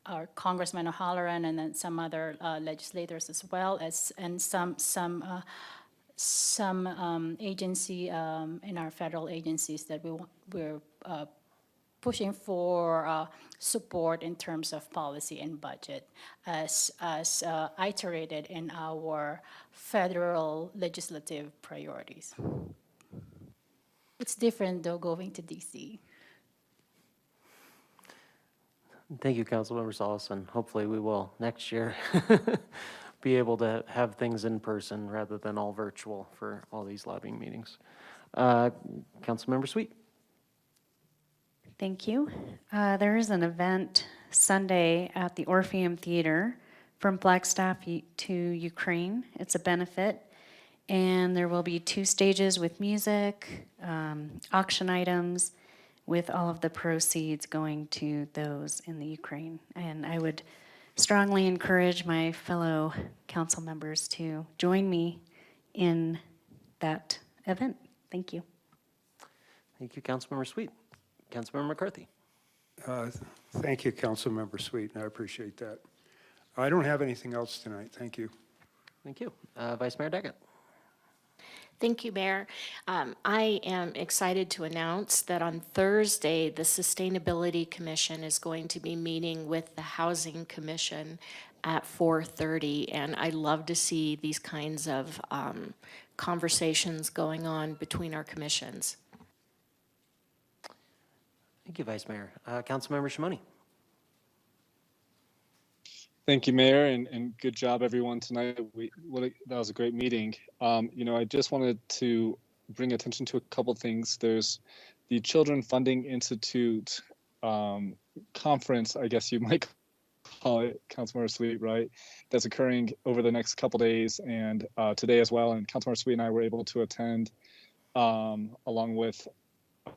M: our Congressman O'Halloran, and then some other legislators as well as some agency in our federal agencies that we're pushing for support in terms of policy and budget as iterated in our federal legislative priorities. It's different though going to DC.
A: Thank you, Councilmember Salas, and hopefully we will next year be able to have things in person rather than all virtual for all these lobbying meetings. Councilmember Sweet.
L: Thank you. There is an event Sunday at the Orpheum Theater from Flagstaff to Ukraine. It's a benefit, and there will be 2 stages with music, auction items, with all of the proceeds going to those in the Ukraine. And I would strongly encourage my fellow council members to join me in that event. Thank you.
A: Thank you, Councilmember Sweet. Councilmember McCarthy.
F: Thank you, Councilmember Sweet, and I appreciate that. I don't have anything else tonight. Thank you.
A: Thank you. Vice Mayor Deckett.
K: Thank you, Mayor. I am excited to announce that on Thursday, the Sustainability Commission is going to be meeting with the Housing Commission at 4:30, and I love to see these kinds of conversations going on between our commissions.
A: Thank you, Vice Mayor. Councilmember Shimoni.
E: Thank you, Mayor, and good job, everyone, tonight. That was a great meeting. I just wanted to bring attention to a couple things. There's the Children Funding Institute conference, I guess you might call it, Councilmember Sweet, right? That's occurring over the next couple days and today as well. And Councilmember Sweet and I were able to attend along with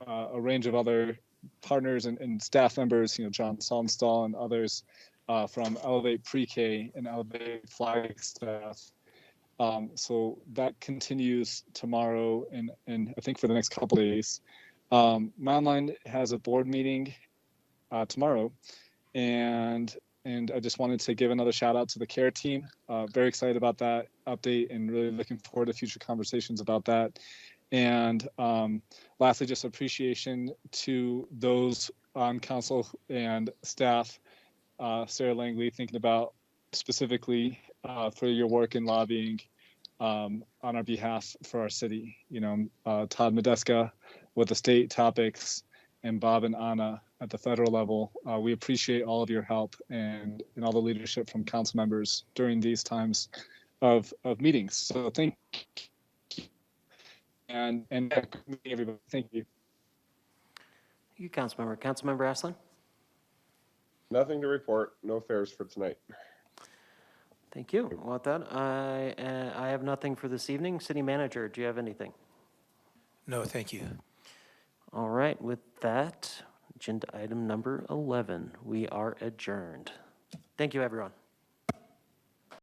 E: a range of other partners and staff members, John Saltonstall and others. From Elevate Pre-K and Elevate Flagstaff. So that continues tomorrow and I think for the next couple of days. Moundline has a board meeting tomorrow, and I just wanted to give another shout out to the CARE team. Very excited about that update and really looking forward to future conversations about that. And lastly, just appreciation to those on council and staff. Sarah Langley, thinking about specifically for your work in lobbying on our behalf for our city. Todd Medeska with the state topics and Bob and Anna at the federal level. We appreciate all of your help and all the leadership from council members during these times of meetings. So thank you. And everybody, thank you.
A: Thank you, Councilmember. Councilmember Aslan.
D: Nothing to report. No fares for tonight.
A: Thank you. Well, with that, I have nothing for this evening. City Manager, do you have anything?
C: No, thank you.
A: All right. With that, agenda item number 11, we are adjourned. Thank you, everyone.